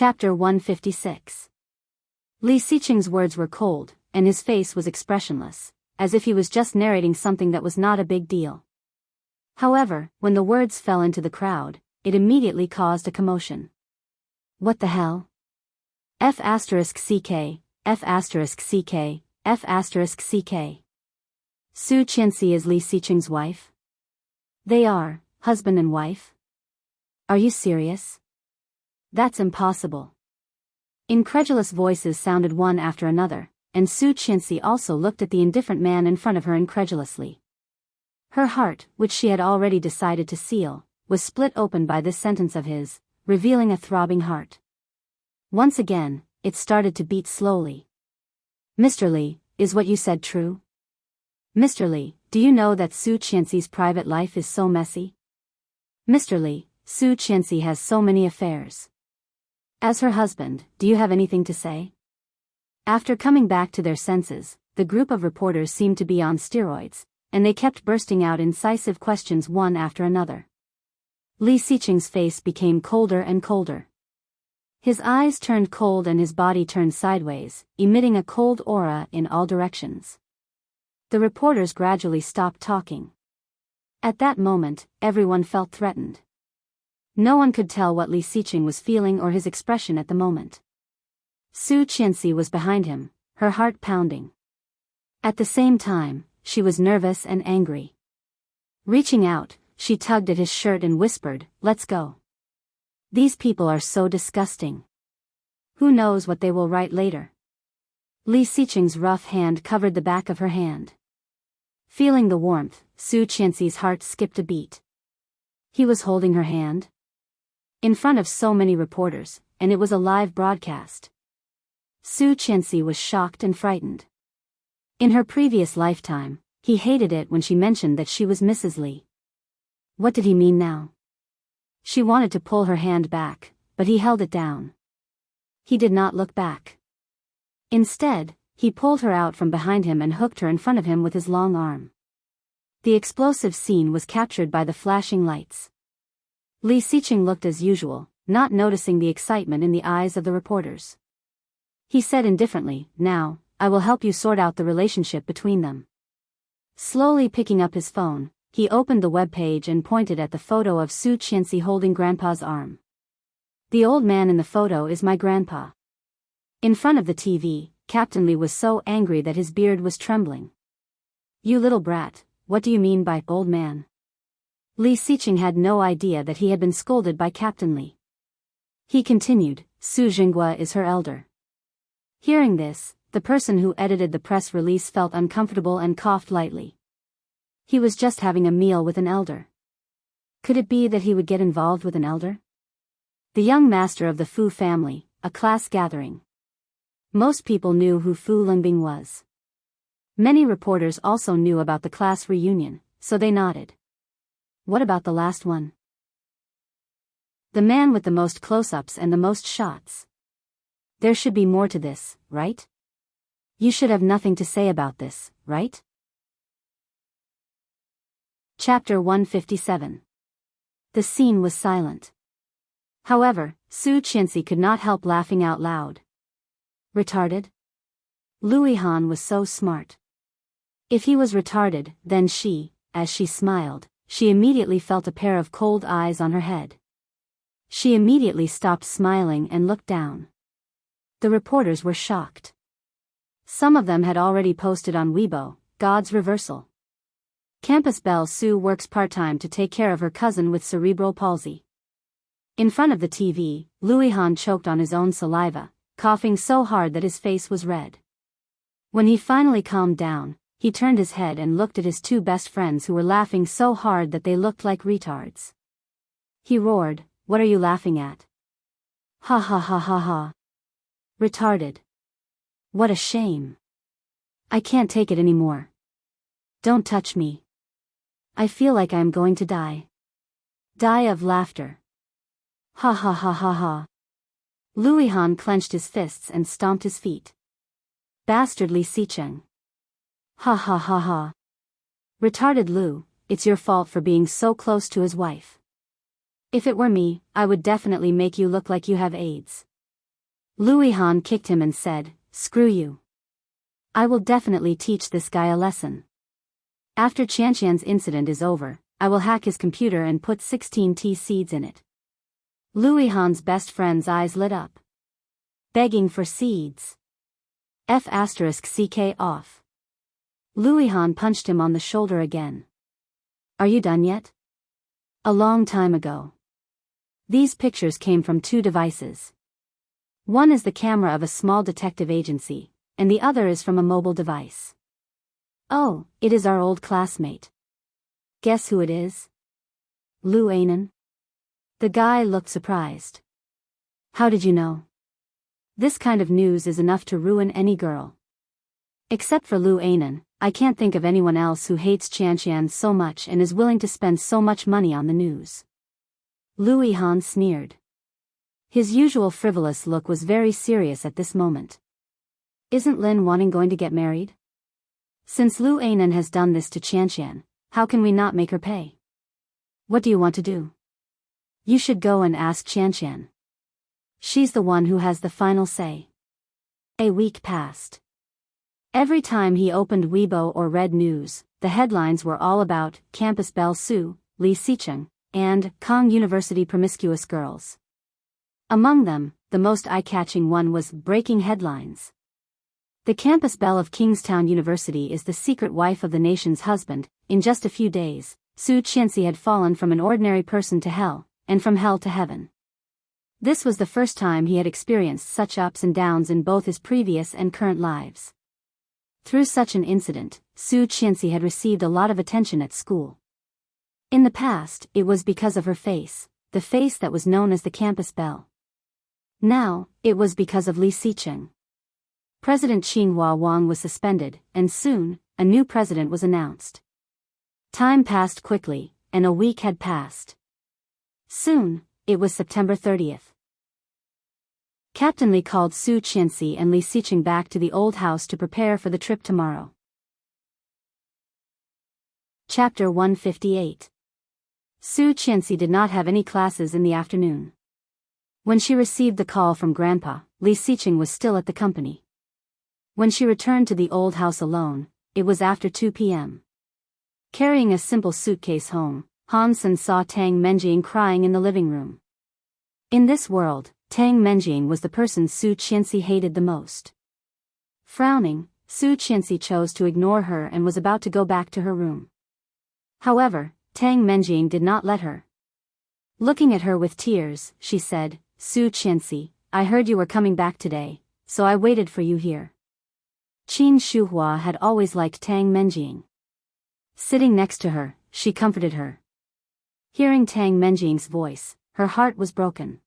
Chapter 156. Li Xiqing's words were cold, and his face was expressionless, as if he was just narrating something that was not a big deal. However, when the words fell into the crowd, it immediately caused a commotion. What the hell? F***ck, F***ck, F***ck. Su Qianxi is Li Xiqing's wife? They are, husband and wife? Are you serious? That's impossible. Incredulous voices sounded one after another, and Su Qianxi also looked at the indifferent man in front of her incredulously. Her heart, which she had already decided to seal, was split open by this sentence of his, revealing a throbbing heart. Once again, it started to beat slowly. Mr. Li, is what you said true? Mr. Li, do you know that Su Qianxi's private life is so messy? Mr. Li, Su Qianxi has so many affairs. As her husband, do you have anything to say? After coming back to their senses, the group of reporters seemed to be on steroids, and they kept bursting out incisive questions one after another. Li Xiqing's face became colder and colder. His eyes turned cold and his body turned sideways, emitting a cold aura in all directions. The reporters gradually stopped talking. At that moment, everyone felt threatened. No one could tell what Li Xiqing was feeling or his expression at the moment. Su Qianxi was behind him, her heart pounding. At the same time, she was nervous and angry. Reaching out, she tugged at his shirt and whispered, "Let's go. These people are so disgusting. Who knows what they will write later?" Li Xiqing's rough hand covered the back of her hand. Feeling the warmth, Su Qianxi's heart skipped a beat. He was holding her hand? In front of so many reporters, and it was a live broadcast. Su Qianxi was shocked and frightened. In her previous lifetime, he hated it when she mentioned that she was Mrs. Li. What did he mean now? She wanted to pull her hand back, but he held it down. He did not look back. Instead, he pulled her out from behind him and hooked her in front of him with his long arm. The explosive scene was captured by the flashing lights. Li Xiqing looked as usual, not noticing the excitement in the eyes of the reporters. He said indifferently, "Now, I will help you sort out the relationship between them." Slowly picking up his phone, he opened the web page and pointed at the photo of Su Qianxi holding Grandpa's arm. "The old man in the photo is my grandpa." In front of the TV, Captain Li was so angry that his beard was trembling. "You little brat, what do you mean by old man?" Li Xiqing had no idea that he had been scolded by Captain Li. He continued, "Su Jinghua is her elder." Hearing this, the person who edited the press release felt uncomfortable and coughed lightly. He was just having a meal with an elder. Could it be that he would get involved with an elder? The young master of the Fu family, a class gathering. Most people knew who Fu Lingbing was. Many reporters also knew about the class reunion, so they nodded. What about the last one? The man with the most close-ups and the most shots. There should be more to this, right? You should have nothing to say about this, right? Chapter 157. The scene was silent. However, Su Qianxi could not help laughing out loud. Retarded? Louis Han was so smart. If he was retarded, then she, as she smiled, she immediately felt a pair of cold eyes on her head. She immediately stopped smiling and looked down. The reporters were shocked. Some of them had already posted on Weibo, "God's reversal." Campus Belle Sue works part-time to take care of her cousin with cerebral palsy. In front of the TV, Louis Han choked on his own saliva, coughing so hard that his face was red. When he finally calmed down, he turned his head and looked at his two best friends who were laughing so hard that they looked like retards. He roared, "What are you laughing at? Ha ha ha ha ha. Retarded. What a shame. I can't take it anymore. Don't touch me. I feel like I am going to die. Die of laughter. Ha ha ha ha ha." Louis Han clenched his fists and stomped his feet. Bastard Li Xiqing. Ha ha ha ha. Retarded Lu, it's your fault for being so close to his wife. If it were me, I would definitely make you look like you have AIDS. Louis Han kicked him and said, "Screw you. I will definitely teach this guy a lesson. After Qianqian's incident is over, I will hack his computer and put 16 tea seeds in it." Louis Han's best friend's eyes lit up. Begging for seeds. F***ck off. Louis Han punched him on the shoulder again. "Are you done yet?" "A long time ago. These pictures came from 2 devices. One is the camera of a small detective agency, and the other is from a mobile device." "Oh, it is our old classmate. Guess who it is?" "Lu Anan." The guy looked surprised. "How did you know?" This kind of news is enough to ruin any girl. Except for Lu Anan, I can't think of anyone else who hates Qianqian so much and is willing to spend so much money on the news. Louis Han sneered. His usual frivolous look was very serious at this moment. "Isn't Lin Wanning going to get married? Since Lu Anan has done this to Qianqian, how can we not make her pay? What do you want to do?" "You should go and ask Qianqian. She's the one who has the final say." A week passed. Every time he opened Weibo or read news, the headlines were all about Campus Belle Su, Li Xicheng, and Kong University promiscuous girls. Among them, the most eye-catching one was breaking headlines. The Campus Belle of Kingstown University is the secret wife of the nation's husband. In just a few days, Su Qianxi had fallen from an ordinary person to hell, and from hell to heaven. This was the first time he had experienced such ups and downs in both his previous and current lives. Through such an incident, Su Qianxi had received a lot of attention at school. In the past, it was because of her face, the face that was known as the Campus Belle. Now, it was because of Li Xicheng. President Qinghua Wang was suspended, and soon, a new president was announced. Time passed quickly, and a week had passed. Soon, it was September 30th. Captain Li called Su Qianxi and Li Xicheng back to the old house to prepare for the trip tomorrow. Chapter 158. Su Qianxi did not have any classes in the afternoon. When she received the call from Grandpa, Li Xicheng was still at the company. When she returned to the old house alone, it was after 2 p.m. Carrying a simple suitcase home, Han Sen saw Tang Menjing crying in the living room. In this world, Tang Menjing was the person Su Qianxi hated the most. Frowning, Su Qianxi chose to ignore her and was about to go back to her room. However, Tang Menjing did not let her. Looking at her with tears, she said, "Su Qianxi, I heard you were coming back today, so I waited for you here." Qin Shuhua had always liked Tang Menjing. Sitting next to her, she comforted her. Hearing Tang Menjing's voice, her heart was broken.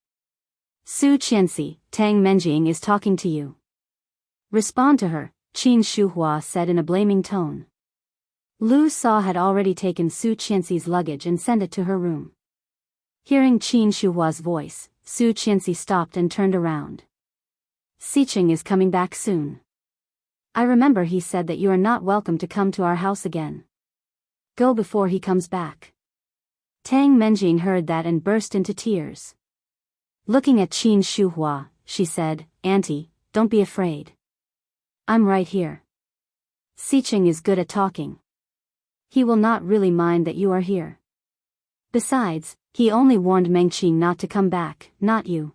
"Su Qianxi, Tang Menjing is talking to you." "Respond to her," Qin Shuhua said in a blaming tone. Lu Sa had already taken Su Qianxi's luggage and sent it to her room. Hearing Qin Shuhua's voice, Su Qianxi stopped and turned around. "Xicheng is coming back soon. I remember he said that you are not welcome to come to our house again. Go before he comes back." Tang Menjing heard that and burst into tears. Looking at Qin Shuhua, she said, "Auntie, don't be afraid. I'm right here. Xicheng is good at talking. He will not really mind that you are here. Besides, he only warned Mengqing not to come back, not you."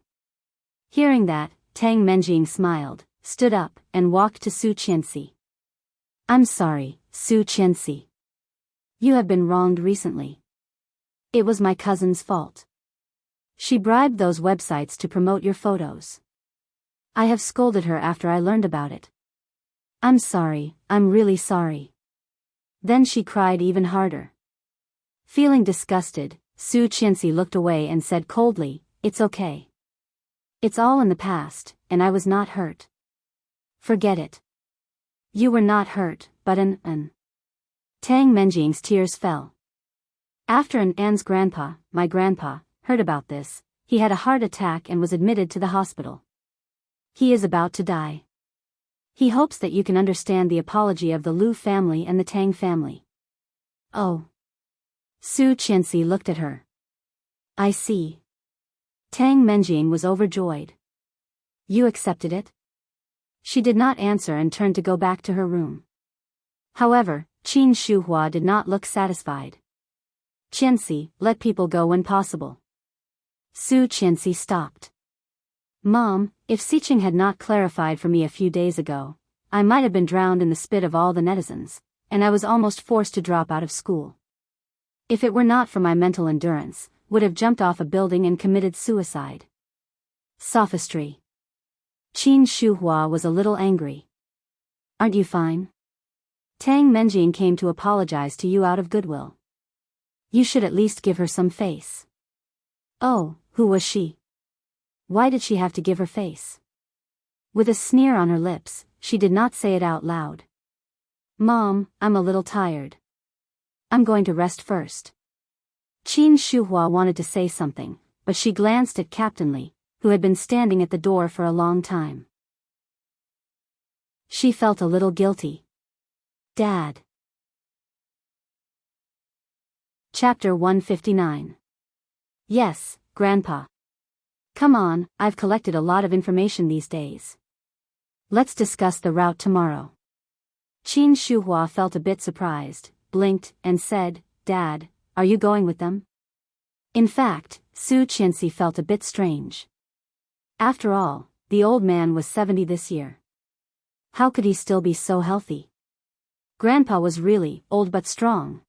Hearing that, Tang Menjing smiled, stood up, and walked to Su Qianxi. "I'm sorry, Su Qianxi. You have been wronged recently. It was my cousin's fault. She bribed those websites to promote your photos. I have scolded her after I learned about it. I'm sorry, I'm really sorry." Then she cried even harder. Feeling disgusted, Su Qianxi looked away and said coldly, "It's okay. It's all in the past, and I was not hurt. Forget it." "You were not hurt, but an. Tang Menjing's tears fell. After An's grandpa, my grandpa, heard about this, he had a heart attack and was admitted to the hospital. He is about to die. He hopes that you can understand the apology of the Lu family and the Tang family." "Oh." Su Qianxi looked at her. "I see." Tang Menjing was overjoyed. You accepted it? She did not answer and turned to go back to her room. However, Qin Shuhua did not look satisfied. Qianxi, let people go when possible. Su Qianxi stopped. Mom, if Siqing had not clarified for me a few days ago, I might have been drowned in the spit of all the netizens, and I was almost forced to drop out of school. If it were not for my mental endurance, would have jumped off a building and committed suicide. Sophistry. Qin Shuhua was a little angry. Aren't you fine? Tang Menjing came to apologize to you out of goodwill. You should at least give her some face. Oh, who was she? Why did she have to give her face? With a sneer on her lips, she did not say it out loud. Mom, I'm a little tired. I'm going to rest first. Qin Shuhua wanted to say something, but she glanced at Captain Li, who had been standing at the door for a long time. She felt a little guilty. Dad. Chapter 159. Yes, Grandpa. Come on, I've collected a lot of information these days. Let's discuss the route tomorrow. Qin Shuhua felt a bit surprised, blinked, and said, Dad, are you going with them? In fact, Su Qianxi felt a bit strange. After all, the old man was 70 this year. How could he still be so healthy? Grandpa was really old but strong.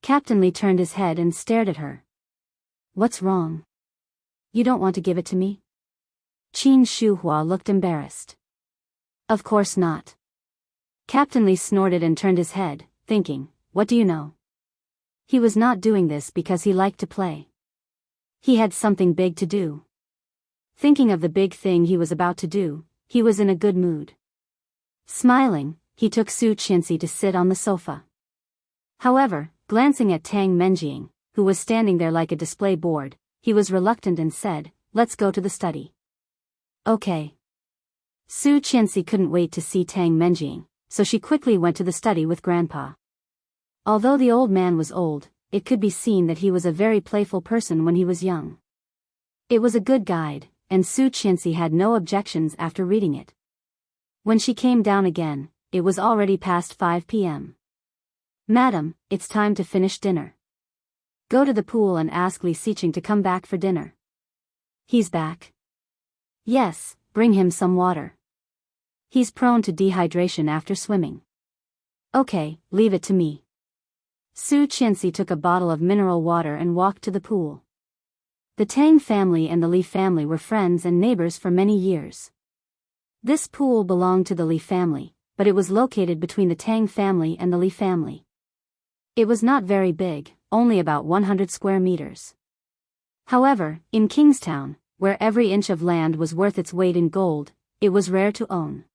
Captain Li turned his head and stared at her. What's wrong? You don't want to give it to me? Qin Shuhua looked embarrassed. Of course not. Captain Li snorted and turned his head, thinking, what do you know? He was not doing this because he liked to play. He had something big to do. Thinking of the big thing he was about to do, he was in a good mood. Smiling, he took Su Qianxi to sit on the sofa. However, glancing at Tang Menjing, who was standing there like a display board, he was reluctant and said, let's go to the study. Okay. Su Qianxi couldn't wait to see Tang Menjing, so she quickly went to the study with Grandpa. Although the old man was old, it could be seen that he was a very playful person when he was young. It was a good guide, and Su Qianxi had no objections after reading it. When she came down again, it was already past 5 p.m. Madam, it's time to finish dinner. Go to the pool and ask Li Siqing to come back for dinner. He's back? Yes, bring him some water. He's prone to dehydration after swimming. Okay, leave it to me. Su Qianxi took a bottle of mineral water and walked to the pool. The Tang family and the Li family were friends and neighbors for many years. This pool belonged to the Li family, but it was located between the Tang family and the Li family. It was not very big, only about 100 square meters. However, in Kingstown, where every inch of land was worth its weight in gold, it was rare to own.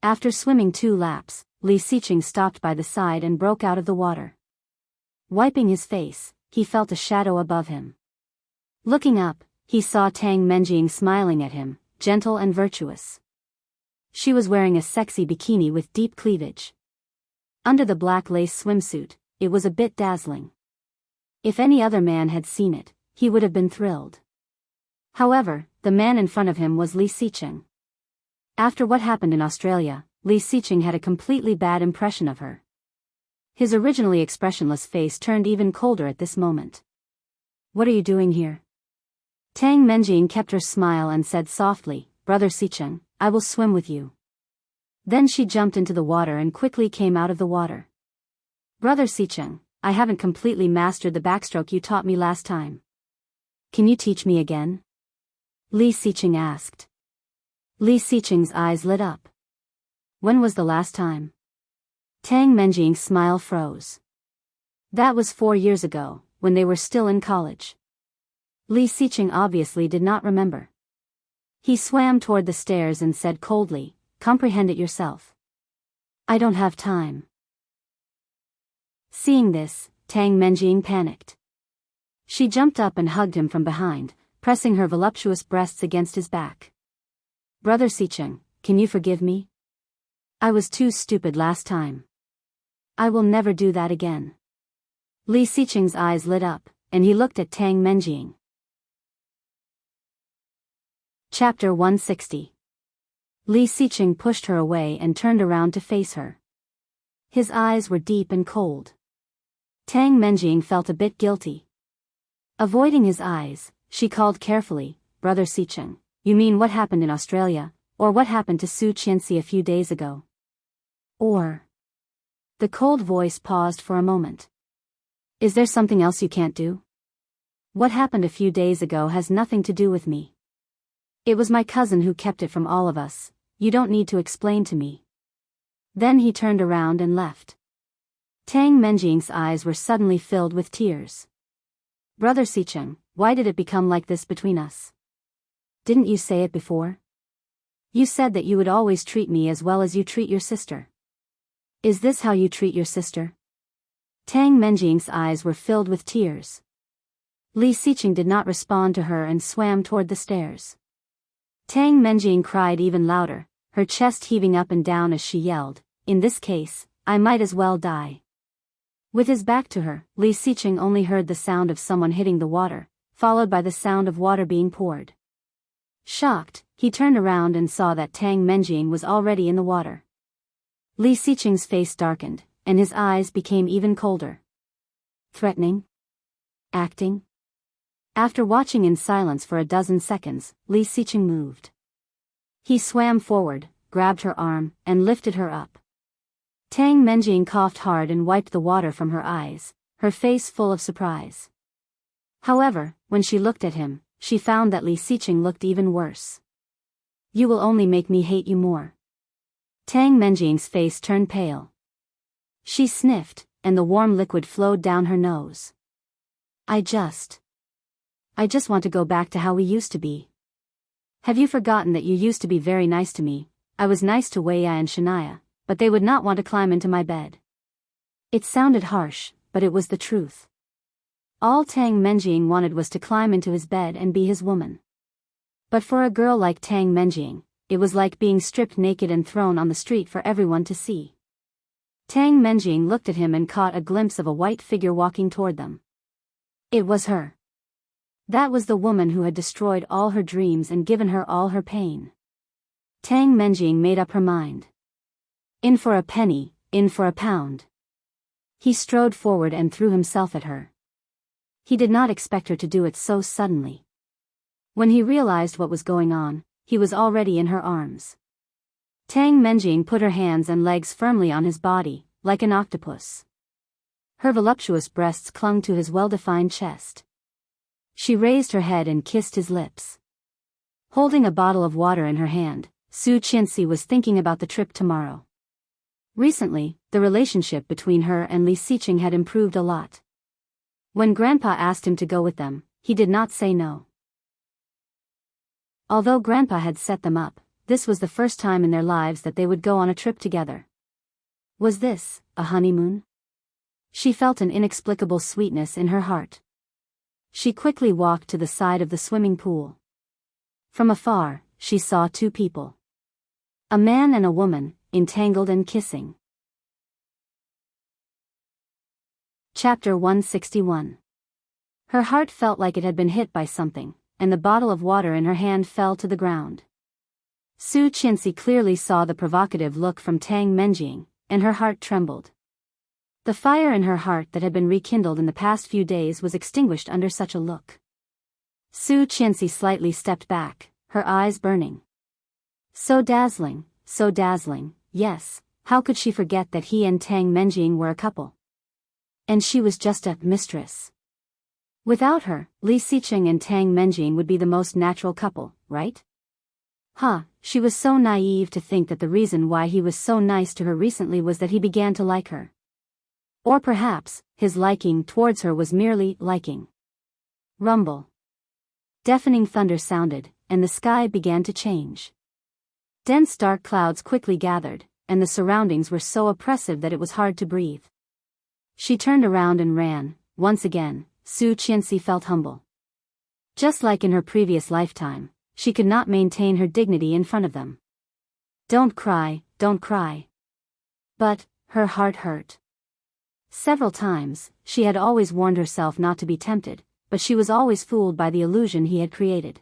After swimming 2 laps, Li Siqing stopped by the side and broke out of the water. Wiping his face, he felt a shadow above him. Looking up, he saw Tang Menjing smiling at him, gentle and virtuous. She was wearing a sexy bikini with deep cleavage. Under the black lace swimsuit, it was a bit dazzling. If any other man had seen it, he would have been thrilled. However, the man in front of him was Li Siqing. After what happened in Australia, Li Siqing had a completely bad impression of her. His originally expressionless face turned even colder at this moment. What are you doing here? Tang Menjing kept her smile and said softly, Brother Siqing, I will swim with you. Then she jumped into the water and quickly came out of the water. Brother Siqing, I haven't completely mastered the backstroke you taught me last time. Can you teach me again? Li Siqing asked. Li Siqing's eyes lit up. When was the last time? Tang Menjing's smile froze. That was 4 years ago, when they were still in college. Li Siqing obviously did not remember. He swam toward the stairs and said coldly, comprehend it yourself. I don't have time. Seeing this, Tang Menjing panicked. She jumped up and hugged him from behind, pressing her voluptuous breasts against his back. Brother Siqing, can you forgive me? I was too stupid last time. I will never do that again. Li Siqing's eyes lit up, and he looked at Tang Menjing. Chapter 160. Li Xiqing pushed her away and turned around to face her. His eyes were deep and cold. Tang Menjing felt a bit guilty. Avoiding his eyes, she called carefully, "Brother Xiqing, you mean what happened in Australia, or what happened to Su Qianxi a few days ago? Or..." The cold voice paused for a moment. "Is there something else you can't do? What happened a few days ago has nothing to do with me. It was my cousin who kept it from all of us. You don't need to explain to me." Then he turned around and left. Tang Menjing's eyes were suddenly filled with tears. "Brother Xiqing, why did it become like this between us? Didn't you say it before? You said that you would always treat me as well as you treat your sister. Is this how you treat your sister?" Tang Menjing's eyes were filled with tears. Li Xiqing did not respond to her and swam toward the stairs. Tang Menjing cried even louder, her chest heaving up and down as she yelled, "In this case, I might as well die." With his back to her, Li Xiqing only heard the sound of someone hitting the water, followed by the sound of water being poured. Shocked, he turned around and saw that Tang Menjing was already in the water. Li Xiqing's face darkened, and his eyes became even colder. Threatening? Acting? After watching in silence for a dozen seconds, Li Xiqing moved. He swam forward, grabbed her arm, and lifted her up. Tang Menjing coughed hard and wiped the water from her eyes, her face full of surprise. However, when she looked at him, she found that Li Xiqing looked even worse. "You will only make me hate you more." Tang Menjing's face turned pale. She sniffed, and the warm liquid flowed down her nose. I just want to go back to how we used to be. Have you forgotten that you used to be very nice to me? I was nice to Weiya and Shania, but they would not want to climb into my bed." It sounded harsh, but it was the truth. All Tang Menjing wanted was to climb into his bed and be his woman. But for a girl like Tang Menjing, it was like being stripped naked and thrown on the street for everyone to see. Tang Menjing looked at him and caught a glimpse of a white figure walking toward them. It was her. That was the woman who had destroyed all her dreams and given her all her pain. Tang Menjing made up her mind. In for a penny, in for a pound. He strode forward and threw himself at her. He did not expect her to do it so suddenly. When he realized what was going on, he was already in her arms. Tang Menjing put her hands and legs firmly on his body, like an octopus. Her voluptuous breasts clung to his well-defined chest. She raised her head and kissed his lips. Holding a bottle of water in her hand, Su Qianxi was thinking about the trip tomorrow. Recently, the relationship between her and Li Xiqing had improved a lot. When Grandpa asked him to go with them, he did not say no. Although Grandpa had set them up, this was the first time in their lives that they would go on a trip together. Was this a honeymoon? She felt an inexplicable sweetness in her heart. She quickly walked to the side of the swimming pool. From afar, she saw two people. A man and a woman, entangled and kissing. Chapter 161. Her heart felt like it had been hit by something, and the bottle of water in her hand fell to the ground. Su Qianxi clearly saw the provocative look from Tang Menjing, and her heart trembled. The fire in her heart that had been rekindled in the past few days was extinguished under such a look. Su Qianxi slightly stepped back, her eyes burning. So dazzling, yes, how could she forget that he and Tang Menjing were a couple? And she was just a mistress. Without her, Li Xiqing and Tang Menjing would be the most natural couple, right? She was so naive to think that the reason why he was so nice to her recently was that he began to like her. Or perhaps, his liking towards her was merely liking. Rumble. Deafening thunder sounded, and the sky began to change. Dense dark clouds quickly gathered, and the surroundings were so oppressive that it was hard to breathe. She turned around and ran. Once again, Su Qianxi felt humble. Just like in her previous lifetime, she could not maintain her dignity in front of them. Don't cry. But, her heart hurt. Several times, she had always warned herself not to be tempted, but she was always fooled by the illusion he had created.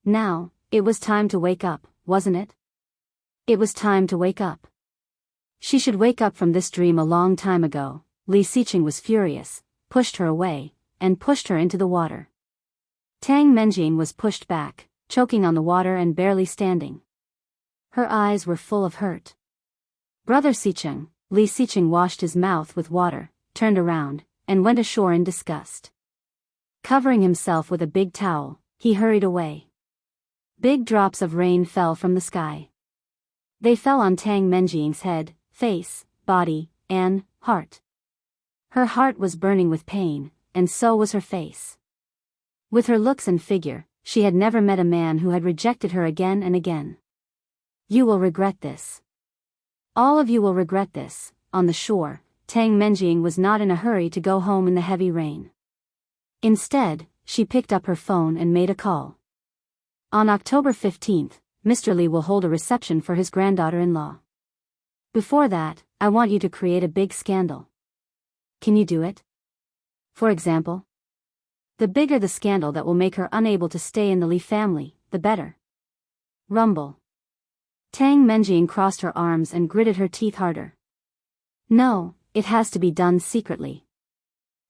Now, It was time to wake up, wasn't it? It was time to wake up. She should wake up from this dream a long time ago. Li Xiqing was furious, pushed her away, and pushed her into the water. Tang Menjing was pushed back, choking on the water and barely standing. Her eyes were full of hurt. Brother Xiqing, Li Xiqing washed his mouth with water, turned around, and went ashore in disgust. Covering himself with a big towel, he hurried away. Big drops of rain fell from the sky. They fell on Tang Menjing's head, face, body, and heart. Her heart was burning with pain, and so was her face. With her looks and figure, she had never met a man who had rejected her again and again. You will regret this. All of you will regret this. On the shore, Tang Menjing was not in a hurry to go home in the heavy rain. Instead, she picked up her phone and made a call. On October 15th, Mr. Li will hold a reception for his granddaughter-in-law. Before that, I want you to create a big scandal. Can you do it? For example, the bigger the scandal that will make her unable to stay in the Li family, the better. Rumble. Tang Menjing crossed her arms and gritted her teeth harder. No, it has to be done secretly.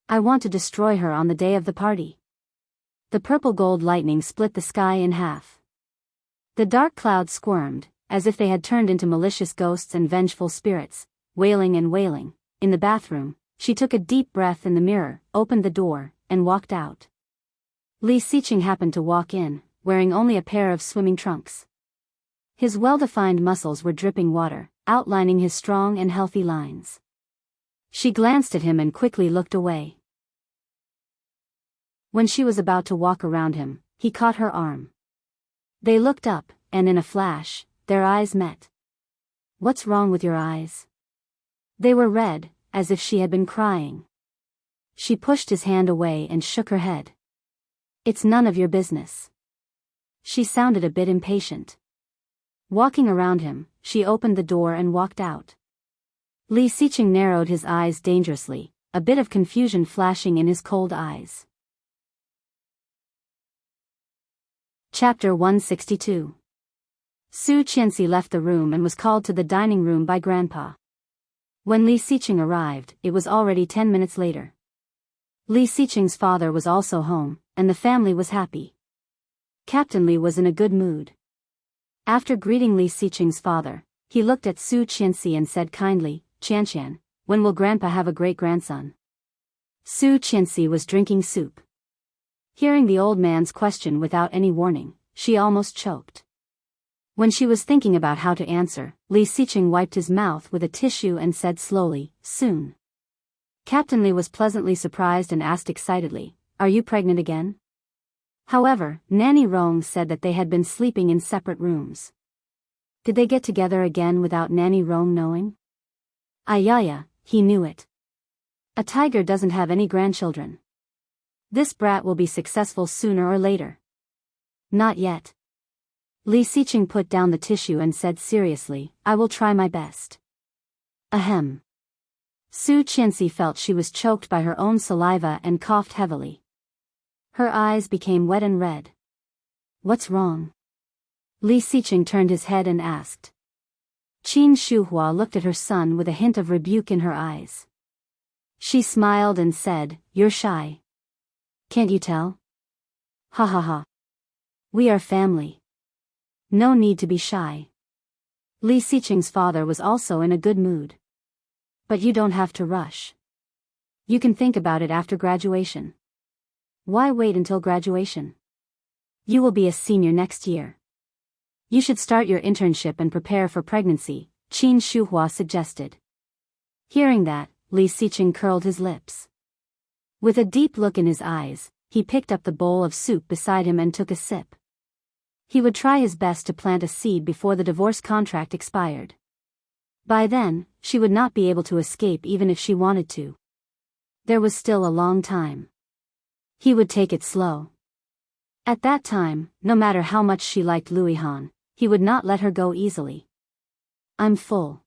I want to destroy her on the day of the party. The purple gold lightning split the sky in half. The dark clouds squirmed, as if they had turned into malicious ghosts and vengeful spirits, wailing and wailing. In the bathroom, she took a deep breath in the mirror, opened the door, and walked out. Li Xiqing happened to walk in, wearing only a pair of swimming trunks. His well-defined muscles were dripping water, outlining his strong and healthy lines. She glanced at him and quickly looked away. When she was about to walk around him, he caught her arm. They looked up, and in a flash, their eyes met. What's wrong with your eyes? They were red, as if she had been crying. She pushed his hand away and shook her head. It's none of your business. She sounded a bit impatient. Walking around him, she opened the door and walked out. Li Xiqing narrowed his eyes dangerously, a bit of confusion flashing in his cold eyes. Chapter 162. Su Qianxi left the room and was called to the dining room by Grandpa. When Li Xiqing arrived, it was already 10 minutes later. Li Xiqing's father was also home, and the family was happy. Captain Li was in a good mood. After greeting Li Xiqing's father, he looked at Su Qianxi and said kindly, Qianqian, when will Grandpa have a great-grandson? Su Qianxi was drinking soup. Hearing the old man's question without any warning, she almost choked. When she was thinking about how to answer, Li Xiqing wiped his mouth with a tissue and said slowly, soon. Captain Li was pleasantly surprised and asked excitedly, Are you pregnant again? However, Nanny Rong said that they had been sleeping in separate rooms. Did they get together again without Nanny Rong knowing? Ayaya, he knew it. A tiger doesn't have any grandchildren. This brat will be successful sooner or later. Not yet. Li Xiqing put down the tissue and said seriously, I will try my best. Ahem. Su Qianxi felt she was choked by her own saliva and coughed heavily. Her eyes became wet and red. What's wrong? Li Xiqing turned his head and asked. Qin Shuhua looked at her son with a hint of rebuke in her eyes. She smiled and said, You're shy. Can't you tell? Ha ha ha. We are family. No need to be shy. Li Xiqing's father was also in a good mood. But you don't have to rush. You can think about it after graduation. Why wait until graduation? You will be a senior next year. You should start your internship and prepare for pregnancy, Qin Shuhua suggested. Hearing that, Li Xiqing curled his lips. With a deep look in his eyes, he picked up the bowl of soup beside him and took a sip. He would try his best to plant a seed before the divorce contract expired. By then, she would not be able to escape even if she wanted to. There was still a long time. He would take it slow. At that time, no matter how much she liked Louis Han, he would not let her go easily. I'm full.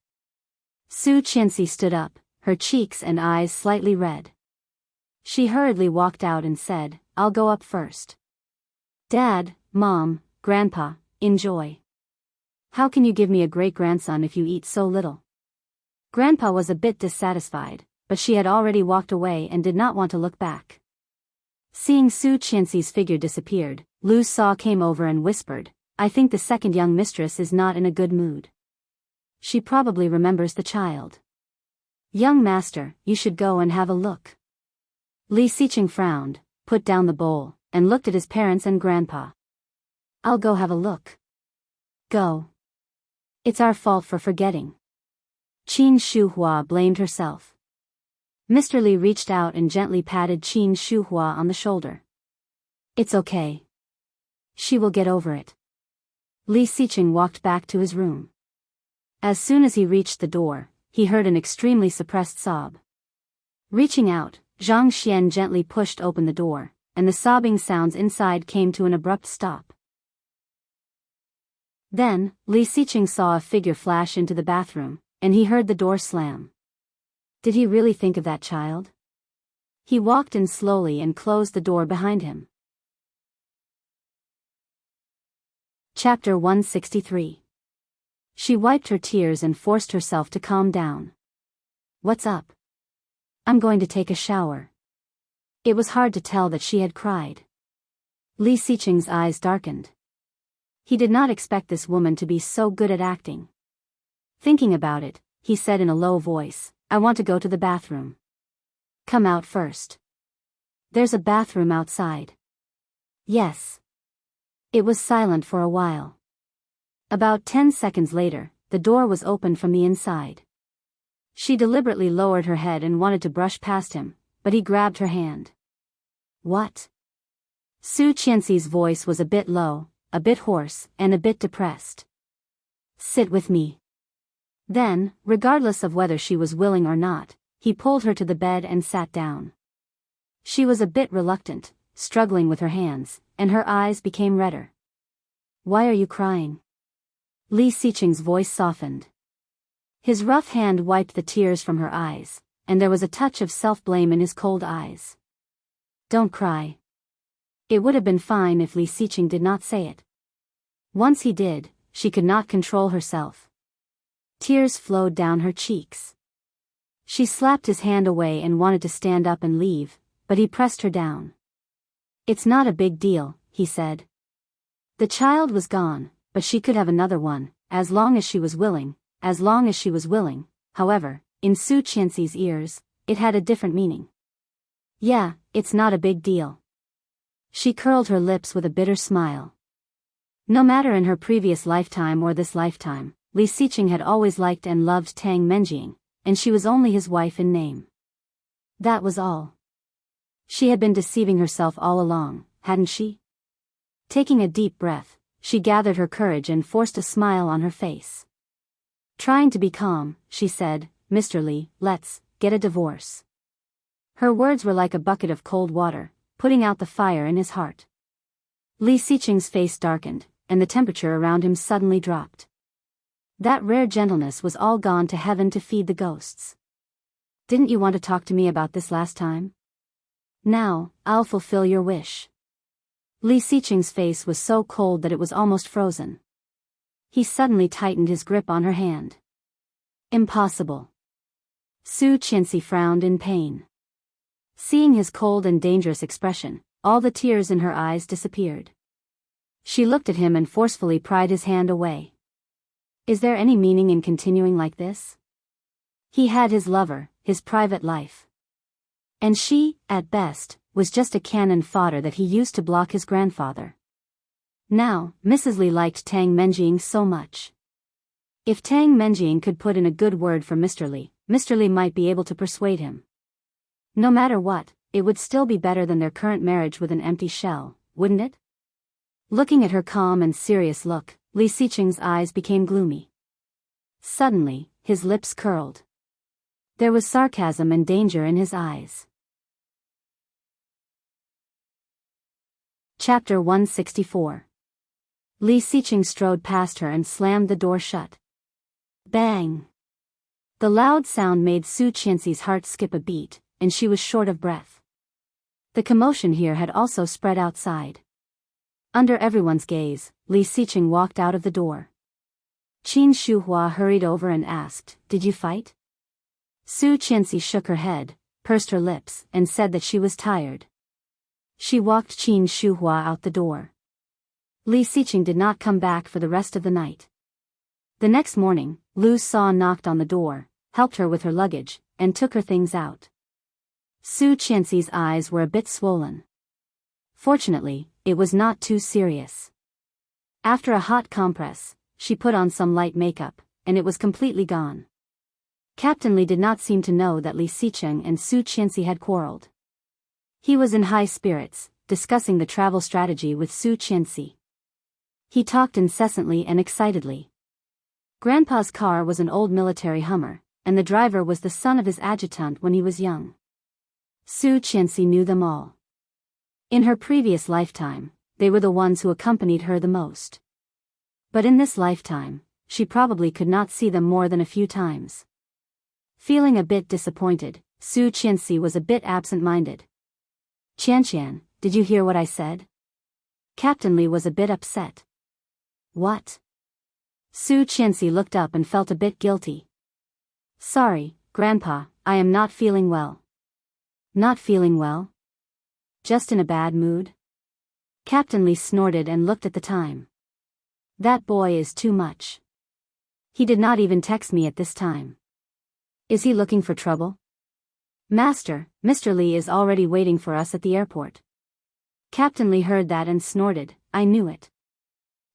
Su Qianxi stood up, her cheeks and eyes slightly red. She hurriedly walked out and said, I'll go up first. Dad, Mom, Grandpa, enjoy. How can you give me a great-grandson if you eat so little? Grandpa was a bit dissatisfied, but she had already walked away and did not want to look back. Seeing Su Qianxi's figure disappeared, Lu Sa came over and whispered, I think the second young mistress is not in a good mood. She probably remembers the child. Young master, you should go and have a look. Li Xiqing frowned, put down the bowl, and looked at his parents and grandpa. I'll go have a look. Go. It's our fault for forgetting. Qin Shuhua blamed herself. Mr. Li reached out and gently patted Qin Shuhua on the shoulder. It's okay. She will get over it. Li Xiqing walked back to his room. As soon as he reached the door, he heard an extremely suppressed sob. Reaching out, Zhang Xian gently pushed open the door, and the sobbing sounds inside came to an abrupt stop. Then, Li Xiqing saw a figure flash into the bathroom, and he heard the door slam. Did he really think of that child? He walked in slowly and closed the door behind him. Chapter 163. She wiped her tears and forced herself to calm down. What's up? I'm going to take a shower. It was hard to tell that she had cried. Li Xiqing's eyes darkened. He did not expect this woman to be so good at acting. Thinking about it, he said in a low voice, I want to go to the bathroom. Come out first. There's a bathroom outside. Yes. It was silent for a while. About 10 seconds later, the door was opened from the inside. She deliberately lowered her head and wanted to brush past him, but he grabbed her hand. What? Su Qianxi's voice was a bit low, a bit hoarse, and a bit depressed. Sit with me. Then, regardless of whether she was willing or not, he pulled her to the bed and sat down. She was a bit reluctant, struggling with her hands, and her eyes became redder. Why are you crying? Li Xiqing's voice softened. His rough hand wiped the tears from her eyes, and there was a touch of self-blame in his cold eyes. Don't cry. It would have been fine if Li Xiqing did not say it. Once he did, she could not control herself. Tears flowed down her cheeks. She slapped his hand away and wanted to stand up and leave, but he pressed her down. It's not a big deal, he said. The child was gone, but she could have another one, as long as she was willing, However, in Su Qianxi's ears, it had a different meaning. Yeah, it's not a big deal. She curled her lips with a bitter smile. No matter in her previous lifetime or this lifetime, Li Xiqing had always liked and loved Tang Menjing, and she was only his wife in name. That was all. She had been deceiving herself all along, hadn't she? Taking a deep breath, she gathered her courage and forced a smile on her face. Trying to be calm, she said, Mr. Li, let's get a divorce. Her words were like a bucket of cold water, putting out the fire in his heart. Li Xiqing's face darkened, and the temperature around him suddenly dropped. That rare gentleness was all gone to heaven to feed the ghosts. Didn't you want to talk to me about this last time? Now, I'll fulfill your wish. Li Xiqing's face was so cold that it was almost frozen. He suddenly tightened his grip on her hand. Impossible. Su Qianxi frowned in pain. Seeing his cold and dangerous expression, all the tears in her eyes disappeared. She looked at him and forcefully pried his hand away. Is there any meaning in continuing like this? He had his lover, his private life. And she, at best, was just a cannon fodder that he used to block his grandfather. Now, Mrs. Li liked Tang Menjing so much. If Tang Menjing could put in a good word for Mr. Li might be able to persuade him. No matter what, it would still be better than their current marriage with an empty shell, wouldn't it? Looking at her calm and serious look, Li Xiqing's eyes became gloomy. Suddenly, his lips curled. There was sarcasm and danger in his eyes. Chapter 164. Li Xiqing strode past her and slammed the door shut. Bang! The loud sound made Su Qianxi's heart skip a beat, and she was short of breath. The commotion here had also spread outside. Under everyone's gaze, Li Xiqing walked out of the door. Qin Shuhua hurried over and asked, "Did you fight?" Su Qianxi shook her head, pursed her lips, and said that she was tired. She walked Qin Shuhua out the door. Li Xiqing did not come back for the rest of the night. The next morning, Lu Sa knocked on the door, helped her with her luggage, and took her things out. Su Qianxi's eyes were a bit swollen. Fortunately, it was not too serious. After a hot compress, she put on some light makeup, and it was completely gone. Captain Li did not seem to know that Li Xiqing and Su Qianxi had quarreled. He was in high spirits, discussing the travel strategy with Su Qianxi. He talked incessantly and excitedly. Grandpa's car was an old military Hummer, and the driver was the son of his adjutant when he was young. Su Qianxi knew them all. In her previous lifetime, they were the ones who accompanied her the most. But in this lifetime, she probably could not see them more than a few times. Feeling a bit disappointed, Su Qianxi was a bit absent-minded. "Qianqian, did you hear what I said?" Captain Li was a bit upset. "What?" Su Qianxi looked up and felt a bit guilty. "Sorry, Grandpa, I am not feeling well." "Not feeling well? Just in a bad mood?" Captain Li snorted and looked at the time. "That boy is too much. He did not even text me at this time. Is he looking for trouble?" "Master, Mr. Li is already waiting for us at the airport." Captain Li heard that and snorted, "I knew it.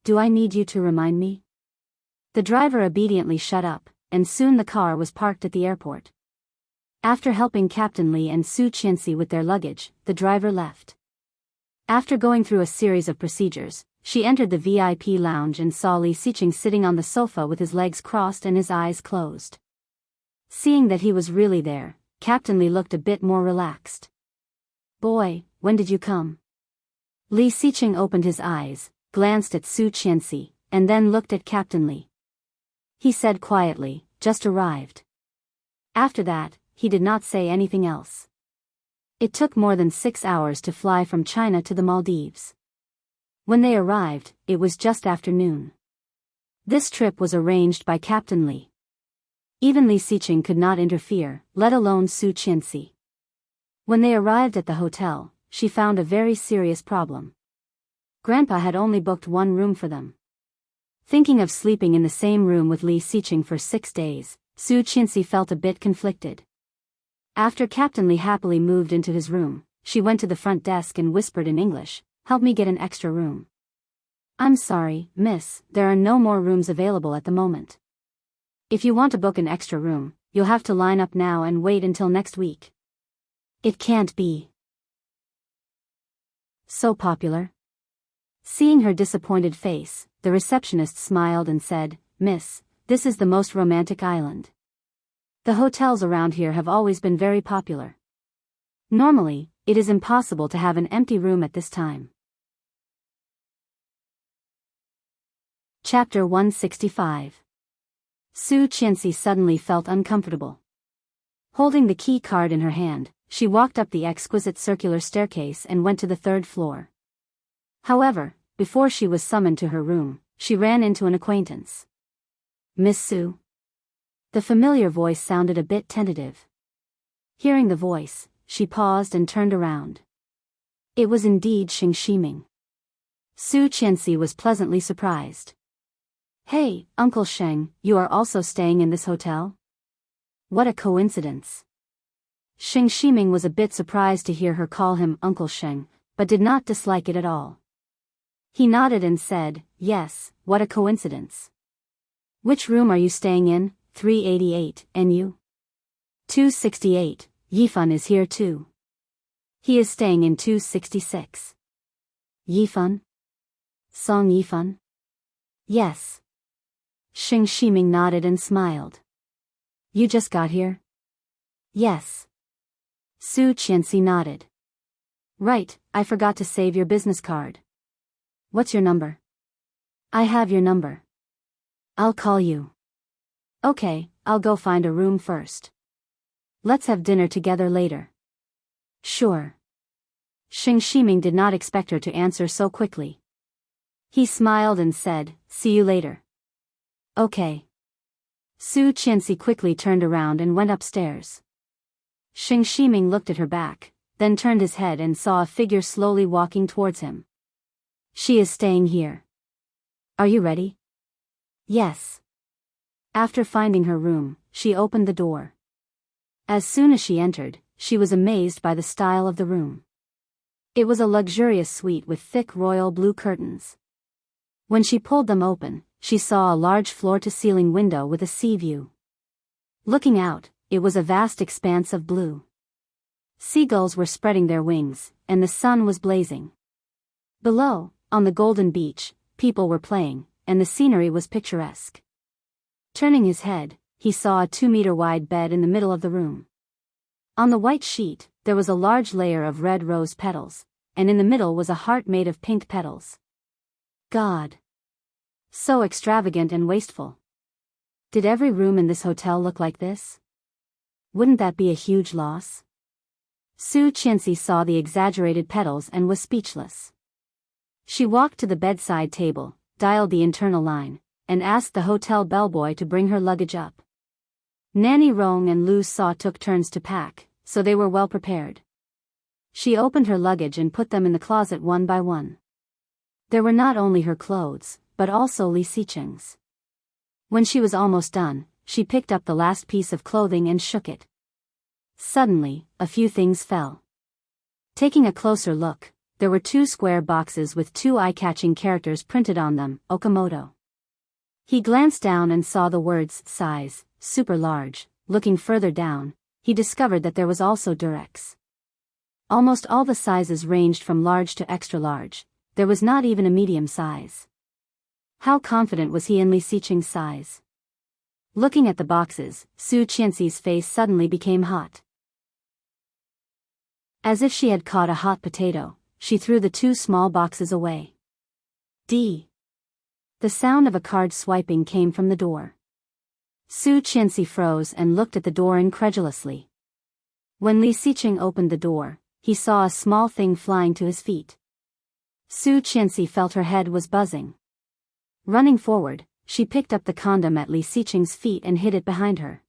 Do I need you to remind me?" The driver obediently shut up, and soon the car was parked at the airport. After helping Captain Li and Su Qianxi with their luggage, the driver left. After going through a series of procedures, she entered the VIP lounge and saw Li Xiqing sitting on the sofa with his legs crossed and his eyes closed. Seeing that he was really there, Captain Li looked a bit more relaxed. "Boy, when did you come?" Li Xiqing opened his eyes, glanced at Su Qianxi, and then looked at Captain Li. He said quietly, "Just arrived." After that, he did not say anything else. It took more than 6 hours to fly from China to the Maldives. When they arrived, it was just afternoon. This trip was arranged by Captain Li. Even Li Xiqing could not interfere, let alone Su Qianxi. When they arrived at the hotel, she found a very serious problem. Grandpa had only booked one room for them. Thinking of sleeping in the same room with Li Xiqing for 6 days, Su Qianxi felt a bit conflicted. After Captain Li happily moved into his room, she went to the front desk and whispered in English, "Help me get an extra room." "I'm sorry, miss, there are no more rooms available at the moment. If you want to book an extra room, you'll have to line up now and wait until next week." "It can't be so popular." Seeing her disappointed face, the receptionist smiled and said, "Miss, this is the most romantic island. The hotels around here have always been very popular. Normally, it is impossible to have an empty room at this time." Chapter 165. Su Qianxi suddenly felt uncomfortable. Holding the key card in her hand, she walked up the exquisite circular staircase and went to the 3rd floor. However, before she was summoned to her room, she ran into an acquaintance. "Miss Su?" The familiar voice sounded a bit tentative. Hearing the voice, she paused and turned around. It was indeed Xing Shiming. Su Qianxi was pleasantly surprised. "Hey, Uncle Sheng, you are also staying in this hotel? What a coincidence." Xing Shiming was a bit surprised to hear her call him Uncle Sheng, but did not dislike it at all. He nodded and said, "Yes, what a coincidence. Which room are you staying in? 388, and you?" 268, Yifan is here too. He is staying in 266. Yifan? Song Yifan? Yes. Xing Shiming nodded and smiled. You just got here? Yes. Su Qianxi nodded. Right, I forgot to save your business card. What's your number? I have your number. I'll call you. Okay, I'll go find a room first. Let's have dinner together later. Sure. Xing Shiming did not expect her to answer so quickly. He smiled and said, "See you later." Okay. Su Qianxi quickly turned around and went upstairs. Xing Shiming looked at her back, then turned his head and saw a figure slowly walking towards him. She is staying here. Are you ready? Yes. After finding her room, she opened the door. As soon as she entered, she was amazed by the style of the room. It was a luxurious suite with thick royal blue curtains. When she pulled them open, she saw a large floor-to-ceiling window with a sea view. Looking out, it was a vast expanse of blue. Seagulls were spreading their wings, and the sun was blazing. Below, on the golden beach, people were playing, and the scenery was picturesque. Turning his head, he saw a 2-meter-wide bed in the middle of the room. On the white sheet, there was a large layer of red rose petals, and in the middle was a heart made of pink petals. God! So extravagant and wasteful. Did every room in this hotel look like this? Wouldn't that be a huge loss? Su Qianxi saw the exaggerated petals and was speechless. She walked to the bedside table, dialed the internal line, and asked the hotel bellboy to bring her luggage up. Nanny Rong and Lu Sa took turns to pack, so they were well prepared. She opened her luggage and put them in the closet one by one. There were not only her clothes, but also Li Xiqing's. When she was almost done, she picked up the last piece of clothing and shook it. Suddenly, a few things fell. Taking a closer look, there were 2 square boxes with 2 eye-catching characters printed on them, Okamoto. He glanced down and saw the words, size, super large. Looking further down, he discovered that there was also Durex. Almost all the sizes ranged from large to extra large. There was not even a medium size. How confident was he in Li Xiqing's size? Looking at the boxes, Su Qianxi's face suddenly became hot. As if she had caught a hot potato, she threw the 2 small boxes away. D. The sound of a card swiping came from the door. Su Qianxi froze and looked at the door incredulously. When Li Xiqing opened the door, he saw a small thing flying to his feet. Su Qianxi felt her head was buzzing. Running forward, she picked up the condom at Li Xiqing's feet and hid it behind her.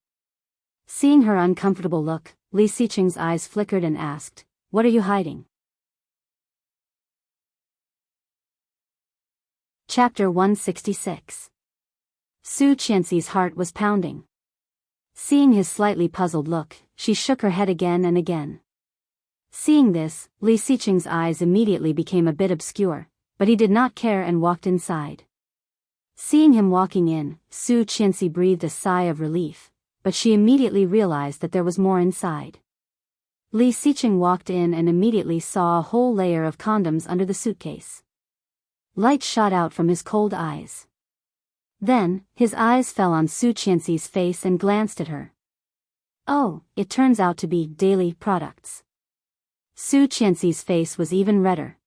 Seeing her uncomfortable look, Li Xiqing's eyes flickered and asked, "What are you hiding?" Chapter 166. Su Qianxi's heart was pounding. Seeing his slightly puzzled look, she shook her head again and again. Seeing this, Li Xiqing's eyes immediately became a bit obscure, but he did not care and walked inside. Seeing him walking in, Su Qianxi breathed a sigh of relief, but she immediately realized that there was more inside. Li Xiqing walked in and immediately saw a whole layer of condoms under the suitcase. Light shot out from his cold eyes. Then, his eyes fell on Su Qianxi's face and glanced at her. Oh, it turns out to be daily products. Su Qianxi's face was even redder.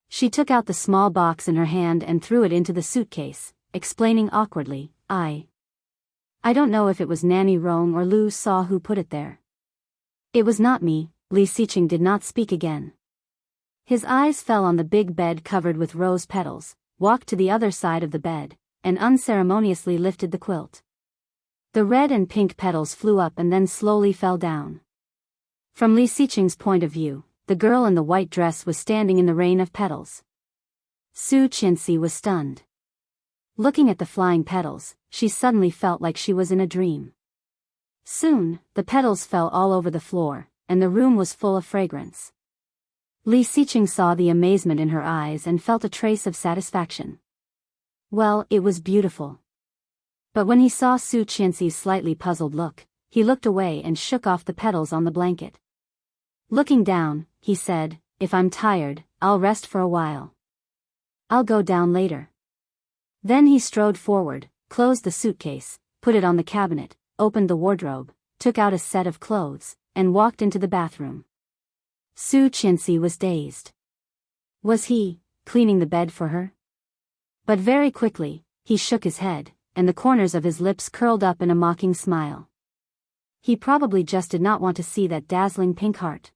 She took out the small box in her hand and threw it into the suitcase, explaining awkwardly, I don't know if it was Nanny Rong or Lu Sa who put it there. It was not me. Li Xiqing did not speak again. His eyes fell on the big bed covered with rose petals, walked to the other side of the bed, and unceremoniously lifted the quilt. The red and pink petals flew up and then slowly fell down. From Li Xiqing's point of view, the girl in the white dress was standing in the rain of petals. Su Qianxi was stunned. Looking at the flying petals, she suddenly felt like she was in a dream. Soon, the petals fell all over the floor, and the room was full of fragrance. Li Xiqing saw the amazement in her eyes and felt a trace of satisfaction. Well, it was beautiful. But when he saw Su Qianxi's slightly puzzled look, he looked away and shook off the petals on the blanket. Looking down, he said, "If I'm tired, I'll rest for a while. I'll go down later." Then he strode forward, closed the suitcase, put it on the cabinet, opened the wardrobe, took out a set of clothes, and walked into the bathroom. Su Qianxi was dazed. Was he cleaning the bed for her? But very quickly, he shook his head, and the corners of his lips curled up in a mocking smile. He probably just did not want to see that dazzling pink heart.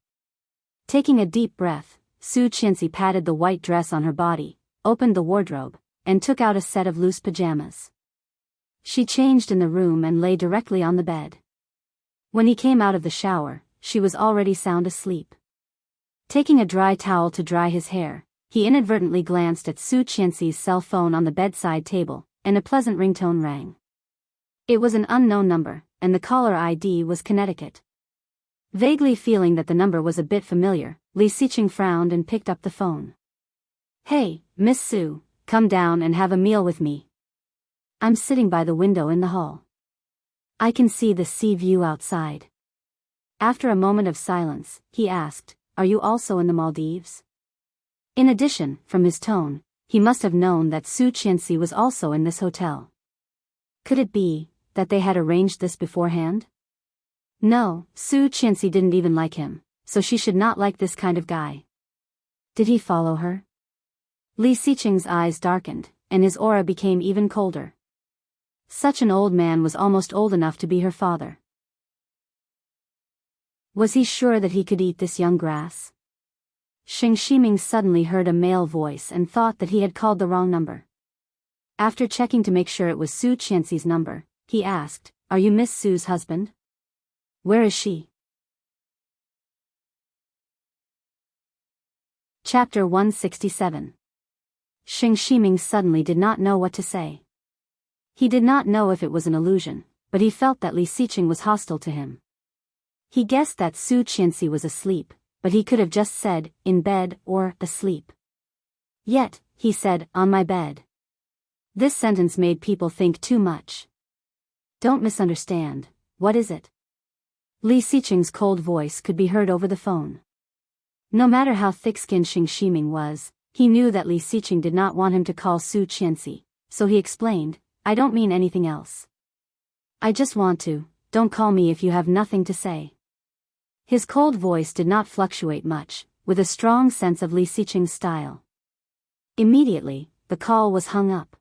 Taking a deep breath, Su Qianxi patted the white dress on her body, opened the wardrobe, and took out a set of loose pajamas. She changed in the room and lay directly on the bed. When he came out of the shower, she was already sound asleep. Taking a dry towel to dry his hair, he inadvertently glanced at Su Qianxi's cell phone on the bedside table, and a pleasant ringtone rang. It was an unknown number, and the caller ID was Connecticut. Vaguely feeling that the number was a bit familiar, Li Xiqing frowned and picked up the phone. "Hey, Miss Su, come down and have a meal with me. I'm sitting by the window in the hall. I can see the sea view outside." After a moment of silence, he asked, "Are you also in the Maldives?" In addition, from his tone, he must have known that Su Qianxi was also in this hotel. Could it be that they had arranged this beforehand? No, Su Qianxi didn't even like him, so she should not like this kind of guy. Did he follow her? Li Xiqing's eyes darkened, and his aura became even colder. Such an old man was almost old enough to be her father. Was he sure that he could eat this young grass? Xing Shiming suddenly heard a male voice and thought that he had called the wrong number. After checking to make sure it was Su Qianxi's number, he asked, "Are you Miss Su's husband? Where is she?" Chapter 167. Xing Shiming suddenly did not know what to say. He did not know if it was an illusion, but he felt that Li Xiqing was hostile to him. He guessed that Su Qianxi was asleep, but he could have just said, "in bed," or "asleep." Yet, he said, "on my bed." This sentence made people think too much. "Don't misunderstand, what is it?" Li Xiqing's cold voice could be heard over the phone. No matter how thick-skinned Xing Shiming was, he knew that Li Xiqing did not want him to call Su Qianxi, so he explained, "I don't mean anything else. I just want to, don't call me if you have nothing to say." His cold voice did not fluctuate much, with a strong sense of Li Xiqing's style. Immediately, the call was hung up.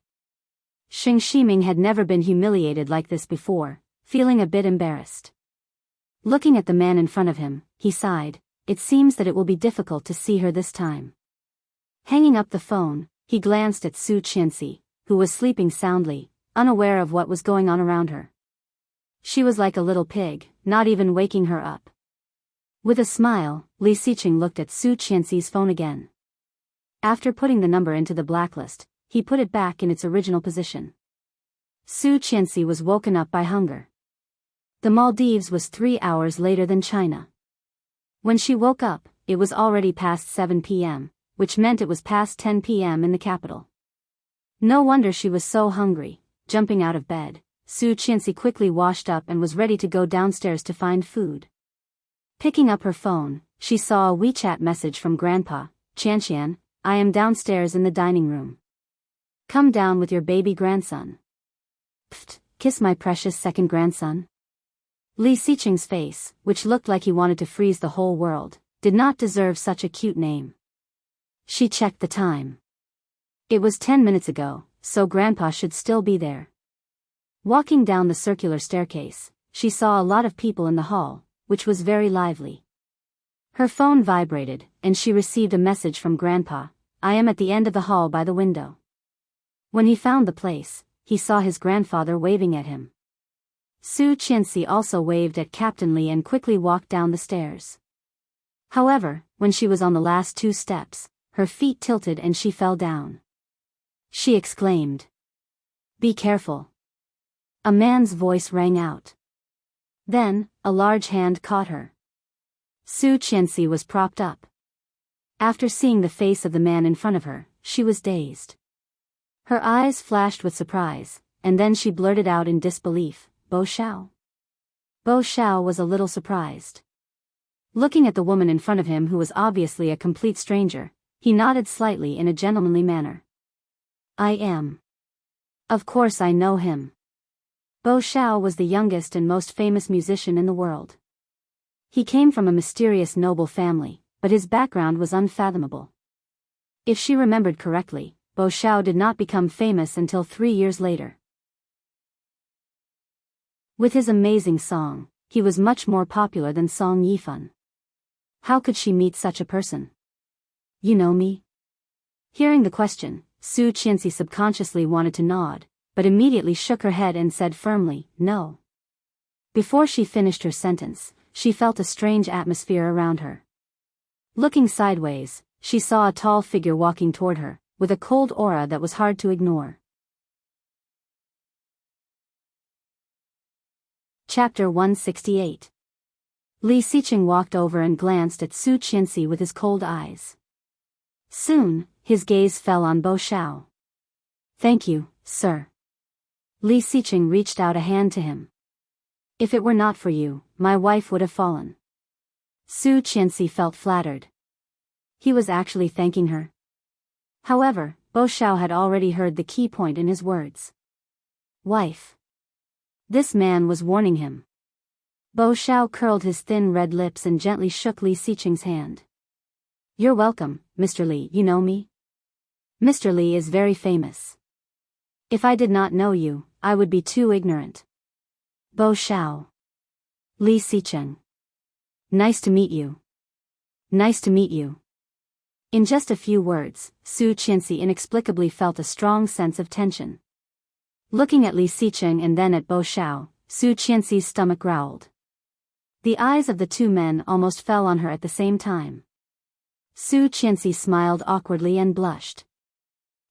Xing Shiming had never been humiliated like this before, feeling a bit embarrassed. Looking at the man in front of him, he sighed, "It seems that it will be difficult to see her this time." Hanging up the phone, he glanced at Su Qianxi, who was sleeping soundly, unaware of what was going on around her. She was like a little pig, not even waking her up. With a smile, Li Xiqing looked at Su Qianxi's phone again. After putting the number into the blacklist, he put it back in its original position. Su Qianxi was woken up by hunger. The Maldives was 3 hours later than China. When she woke up, it was already past 7 p.m., which meant it was past 10 p.m. in the capital. No wonder she was so hungry. Jumping out of bed, Su Qianxi quickly washed up and was ready to go downstairs to find food. Picking up her phone, she saw a WeChat message from Grandpa, "Qianqian, I am downstairs in the dining room. Come down with your baby grandson." "Pfft, kiss my precious second grandson." Li Xiqing's face, which looked like he wanted to freeze the whole world, did not deserve such a cute name. She checked the time. It was 10 minutes ago, so Grandpa should still be there. Walking down the circular staircase, she saw a lot of people in the hall, which was very lively. Her phone vibrated, and she received a message from Grandpa, "I am at the end of the hall by the window." When he found the place, he saw his grandfather waving at him. Su Qianxi also waved at Captain Li and quickly walked down the stairs. However, when she was on the last 2 steps, her feet tilted and she fell down. She exclaimed, "Be careful." A man's voice rang out. Then, a large hand caught her. Su Qianxi was propped up. After seeing the face of the man in front of her, she was dazed. Her eyes flashed with surprise, and then she blurted out in disbelief, "Bo Xiao." Bo Xiao was a little surprised. Looking at the woman in front of him who was obviously a complete stranger, he nodded slightly in a gentlemanly manner. "I am. Of course I know him." Bo Xiao was the youngest and most famous musician in the world. He came from a mysterious noble family, but his background was unfathomable. If she remembered correctly, Bo Xiao did not become famous until 3 years later. With his amazing song, he was much more popular than Song Yifan. How could she meet such a person? "You know me?" Hearing the question, Su Qianxi subconsciously wanted to nod, but immediately shook her head and said firmly, no. Before she finished her sentence, she felt a strange atmosphere around her. Looking sideways, she saw a tall figure walking toward her, with a cold aura that was hard to ignore. Chapter 168. Li Xiqing walked over and glanced at Su Qianxi with his cold eyes. Soon, his gaze fell on Bo Xiao. Thank you, sir. Li Xiqing reached out a hand to him. If it were not for you, my wife would have fallen. Su Qianxi felt flattered. He was actually thanking her. However, Bo Xiao had already heard the key point in his words. Wife. This man was warning him. Bo Xiao curled his thin red lips and gently shook Li Xiqing's hand. You're welcome, Mr. Li. You know me? Mr. Li is very famous. If I did not know you, I would be too ignorant. Bo Xiao. Li Xiqing. Nice to meet you. Nice to meet you. In just a few words, Su Qianxi inexplicably felt a strong sense of tension. Looking at Li Xiqing and then at Bo Xiao, Su Qianxi's stomach growled. The eyes of the two men almost fell on her at the same time. Su Qianxi smiled awkwardly and blushed.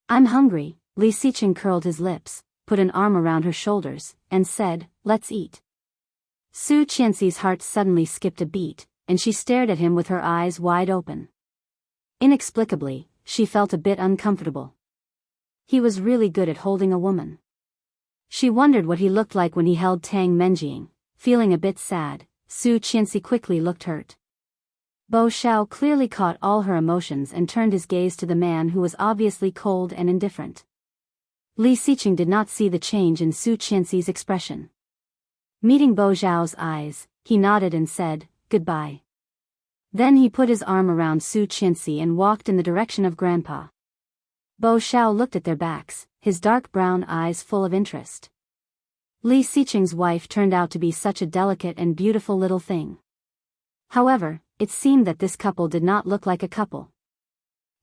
I'm hungry. Li Xiqing curled his lips, put an arm around her shoulders, and said, let's eat. Su Qianxi's heart suddenly skipped a beat, and she stared at him with her eyes wide open. Inexplicably, she felt a bit uncomfortable. He was really good at holding a woman. She wondered what he looked like when he held Tang Menjing. Feeling a bit sad, Su Qianxi quickly looked hurt. Bo Xiao clearly caught all her emotions and turned his gaze to the man who was obviously cold and indifferent. Li Xiqing did not see the change in Su Qianxi's expression. Meeting Bo Xiao's eyes, he nodded and said, goodbye. Then he put his arm around Su Qianxi and walked in the direction of Grandpa. Bo Xiao looked at their backs, his dark brown eyes full of interest. Li Xiqing's wife turned out to be such a delicate and beautiful little thing. However, it seemed that this couple did not look like a couple.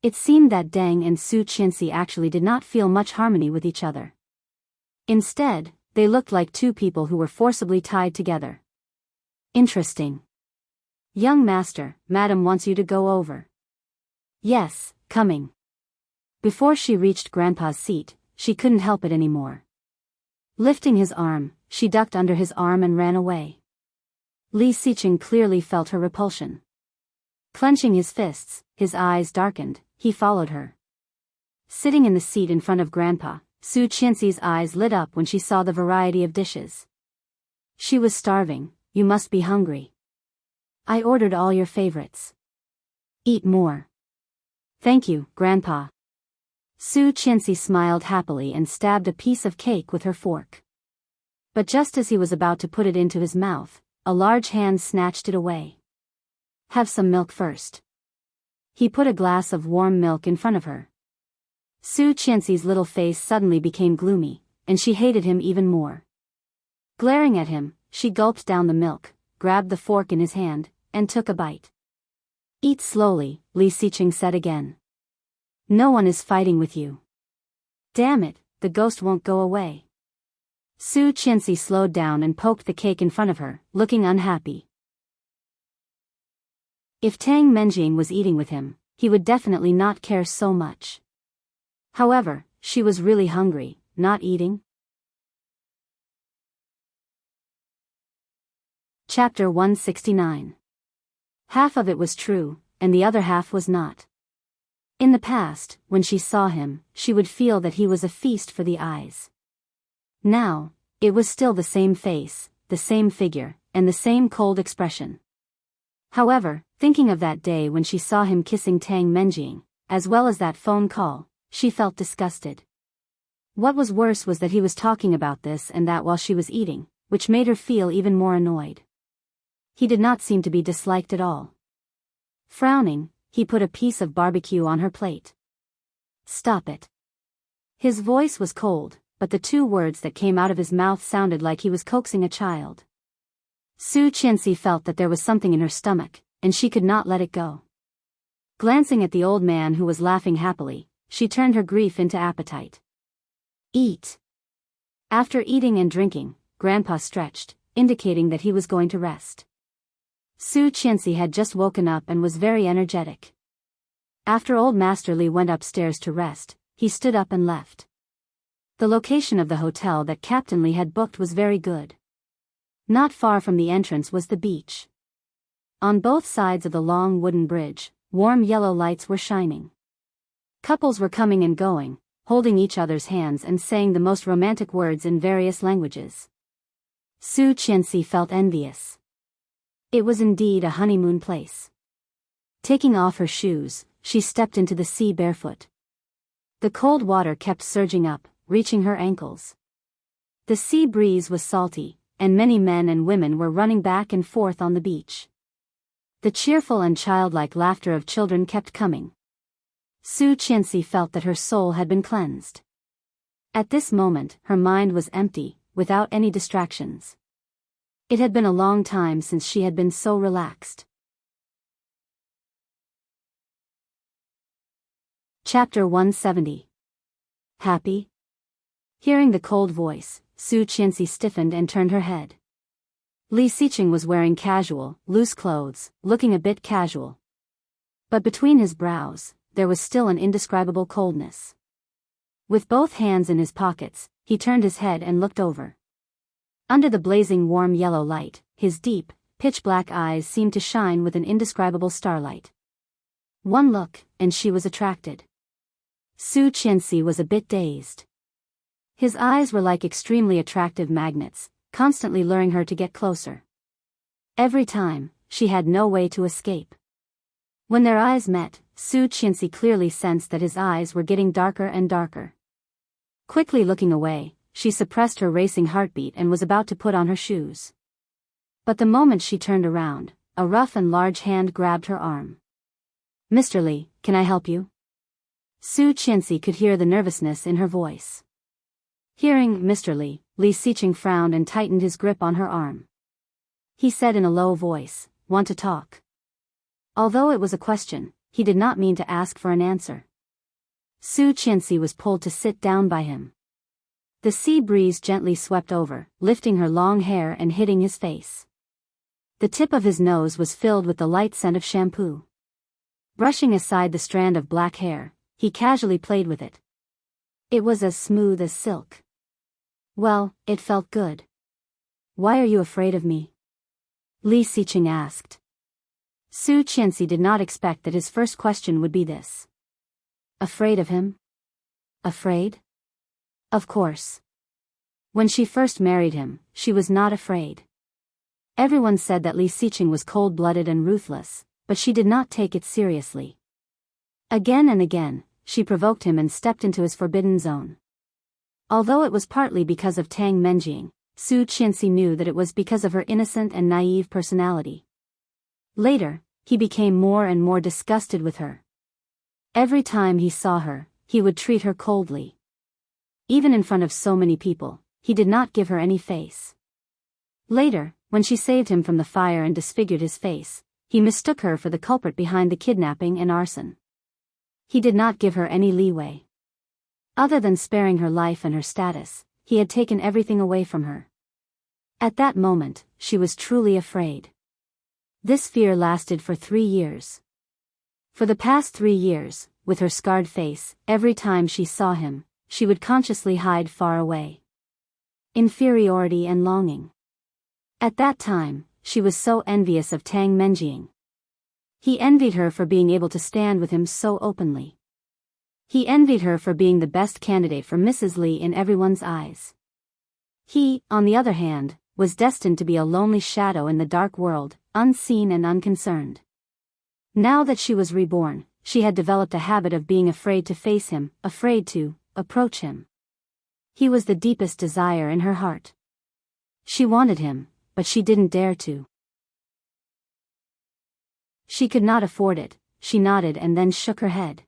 It seemed that Deng and Su Qianxi actually did not feel much harmony with each other. Instead, they looked like two people who were forcibly tied together. Interesting. Young master, madam wants you to go over. Yes, coming. Before she reached Grandpa's seat, she couldn't help it anymore. Lifting his arm, she ducked under his arm and ran away. Li Xiqing clearly felt her repulsion. Clenching his fists, his eyes darkened, he followed her. Sitting in the seat in front of Grandpa, Su Qianxi's eyes lit up when she saw the variety of dishes. She was starving. You must be hungry. I ordered all your favorites. Eat more. Thank you, Grandpa. Su Qianxi smiled happily and stabbed a piece of cake with her fork. But just as he was about to put it into his mouth, a large hand snatched it away. Have some milk first. He put a glass of warm milk in front of her. Su Qianxi's little face suddenly became gloomy, and she hated him even more. Glaring at him, she gulped down the milk, grabbed the fork in his hand, and took a bite. Eat slowly, Li Xiqing said again. No one is fighting with you. Damn it, the ghost won't go away. Su Qianxi slowed down and poked the cake in front of her, looking unhappy. If Tang Menjing was eating with him, he would definitely not care so much. However, she was really hungry, not eating. Chapter 169. Half of it was true, and the other half was not. In the past, when she saw him, she would feel that he was a feast for the eyes. Now, it was still the same face, the same figure, and the same cold expression. However, thinking of that day when she saw him kissing Tang Menjing, as well as that phone call, she felt disgusted. What was worse was that he was talking about this and that while she was eating, which made her feel even more annoyed. He did not seem to be disliked at all. Frowning, he put a piece of barbecue on her plate. Stop it. His voice was cold, but the two words that came out of his mouth sounded like he was coaxing a child. Su Qianxi felt that there was something in her stomach, and she could not let it go. Glancing at the old man who was laughing happily, she turned her grief into appetite. Eat. After eating and drinking, Grandpa stretched, indicating that he was going to rest. Su Qianxi had just woken up and was very energetic. After Old Master Li went upstairs to rest, he stood up and left. The location of the hotel that Captain Li had booked was very good. Not far from the entrance was the beach. On both sides of the long wooden bridge, warm yellow lights were shining. Couples were coming and going, holding each other's hands and saying the most romantic words in various languages. Su Qianxi felt envious. It was indeed a honeymoon place. Taking off her shoes, she stepped into the sea barefoot. The cold water kept surging up, reaching her ankles. The sea breeze was salty, and many men and women were running back and forth on the beach. The cheerful and childlike laughter of children kept coming. Su Qianxi felt that her soul had been cleansed. At this moment, her mind was empty, without any distractions. It had been a long time since she had been so relaxed. Chapter 170. Happy? Hearing the cold voice, Su Qianxi stiffened and turned her head. Li Xiqing was wearing casual, loose clothes, looking a bit casual. But between his brows, there was still an indescribable coldness. With both hands in his pockets, he turned his head and looked over. Under the blazing warm yellow light, his deep, pitch-black eyes seemed to shine with an indescribable starlight. One look, and she was attracted. Su Qianxi was a bit dazed. His eyes were like extremely attractive magnets, constantly luring her to get closer. Every time, she had no way to escape. When their eyes met, Su Qianxi clearly sensed that his eyes were getting darker and darker. Quickly looking away, she suppressed her racing heartbeat and was about to put on her shoes. But the moment she turned around, a rough and large hand grabbed her arm. "Mr. Li, can I help you?" Su Qianxi could hear the nervousness in her voice. Hearing Mr. Li, Li Xiqing frowned and tightened his grip on her arm. He said in a low voice, "Want to talk?" Although it was a question, he did not mean to ask for an answer. Su Qianxi was pulled to sit down by him. The sea breeze gently swept over, lifting her long hair and hitting his face. The tip of his nose was filled with the light scent of shampoo. Brushing aside the strand of black hair, he casually played with it. It was as smooth as silk. Well, it felt good. "Why are you afraid of me?" Li Xiqing asked. Su Qianxi did not expect that his first question would be this. Afraid of him? Afraid? Of course. When she first married him, she was not afraid. Everyone said that Li Xiqing was cold-blooded and ruthless, but she did not take it seriously. Again and again, she provoked him and stepped into his forbidden zone. Although it was partly because of Tang Menjing, Su Qianxi knew that it was because of her innocent and naive personality. Later, he became more and more disgusted with her. Every time he saw her, he would treat her coldly. Even in front of so many people, he did not give her any face. Later, when she saved him from the fire and disfigured his face, he mistook her for the culprit behind the kidnapping and arson. He did not give her any leeway. Other than sparing her life and her status, he had taken everything away from her. At that moment, she was truly afraid. This fear lasted for 3 years. For the past 3 years, with her scarred face, every time she saw him, she would consciously hide far away. Inferiority and longing. At that time, she was so envious of Tang Menjing. He envied her for being able to stand with him so openly. He envied her for being the best candidate for Mrs. Li in everyone's eyes. He, on the other hand, was destined to be a lonely shadow in the dark world, unseen and unconcerned. Now that she was reborn, she had developed a habit of being afraid to face him, afraid to approach him. He was the deepest desire in her heart. She wanted him, but she didn't dare to. She could not afford it. She nodded and then shook her head.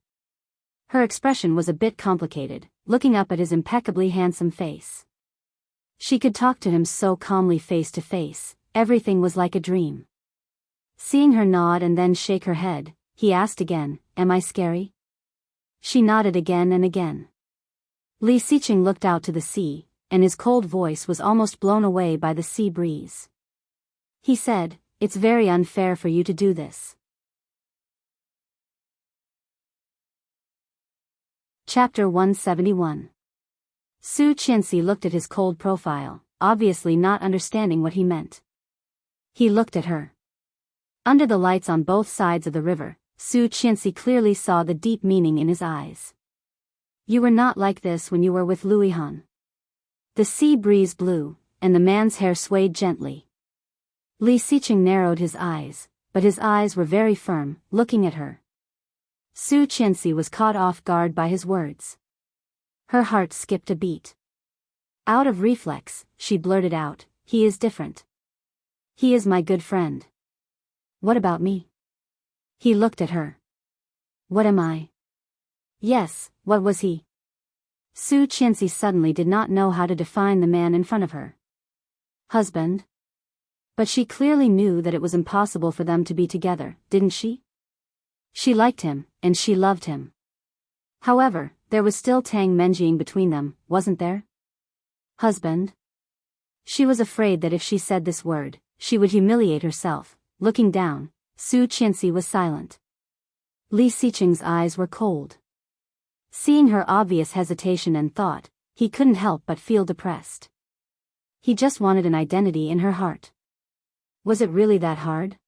Her expression was a bit complicated, looking up at his impeccably handsome face. She could talk to him so calmly face to face, everything was like a dream. Seeing her nod and then shake her head, he asked again, "Am I scary?" She nodded again and again. Li Xiqing looked out to the sea, and his cold voice was almost blown away by the sea breeze. He said, "It's very unfair for you to do this." Chapter 171. Su Qianxi looked at his cold profile, obviously not understanding what he meant. He looked at her. Under the lights on both sides of the river, Su Qianxi clearly saw the deep meaning in his eyes. "You were not like this when you were with Luihan." The sea breeze blew, and the man's hair swayed gently. Li Xiqing narrowed his eyes, but his eyes were very firm, looking at her. Su Qianxi was caught off guard by his words. Her heart skipped a beat. Out of reflex, she blurted out, "He is different. He is my good friend." "What about me?" He looked at her. "What am I?" Yes, what was he? Su Qianxi suddenly did not know how to define the man in front of her. Husband? But she clearly knew that it was impossible for them to be together, didn't she? She liked him, and she loved him. However, there was still Tang Menjing between them, wasn't there? Husband? She was afraid that if she said this word, she would humiliate herself. Looking down, Su Qianxi was silent. Li Xiqing's eyes were cold. Seeing her obvious hesitation and thought, he couldn't help but feel depressed. He just wanted an identity in her heart. Was it really that hard?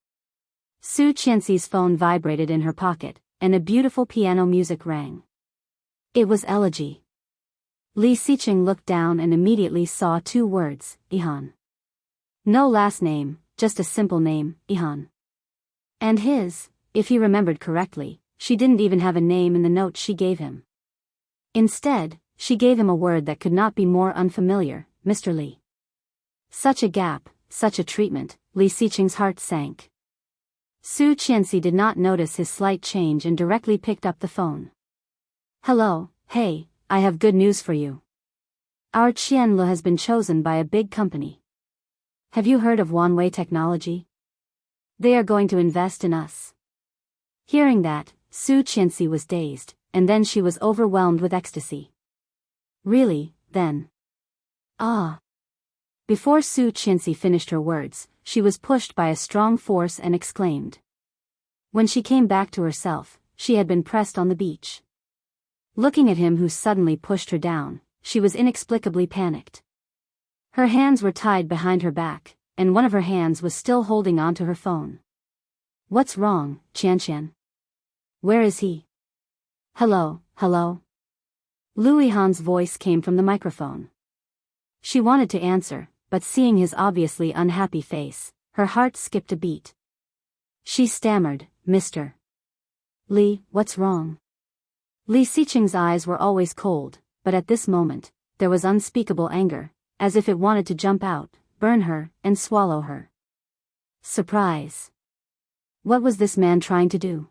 Su Qianxi's phone vibrated in her pocket, and a beautiful piano music rang. It was Elegy. Li Xiqing looked down and immediately saw two words, Ihan. No last name, just a simple name, Ihan. And his, if he remembered correctly, she didn't even have a name in the note she gave him. Instead, she gave him a word that could not be more unfamiliar, Mr. Li. Such a gap, such a treatment, Li Xiqing's heart sank. Su Qianxi did not notice his slight change and directly picked up the phone. "Hello, hey, I have good news for you. Our Qianlu has been chosen by a big company. Have you heard of Wanwei Technology? They are going to invest in us." Hearing that, Su Qianxi was dazed, and then she was overwhelmed with ecstasy. "Really, then?" "Ah." Before Su Qianxi finished her words, she was pushed by a strong force and exclaimed. When she came back to herself, she had been pressed on the beach. Looking at him who suddenly pushed her down, she was inexplicably panicked. Her hands were tied behind her back, and one of her hands was still holding onto her phone. "What's wrong, Qianqian? Where is he?" "Hello, hello?" Luihan's voice came from the microphone. She wanted to answer, but seeing his obviously unhappy face, her heart skipped a beat. She stammered, "Mr. Li, what's wrong?" Li Xiqing's eyes were always cold, but at this moment, there was unspeakable anger, as if it wanted to jump out, burn her, and swallow her. Surprise. What was this man trying to do?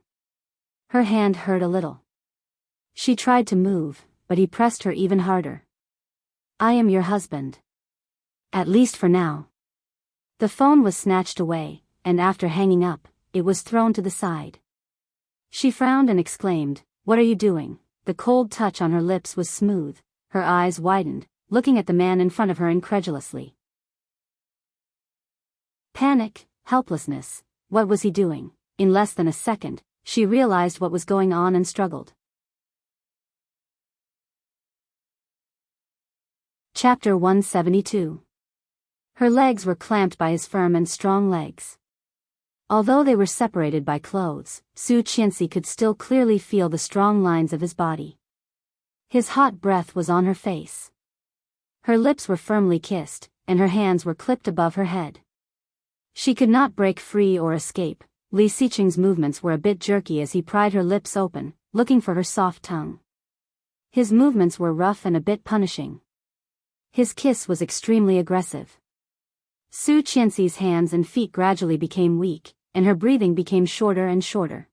Her hand hurt a little. She tried to move, but he pressed her even harder. "I am your husband. At least for now." The phone was snatched away, and after hanging up, it was thrown to the side. She frowned and exclaimed, "What are you doing?" The cold touch on her lips was smooth, her eyes widened, looking at the man in front of her incredulously. Panic, helplessness, what was he doing? In less than a second, she realized what was going on and struggled. Chapter 172. Her legs were clamped by his firm and strong legs. Although they were separated by clothes, Su Qianxi could still clearly feel the strong lines of his body. His hot breath was on her face. Her lips were firmly kissed, and her hands were clipped above her head. She could not break free or escape. Li Xiqing's movements were a bit jerky as he pried her lips open, looking for her soft tongue. His movements were rough and a bit punishing. His kiss was extremely aggressive. Su Qianxi's hands and feet gradually became weak, and her breathing became shorter and shorter.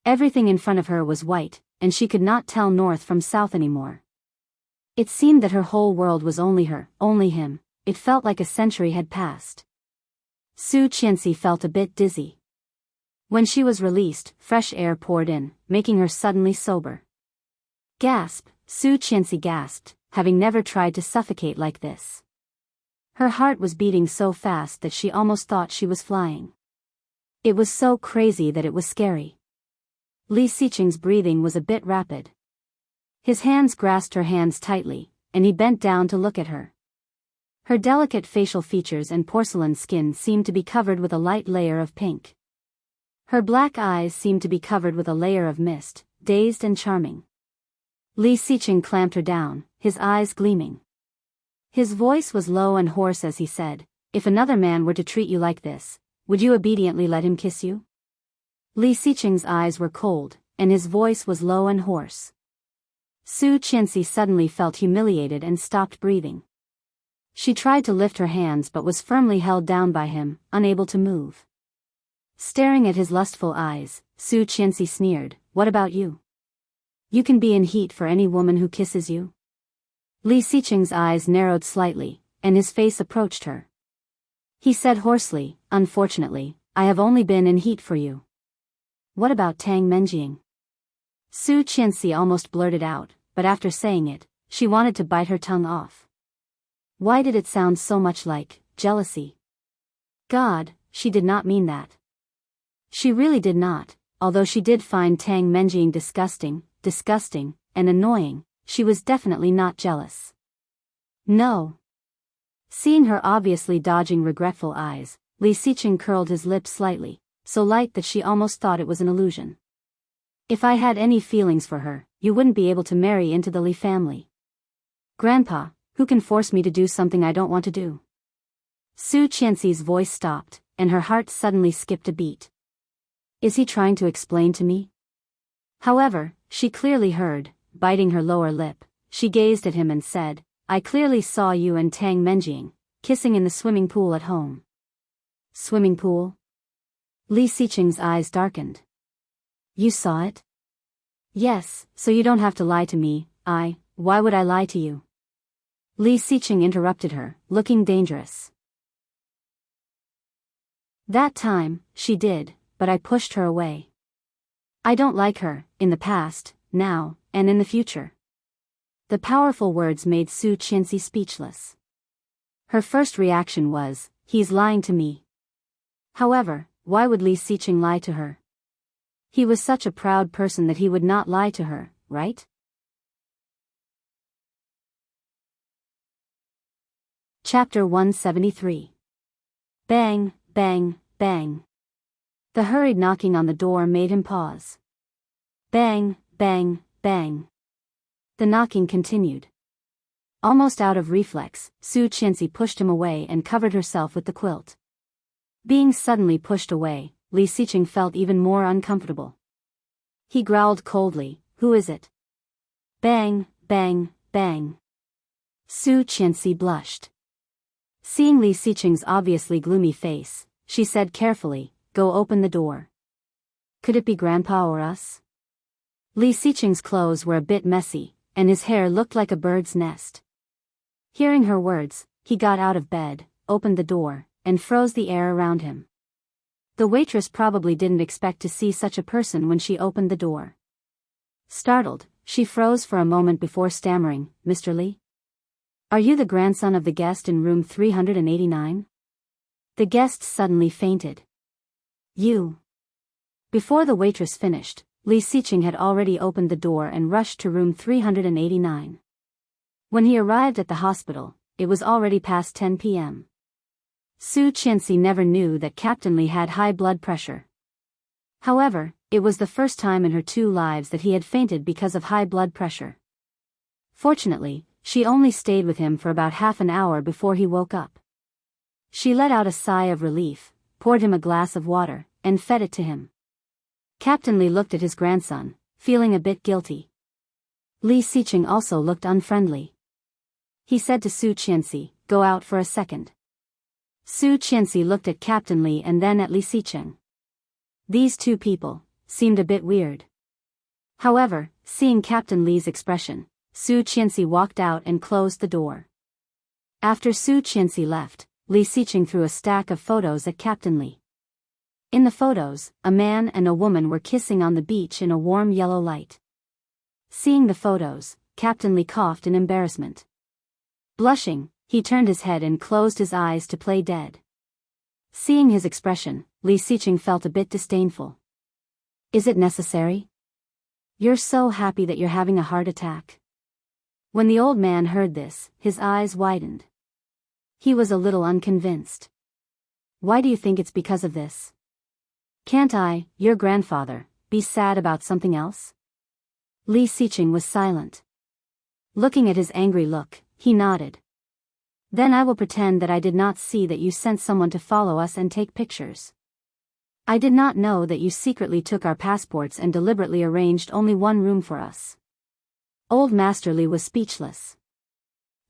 Everything in front of her was white, and she could not tell north from south anymore. It seemed that her whole world was only her, only him. It felt like a century had passed. Su Qianxi felt a bit dizzy. When she was released, fresh air poured in, making her suddenly sober. Gasp, Su Qianxi gasped, having never tried to suffocate like this. Her heart was beating so fast that she almost thought she was flying. It was so crazy that it was scary. Li Xiqing's breathing was a bit rapid. His hands grasped her hands tightly, and he bent down to look at her. Her delicate facial features and porcelain skin seemed to be covered with a light layer of pink. Her black eyes seemed to be covered with a layer of mist, dazed and charming. Li Xiqing clamped her down, his eyes gleaming. His voice was low and hoarse as he said, "If another man were to treat you like this, would you obediently let him kiss you?" Li Xiqing's eyes were cold, and his voice was low and hoarse. Su Qianxi suddenly felt humiliated and stopped breathing. She tried to lift her hands but was firmly held down by him, unable to move. Staring at his lustful eyes, Su Qianxi sneered, "What about you? You can be in heat for any woman who kisses you?" Li Xiqing's eyes narrowed slightly, and his face approached her. He said hoarsely, "Unfortunately, I have only been in heat for you." "What about Tang Menjing?" Su Qianxi almost blurted out, but after saying it, she wanted to bite her tongue off. Why did it sound so much like jealousy? God, she did not mean that. She really did not, although she did find Tang Menjing disgusting, and annoying. She was definitely not jealous. No. Seeing her obviously dodging regretful eyes, Li Xiqing curled his lips slightly, so light that she almost thought it was an illusion. "If I had any feelings for her, you wouldn't be able to marry into the Li family." "Grandpa, who can force me to do something I don't want to do?" Su Qianxi's voice stopped, and her heart suddenly skipped a beat. Is he trying to explain to me? However, she clearly heard. Biting her lower lip, she gazed at him and said, "I clearly saw you and Tang Menjing kissing in the swimming pool at home." "Swimming pool?" Li Xiqing's eyes darkened. "You saw it?" "Yes, so you don't have to lie to me. Why would I lie to you?" Li Xiqing interrupted her, looking dangerous. "That time, she did, but I pushed her away. I don't like her, in the past, now, and in the future." The powerful words made Su Qianxi speechless. Her first reaction was, "He's lying to me." However, why would Li Xiqing lie to her? He was such a proud person that he would not lie to her, right? Chapter 173. Bang, bang, bang. The hurried knocking on the door made him pause. Bang, bang, bang. The knocking continued. Almost out of reflex, Su Qianxi pushed him away and covered herself with the quilt. Being suddenly pushed away, Li Xiqing felt even more uncomfortable. He growled coldly, "Who is it?" Bang, bang, bang. Su Qianxi blushed. Seeing Li Xiqing's obviously gloomy face, she said carefully, "Go open the door." Could it be Grandpa or us? Li Xiqing's clothes were a bit messy, and his hair looked like a bird's nest. Hearing her words, he got out of bed, opened the door, and froze the air around him. The waitress probably didn't expect to see such a person when she opened the door. Startled, she froze for a moment before stammering, "Mr. Li? Are you the grandson of the guest in room 389? The guest suddenly fainted. "You." Before the waitress finished, Li Xiqing had already opened the door and rushed to room 389. When he arrived at the hospital, it was already past 10 p.m. Su Qianxi never knew that Captain Li had high blood pressure. However, it was the first time in her 2 lives that he had fainted because of high blood pressure. Fortunately, she only stayed with him for about half an hour before he woke up. She let out a sigh of relief, poured him a glass of water, and fed it to him. Captain Li looked at his grandson, feeling a bit guilty. Li Xiqing also looked unfriendly. He said to Su Qianxi, "Go out for a second." Su Qianxi looked at Captain Li and then at Li Xiqing. These two people seemed a bit weird. However, seeing Captain Li's expression, Su Qianxi walked out and closed the door. After Su Qianxi left, Li Xiqing threw a stack of photos at Captain Li. In the photos, a man and a woman were kissing on the beach in a warm yellow light. Seeing the photos, Captain Li coughed in embarrassment. Blushing, he turned his head and closed his eyes to play dead. Seeing his expression, Li Xiqing felt a bit disdainful. Is it necessary? You're so happy that you're having a heart attack. When the old man heard this, his eyes widened. He was a little unconvinced. Why do you think it's because of this? Can't I, your grandfather, be sad about something else? Li Xiqing was silent. Looking at his angry look, he nodded. Then I will pretend that I did not see that you sent someone to follow us and take pictures. I did not know that you secretly took our passports and deliberately arranged only one room for us. Old Master Li was speechless.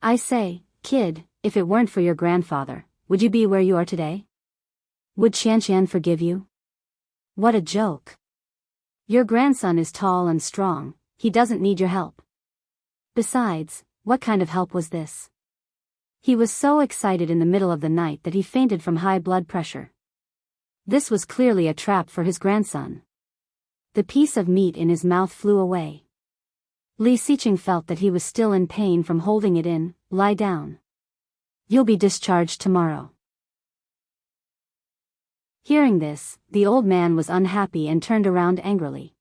I say, kid, if it weren't for your grandfather, would you be where you are today? Would Qianqian forgive you? What a joke. Your grandson is tall and strong, he doesn't need your help. Besides, what kind of help was this? He was so excited in the middle of the night that he fainted from high blood pressure. This was clearly a trap for his grandson. The piece of meat in his mouth flew away. Li Xiqing felt that he was still in pain from holding it in. Lie down. You'll be discharged tomorrow. Hearing this, the old man was unhappy and turned around angrily.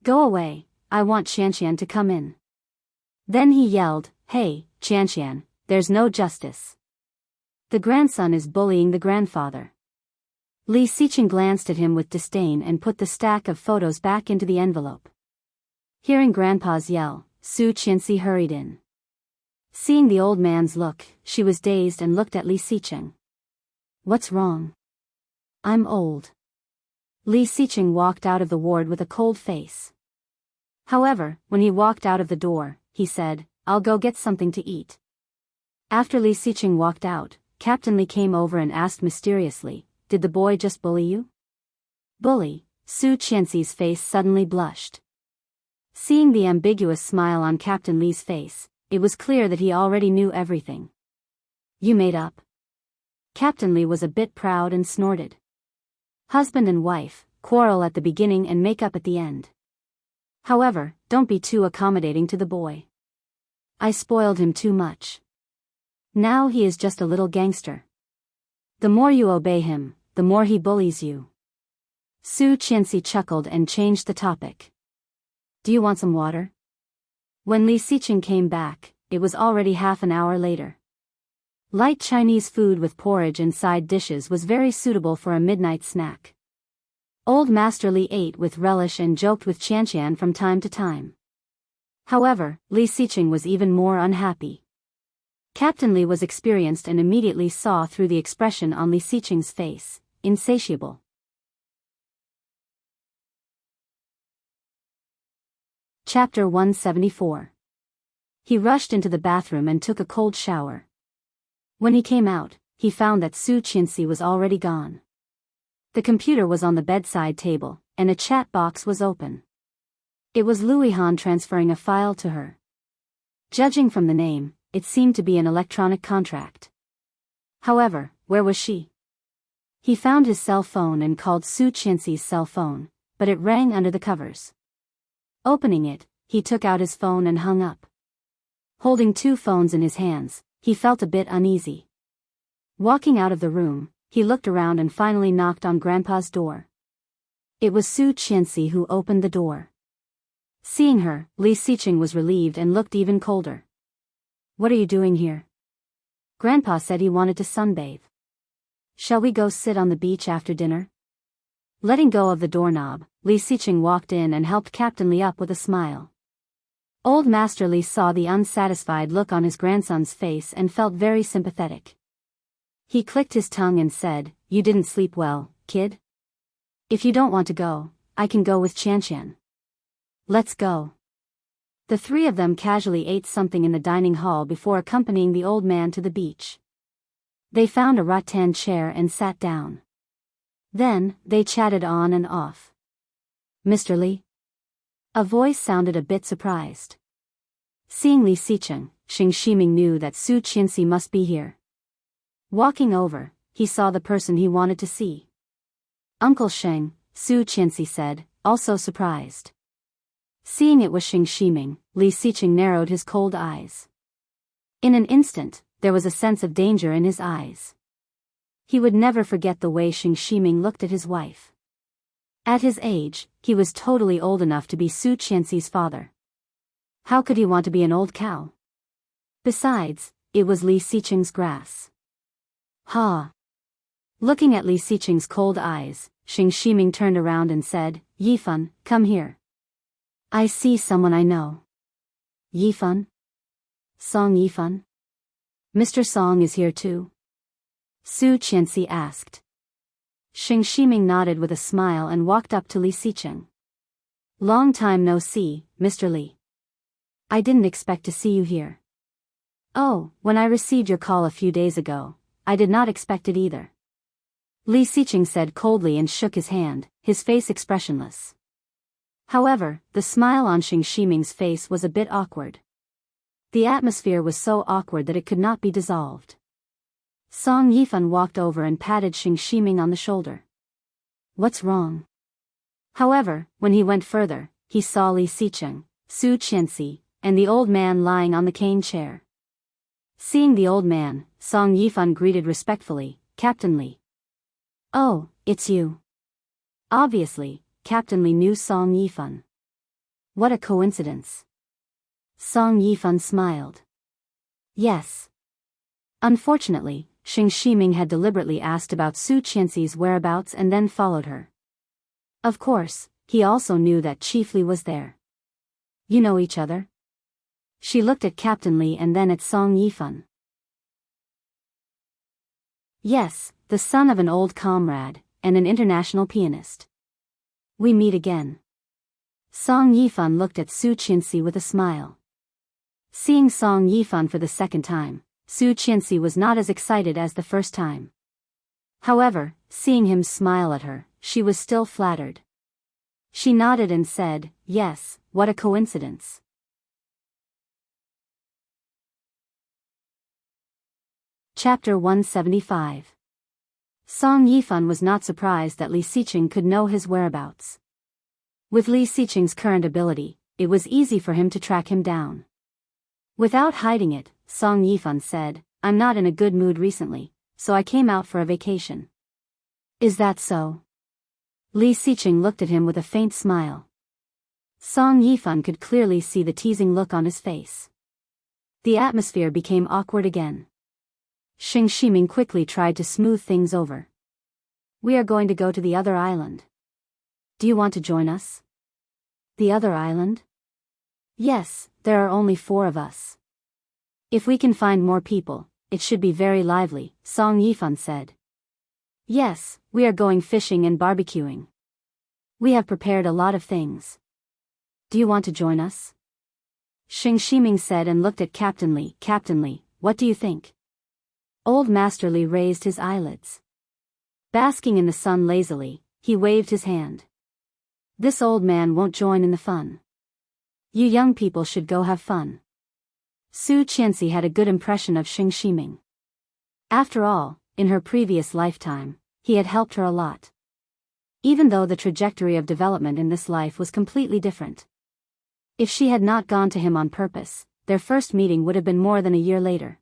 Go away, I want Qianqian to come in. Then he yelled, Hey, Qianqian, there's no justice. The grandson is bullying the grandfather. Li Xiqing glanced at him with disdain and put the stack of photos back into the envelope. Hearing Grandpa's yell, Su Qianxi hurried in. Seeing the old man's look, she was dazed and looked at Li Xiqing. What's wrong? I'm old. Li Xiqing walked out of the ward with a cold face. However, when he walked out of the door, he said, I'll go get something to eat. After Li Xiqing walked out, Captain Li came over and asked mysteriously, Did the boy just bully you? Bully? Su Qianxi's face suddenly blushed. Seeing the ambiguous smile on Captain Li's face, it was clear that he already knew everything. You made up. Captain Li was a bit proud and snorted. Husband and wife, quarrel at the beginning and make up at the end. However, don't be too accommodating to the boy. I spoiled him too much. Now he is just a little gangster. The more you obey him, the more he bullies you. Su Qianxi chuckled and changed the topic. Do you want some water? When Li Xiqing came back, it was already half an hour later. Light Chinese food with porridge and side dishes was very suitable for a midnight snack. Old Master Li ate with relish and joked with Qianqian from time to time. However, Li Xiqing was even more unhappy. Captain Li was experienced and immediately saw through the expression on Li Xiqing's face, insatiable. Chapter 174. He rushed into the bathroom and took a cold shower. When he came out, he found that Su Qianxi was already gone. The computer was on the bedside table, and a chat box was open. It was Luihan transferring a file to her. Judging from the name, it seemed to be an electronic contract. However, where was she? He found his cell phone and called Su Qianxi's cell phone, but it rang under the covers. Opening it, he took out his phone and hung up. Holding two phones in his hands, he felt a bit uneasy. Walking out of the room, he looked around and finally knocked on Grandpa's door. It was Su Qianxi who opened the door. Seeing her, Li Xiqing was relieved and looked even colder. What are you doing here? Grandpa said he wanted to sunbathe. Shall we go sit on the beach after dinner? Letting go of the doorknob, Li Xiqing walked in and helped Captain Li up with a smile. Old Master Li saw the unsatisfied look on his grandson's face and felt very sympathetic. He clicked his tongue and said, You didn't sleep well, kid? If you don't want to go, I can go with Qianqian. Let's go. The three of them casually ate something in the dining hall before accompanying the old man to the beach. They found a rattan chair and sat down. Then, they chatted on and off. Mr. Li? A voice sounded a bit surprised. Seeing Li Xiqing, Xing Shiming knew that Su Qianxi must be here. Walking over, he saw the person he wanted to see. Uncle Sheng, Su Qianxi said, also surprised. Seeing it was Xing Shiming, Li Xiqing narrowed his cold eyes. In an instant, there was a sense of danger in his eyes. He would never forget the way Xing Shiming looked at his wife. At his age, he was totally old enough to be Su Qianxi's father. How could he want to be an old cow? Besides, it was Li Xiqing's grass. Ha! Looking at Li Xiqing's cold eyes, Xing Shiming turned around and said, Yifan, come here. I see someone I know. Yifan? Song Yifan? Mr. Song is here too? Su Qianxi asked. Xing Shiming nodded with a smile and walked up to Li Xiqing. Long time no see, Mr. Li. I didn't expect to see you here. Oh, when I received your call a few days ago, I did not expect it either. Li Xiqing said coldly and shook his hand, his face expressionless. However, the smile on Xing Shiming's face was a bit awkward. The atmosphere was so awkward that it could not be dissolved. Song Yifan walked over and patted Xing Shiming on the shoulder. What's wrong? However, when he went further, he saw Li Xiqing, Su Qianxi, and the old man lying on the cane chair. Seeing the old man, Song Yifan greeted respectfully, Captain Li. Oh, it's you. Obviously, Captain Li knew Song Yifan. What a coincidence. Song Yifan smiled. Yes. Unfortunately, Xing Shiming had deliberately asked about Su Qianxi's whereabouts and then followed her. Of course, he also knew that Chief Li was there. You know each other? She looked at Captain Li and then at Song Yifan. Yes, the son of an old comrade, and an international pianist. We meet again. Song Yifan looked at Su Qianxi with a smile. Seeing Song Yifan for the second time, Su Qianxi was not as excited as the first time. However, seeing him smile at her, she was still flattered. She nodded and said, yes, what a coincidence. Chapter 175. Song Yifan was not surprised that Li Xiqing could know his whereabouts. With Li Xiqing's current ability, it was easy for him to track him down. Without hiding it, Song Yifan said, I'm not in a good mood recently, so I came out for a vacation. Is that so? Li Xiqing looked at him with a faint smile. Song Yifan could clearly see the teasing look on his face. The atmosphere became awkward again. Xing Shiming quickly tried to smooth things over. We are going to go to the other island. Do you want to join us? The other island? Yes, there are only 4 of us. If we can find more people, it should be very lively, Song Yifan said. Yes, we are going fishing and barbecuing. We have prepared a lot of things. Do you want to join us? Xing Shiming said and looked at Captain Li. Captain Li, what do you think? Old Master Li raised his eyelids. Basking in the sun lazily, he waved his hand. This old man won't join in the fun. You young people should go have fun. Su Qianxi had a good impression of Xing Shiming. After all, in her previous lifetime, he had helped her a lot. Even though the trajectory of development in this life was completely different. If she had not gone to him on purpose, their first meeting would have been more than a year later.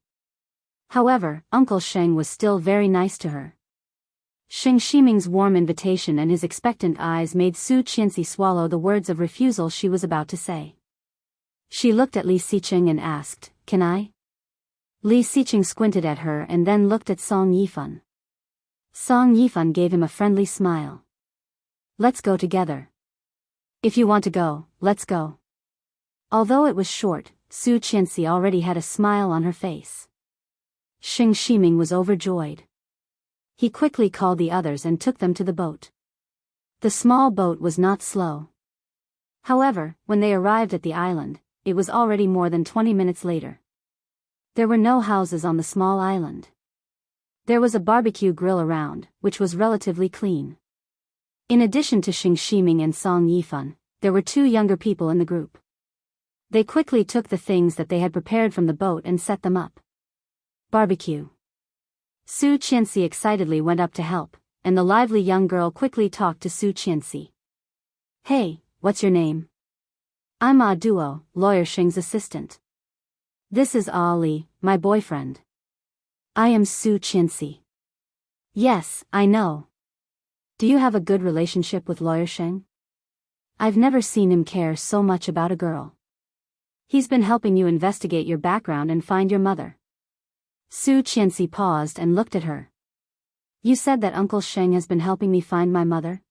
However, Uncle Sheng was still very nice to her. Xing Shiming's warm invitation and his expectant eyes made Su Qianxi swallow the words of refusal she was about to say. She looked at Li Xiqing and asked, Can I? Li Xiqing squinted at her and then looked at Song Yifan. Song Yifan gave him a friendly smile. Let's go together. If you want to go, let's go. Although it was short, Su Qianxi already had a smile on her face. Xing Shiming was overjoyed. He quickly called the others and took them to the boat. The small boat was not slow. However, when they arrived at the island, it was already more than 20 minutes later. There were no houses on the small island. There was a barbecue grill around, which was relatively clean. In addition to Xing Shiming and Song Yifan, there were 2 younger people in the group. They quickly took the things that they had prepared from the boat and set them up. Barbecue. Su Qianxi excitedly went up to help, and the lively young girl quickly talked to Su Qianxi. Hey, what's your name? I'm Ah Duo, Lawyer Xing's assistant. This is Ali, my boyfriend. I am Su Qinsi. Yes, I know. Do you have a good relationship with Lawyer Xing? I've never seen him care so much about a girl. He's been helping you investigate your background and find your mother. Su Qinsi paused and looked at her. You said that Uncle Sheng has been helping me find my mother?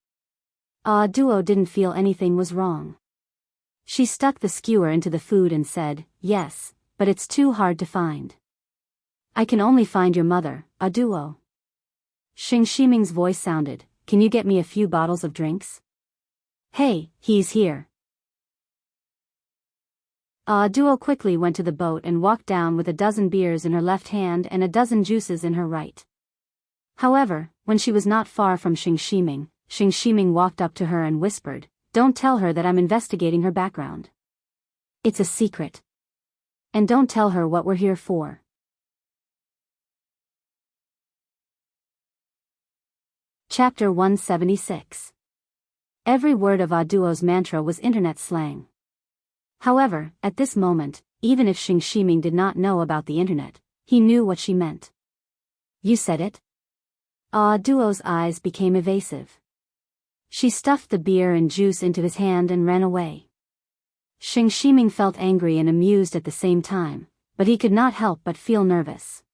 Ah Duo didn't feel anything was wrong. She stuck the skewer into the food and said, yes, but it's too hard to find. I can only find your mother, Ah Duo. Xing Shiming's voice sounded, can you get me a few bottles of drinks? Hey, he's here. Ah Duo quickly went to the boat and walked down with a dozen beers in her left hand and a dozen juices in her right. However, when she was not far from Xing Shiming walked up to her and whispered, don't tell her that I'm investigating her background. It's a secret. And don't tell her what we're here for. Chapter 176. Every word of Ah Duo's mantra was internet slang. However, at this moment, even if Xing Shiming did not know about the internet, he knew what she meant. You said it? Ah Duo's eyes became evasive. She stuffed the beer and juice into his hand and ran away. Xing Shiming felt angry and amused at the same time, but he could not help but feel nervous.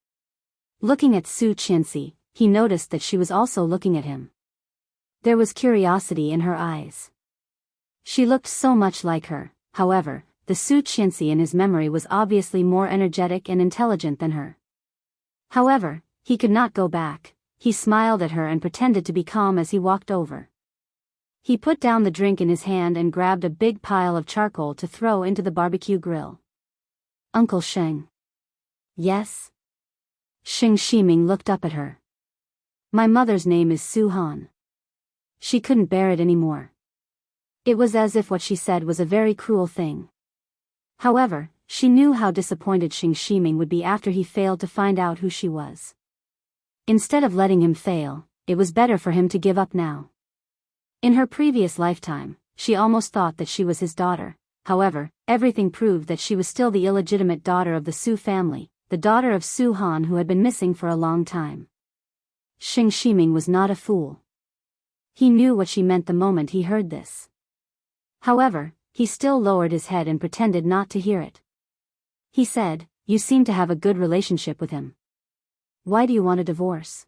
Looking at Su Qinsi, he noticed that she was also looking at him. There was curiosity in her eyes. She looked so much like her. However, the Su Qinsi in his memory was obviously more energetic and intelligent than her. However, he could not go back. He smiled at her and pretended to be calm as he walked over. He put down the drink in his hand and grabbed a big pile of charcoal to throw into the barbecue grill. Uncle Sheng. Yes? Xing Shiming looked up at her. My mother's name is Su Han. She couldn't bear it anymore. It was as if what she said was a very cruel thing. However, she knew how disappointed Xing Shiming would be after he failed to find out who she was. Instead of letting him fail, it was better for him to give up now. In her previous lifetime, she almost thought that she was his daughter. However, everything proved that she was still the illegitimate daughter of the Su family, the daughter of Su Han who had been missing for a long time. Xing Shiming was not a fool. He knew what she meant the moment he heard this. However, he still lowered his head and pretended not to hear it. He said, you seem to have a good relationship with him. Why do you want a divorce?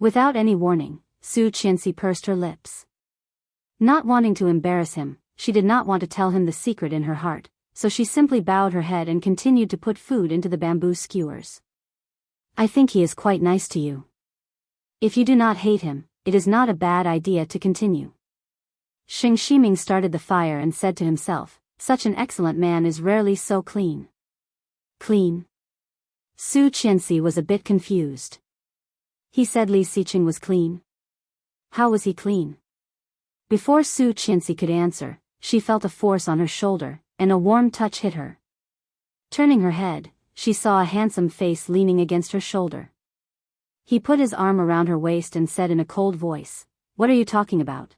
Without any warning, Su Qinsi pursed her lips. Not wanting to embarrass him, she did not want to tell him the secret in her heart, so she simply bowed her head and continued to put food into the bamboo skewers. I think he is quite nice to you. If you do not hate him, it is not a bad idea to continue. Xing Shiming started the fire and said to himself, such an excellent man is rarely so clean. Clean? Su Qinsi was a bit confused. He said Li Siqing was clean. How was he clean? Before Su Qinsi could answer, she felt a force on her shoulder, and a warm touch hit her. Turning her head, she saw a handsome face leaning against her shoulder. He put his arm around her waist and said in a cold voice, what are you talking about?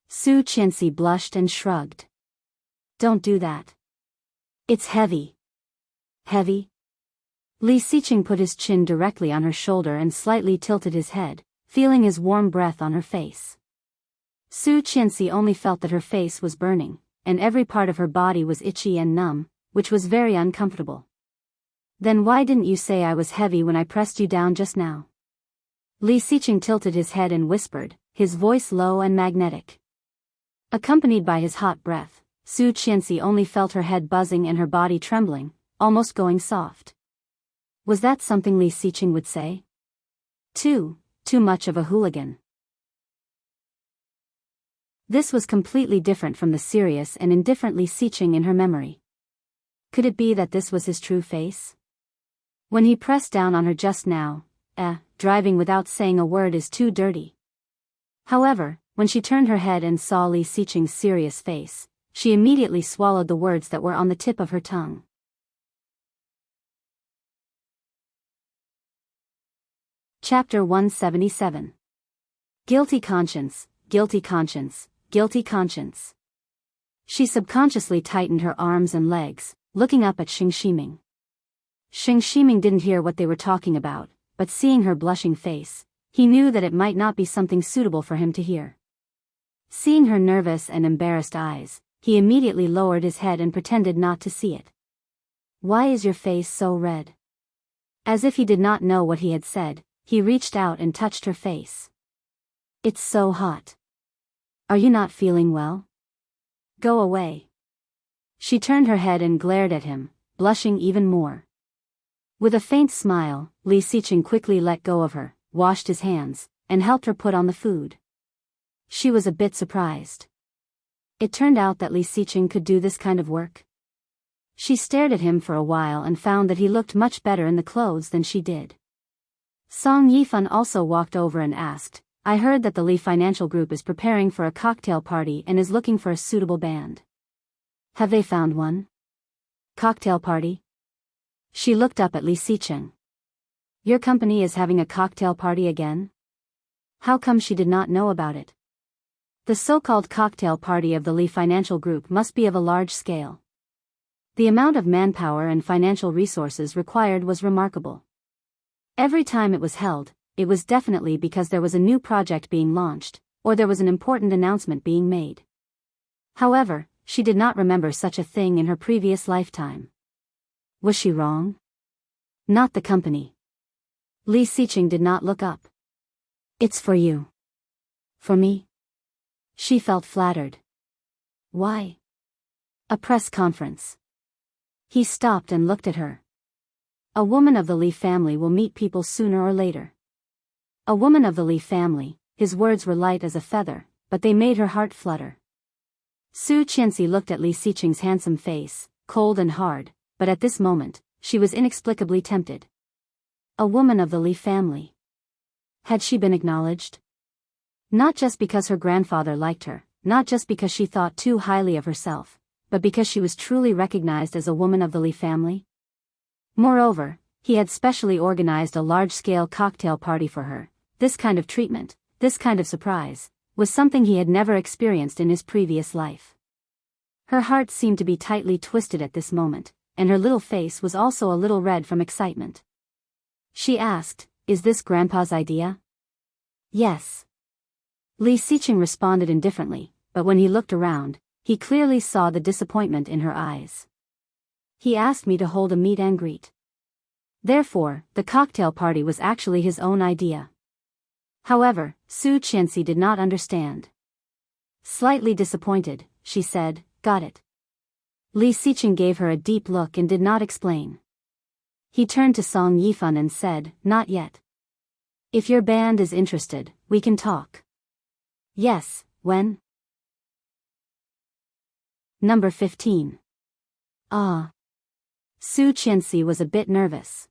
Su Qinsi blushed and shrugged. Don't do that. It's heavy. Heavy? Li Siqing put his chin directly on her shoulder and slightly tilted his head, feeling his warm breath on her face. Su Qinsi only felt that her face was burning, and every part of her body was itchy and numb, which was very uncomfortable. Then why didn't you say I was heavy when I pressed you down just now? Li Siqing tilted his head and whispered, his voice low and magnetic. Accompanied by his hot breath, Su Qinsi only felt her head buzzing and her body trembling, almost going soft. Was that something Li Siqing would say? Too much of a hooligan. This was completely different from the serious and indifferent Li Siqing in her memory. Could it be that this was his true face? When he pressed down on her just now, driving without saying a word is too dirty. However, when she turned her head and saw Li Siqing's serious face, she immediately swallowed the words that were on the tip of her tongue. Chapter 177. Guilty conscience, guilty conscience, guilty conscience. She subconsciously tightened her arms and legs, looking up at Xing Shiming. Xing Shiming didn't hear what they were talking about, but seeing her blushing face, he knew that it might not be something suitable for him to hear. Seeing her nervous and embarrassed eyes, he immediately lowered his head and pretended not to see it. "Why is your face so red?" As if he did not know what he had said, he reached out and touched her face. "It's so hot. Are you not feeling well? Go away." She turned her head and glared at him, blushing even more. With a faint smile, Li Xiqing quickly let go of her, washed his hands, and helped her put on the food. She was a bit surprised. It turned out that Li Xiqing could do this kind of work. She stared at him for a while and found that he looked much better in the clothes than she did. Song Yifan also walked over and asked, "I heard that the Li Financial Group is preparing for a cocktail party and is looking for a suitable band. Have they found one?" "Cocktail party?" She looked up at Li Xiqing. "Your company is having a cocktail party again?" How come she did not know about it? The so-called cocktail party of the Li Financial Group must be of a large scale. The amount of manpower and financial resources required was remarkable. Every time it was held, it was definitely because there was a new project being launched, or there was an important announcement being made. However, she did not remember such a thing in her previous lifetime. Was she wrong? Not the company. Li Xiqing did not look up. "It's for you." "For me?" She felt flattered. "Why?" "A press conference." He stopped and looked at her. "A woman of the Li family will meet people sooner or later." A woman of the Li family, his words were light as a feather, but they made her heart flutter. Su Qianxi looked at Li Xiqing's handsome face, cold and hard, but at this moment, she was inexplicably tempted. A woman of the Li family. Had she been acknowledged? Not just because her grandfather liked her, not just because she thought too highly of herself, but because she was truly recognized as a woman of the Li family? Moreover, he had specially organized a large-scale cocktail party for her. This kind of treatment, this kind of surprise, was something he had never experienced in his previous life. Her heart seemed to be tightly twisted at this moment, and her little face was also a little red from excitement. She asked, "Is this Grandpa's idea?" "Yes." Li Xiqing responded indifferently, but when he looked around, he clearly saw the disappointment in her eyes. "He asked me to hold a meet and greet." Therefore, the cocktail party was actually his own idea. However, Su Qianxi did not understand. Slightly disappointed, she said, "Got it." Li Xiqing gave her a deep look and did not explain. He turned to Song Yifan and said, "Not yet. If your band is interested, we can talk." "Yes, when?" Number 15. Ah. Su Qianxi was a bit nervous.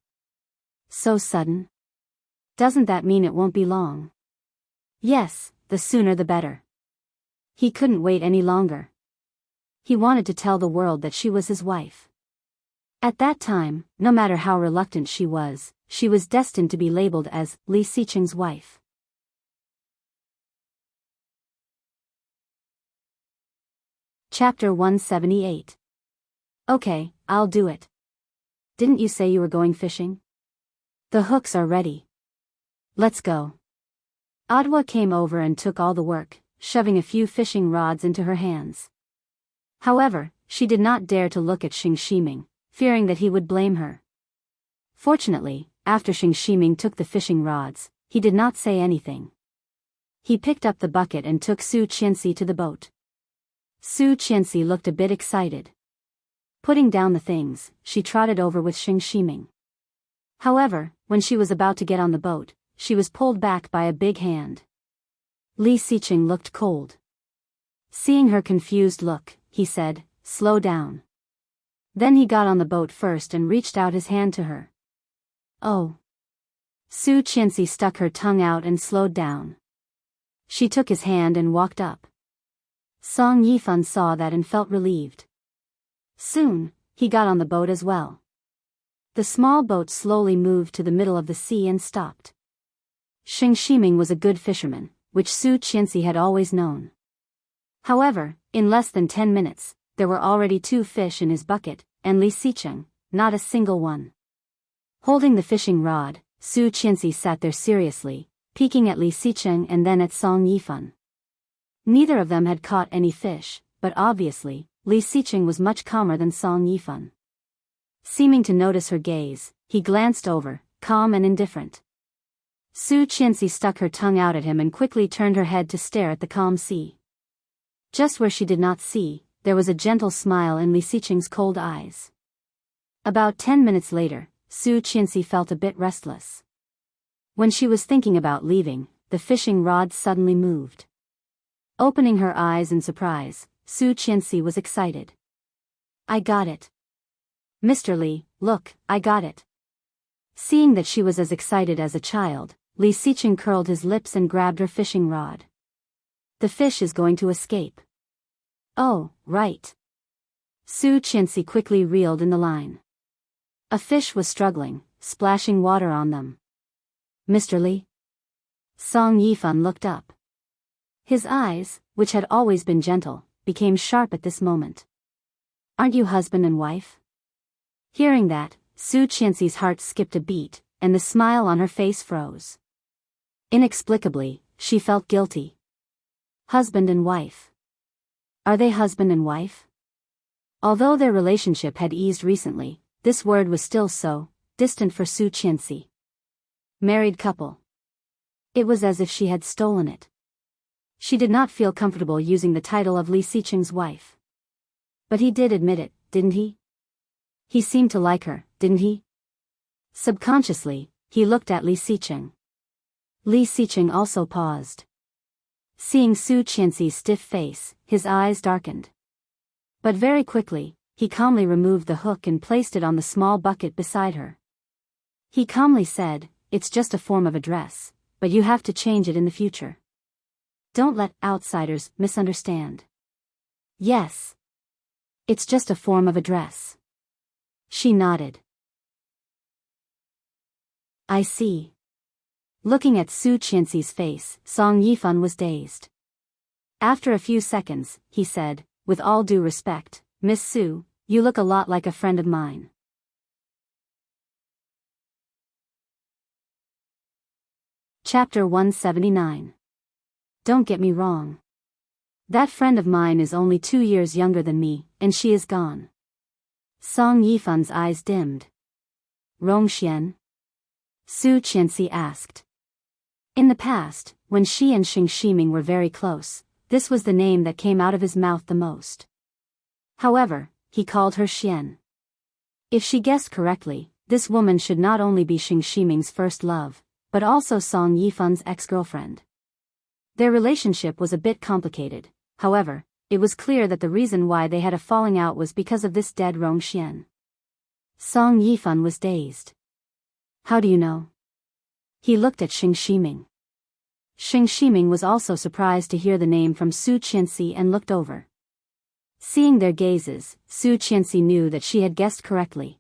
So sudden? Doesn't that mean it won't be long? Yes, the sooner the better. He couldn't wait any longer. He wanted to tell the world that she was his wife. At that time, no matter how reluctant she was destined to be labeled as Li Xiqing's wife. Chapter 178. Okay, I'll do it. Didn't you say you were going fishing? The hooks are ready. Let's go. Adwa came over and took all the work, shoving a few fishing rods into her hands. However, she did not dare to look at Xing Shiming, fearing that he would blame her. Fortunately, after Xing Shiming took the fishing rods, he did not say anything. He picked up the bucket and took Su Qianxi to the boat. Su Qianxi looked a bit excited. Putting down the things, she trotted over with Xing Shiming. However, when she was about to get on the boat, she was pulled back by a big hand. Li Xiqing looked cold. Seeing her confused look, he said, "Slow down." Then he got on the boat first and reached out his hand to her. "Oh." Su Qianxi stuck her tongue out and slowed down. She took his hand and walked up. Song Yifan saw that and felt relieved. Soon, he got on the boat as well. The small boat slowly moved to the middle of the sea and stopped. Xing Shiming was a good fisherman, which Su Qianxi had always known. However, In less than 10 minutes, there were already 2 fish in his bucket, and Li Xicheng, not a single one. Holding the fishing rod, Su Qianxi sat there seriously, peeking at Li Xicheng and then at Song Yifan. Neither of them had caught any fish, but obviously, Li Xicheng was much calmer than Song Yifan. Seeming to notice her gaze, he glanced over, calm and indifferent. Su Qianxi stuck her tongue out at him and quickly turned her head to stare at the calm sea. Just where she did not see, there was a gentle smile in Li Xicheng's cold eyes. About 10 minutes later, Su Qianxi felt a bit restless. When she was thinking about leaving, the fishing rod suddenly moved. Opening her eyes in surprise, Su Qianxi was excited. "I got it. Mr. Li, look, I got it." Seeing that she was as excited as a child, Li Xicheng curled his lips and grabbed her fishing rod. "The fish is going to escape." "Oh, right." Su Qianxi quickly reeled in the line. A fish was struggling, splashing water on them. "Mr. Li?" Song Yifan looked up. His eyes, which had always been gentle, became sharp at this moment. "Aren't you husband and wife?" Hearing that, Su Qianxi's heart skipped a beat, and the smile on her face froze. Inexplicably, she felt guilty. Husband and wife. Are they husband and wife? Although their relationship had eased recently, this word was still so distant for Su Qianxi. Married couple. It was as if she had stolen it. She did not feel comfortable using the title of Li Xicheng's wife. But he did admit it, didn't he? He seemed to like her, didn't he? Subconsciously, he looked at Li Xicheng. Li Xicheng also paused. Seeing Su Qianxi's stiff face, his eyes darkened. But very quickly, he calmly removed the hook and placed it on the small bucket beside her. He calmly said, "It's just a form of address, but you have to change it in the future. Don't let outsiders misunderstand." "Yes. It's just a form of address." She nodded. "I see." Looking at Su Qianxi's face, Song Yifan was dazed. After a few seconds, he said, "With all due respect, Miss Su, you look a lot like a friend of mine." Chapter 179. Don't get me wrong. That friend of mine is only 2 years younger than me, and she is gone. Song Yifan's eyes dimmed. Rongxian? Su Qianxi asked. In the past, when she and Xing Shiming were very close, this was the name that came out of his mouth the most. However, he called her Xian. If she guessed correctly, this woman should not only be Xing Shiming's first love, but also Song Yifan's ex-girlfriend. Their relationship was a bit complicated, however, it was clear that the reason why they had a falling out was because of this dead Rongxian. Song Yifan was dazed. How do you know? He looked at Xing Shiming. Xing Shiming was also surprised to hear the name from Su Qianxi and looked over. Seeing their gazes, Su Qianxi knew that she had guessed correctly.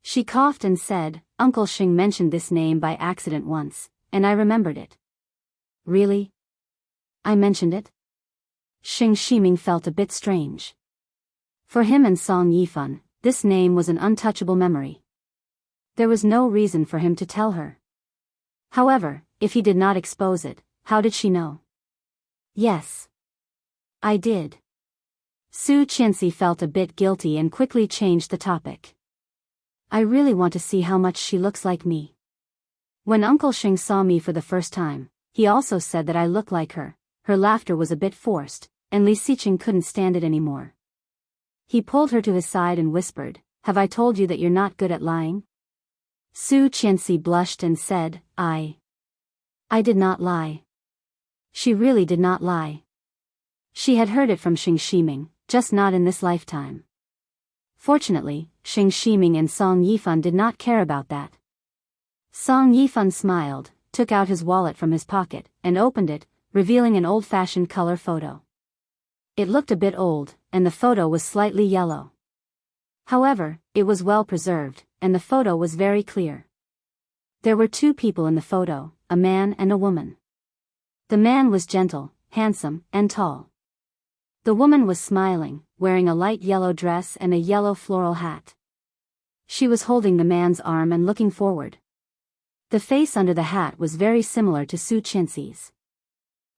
She coughed and said, "Uncle Xing mentioned this name by accident once, and I remembered it." "Really? I mentioned it?" Xing Shiming felt a bit strange. For him and Song Yifan, this name was an untouchable memory. There was no reason for him to tell her. However, if he did not expose it, how did she know? "Yes. I did." Su Qianxi felt a bit guilty and quickly changed the topic. "I really want to see how much she looks like me. When Uncle Xing saw me for the first time, he also said that I look like her." Her laughter was a bit forced, and Li Xicheng couldn't stand it anymore. He pulled her to his side and whispered, "Have I told you that you're not good at lying?" Su Qianxi blushed and said, I did not lie." She really did not lie. She had heard it from Xing Shiming, just not in this lifetime. Fortunately, Xing Shiming and Song Yifan did not care about that. Song Yifan smiled, took out his wallet from his pocket, and opened it, revealing an old-fashioned color photo. It looked a bit old, and the photo was slightly yellow. However, it was well preserved, and the photo was very clear. There were 2 people in the photo, a man and a woman. The man was gentle, handsome, and tall. The woman was smiling, wearing a light yellow dress and a yellow floral hat. She was holding the man's arm and looking forward. The face under the hat was very similar to Su Qianxi's.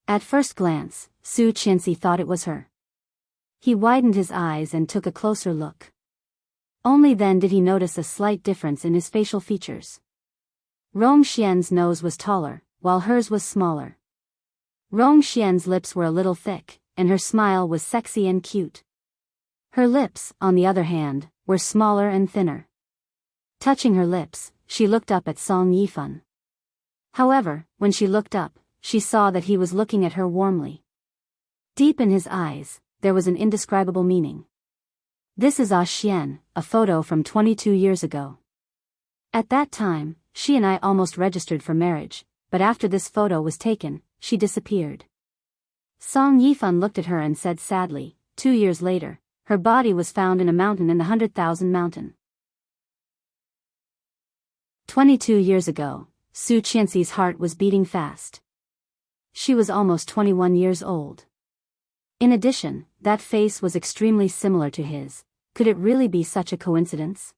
At first glance, Su Qianxi thought it was her. He widened his eyes and took a closer look. Only then did he notice a slight difference in his facial features. Rong Xian's nose was taller, while hers was smaller. Rong Xian's lips were a little thick, and her smile was sexy and cute. Her lips, on the other hand, were smaller and thinner. Touching her lips, she looked up at Song Yifan. However, when she looked up, she saw that he was looking at her warmly. Deep in his eyes, there was an indescribable meaning. This is Ah Xian, a photo from 22 years ago. At that time, she and I almost registered for marriage, but after this photo was taken, she disappeared. Song Yifan looked at her and said sadly, 2 years later, her body was found in a mountain in the 100,000 mountain. 22 years ago, Su Qianxi's heart was beating fast. She was almost 21 years old. In addition, that face was extremely similar to his. Could it really be such a coincidence?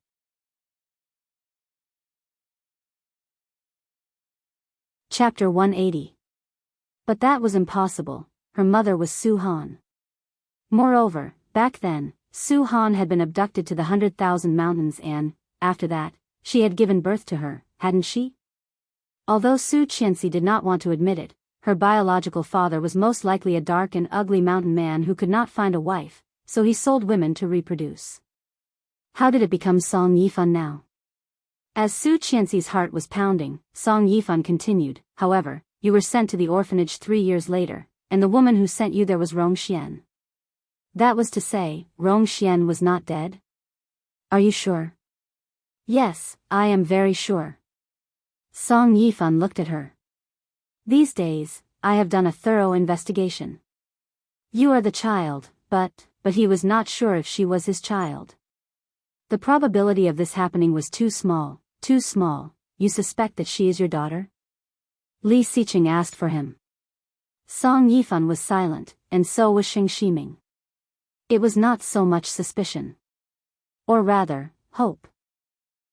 Chapter 180. But that was impossible. Her mother was Su Han. Moreover, back then, Su Han had been abducted to the 100,000 mountains and, after that, she had given birth to her, hadn't she? Although Su Qianxi did not want to admit it, her biological father was most likely a dark and ugly mountain man who could not find a wife, so he sold women to reproduce. How did it become Song Yifan now? As Su Qianxi's heart was pounding, Song Yifan continued, however, you were sent to the orphanage 3 years later, and the woman who sent you there was Rong Xian. That was to say, Rong Xian was not dead? Are you sure? Yes, I am very sure. Song Yifan looked at her. These days, I have done a thorough investigation. You are the child, but he was not sure if she was his child. The probability of this happening was too small, too small. You suspect that she is your daughter? Li Xiqing asked for him. Song Yifan was silent, and so was Xing Shiming. It was not so much suspicion. Or rather, hope.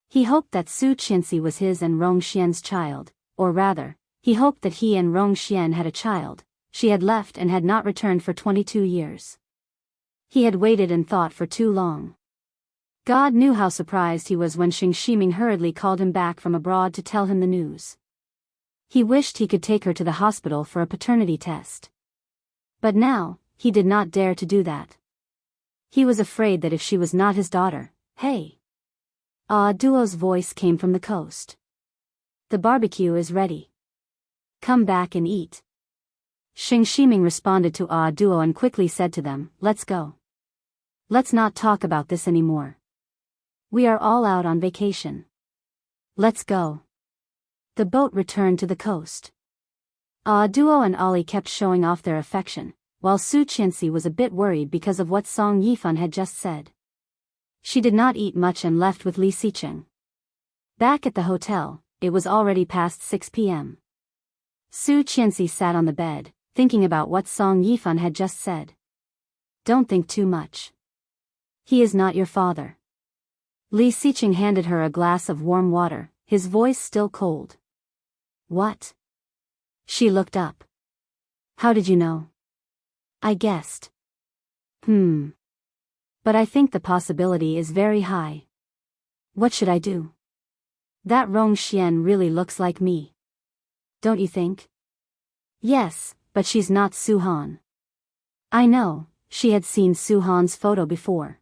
He hoped that Su Qianxi was his and Rong Xian's child, or rather, he hoped that he and Rong Xian had a child. She had left and had not returned for 22 years. He had waited and thought for too long. God knew how surprised he was when Xing Shiming hurriedly called him back from abroad to tell him the news. He wished he could take her to the hospital for a paternity test. But now, he did not dare to do that. He was afraid that if she was not his daughter, hey! Ah Duo's voice came from the coast. The barbecue is ready. Come back and eat. Xing Shiming responded to Ah Duo and quickly said to them, let's go. Let's not talk about this anymore. We are all out on vacation. Let's go. The boat returned to the coast. Ah Duo and Ali kept showing off their affection, while Su Qianxi was a bit worried because of what Song Yifan had just said. She did not eat much and left with Li Xiqing. Back at the hotel, it was already past 6 p.m. Su Qianxi sat on the bed, thinking about what Song Yifan had just said. Don't think too much. He is not your father. Li Xiqing handed her a glass of warm water, his voice still cold. What? She looked up. How did you know? I guessed. But I think the possibility is very high. What should I do? That Rong Xian really looks like me. Don't you think? Yes, but she's not Su Han. I know, she had seen Su Han's photo before.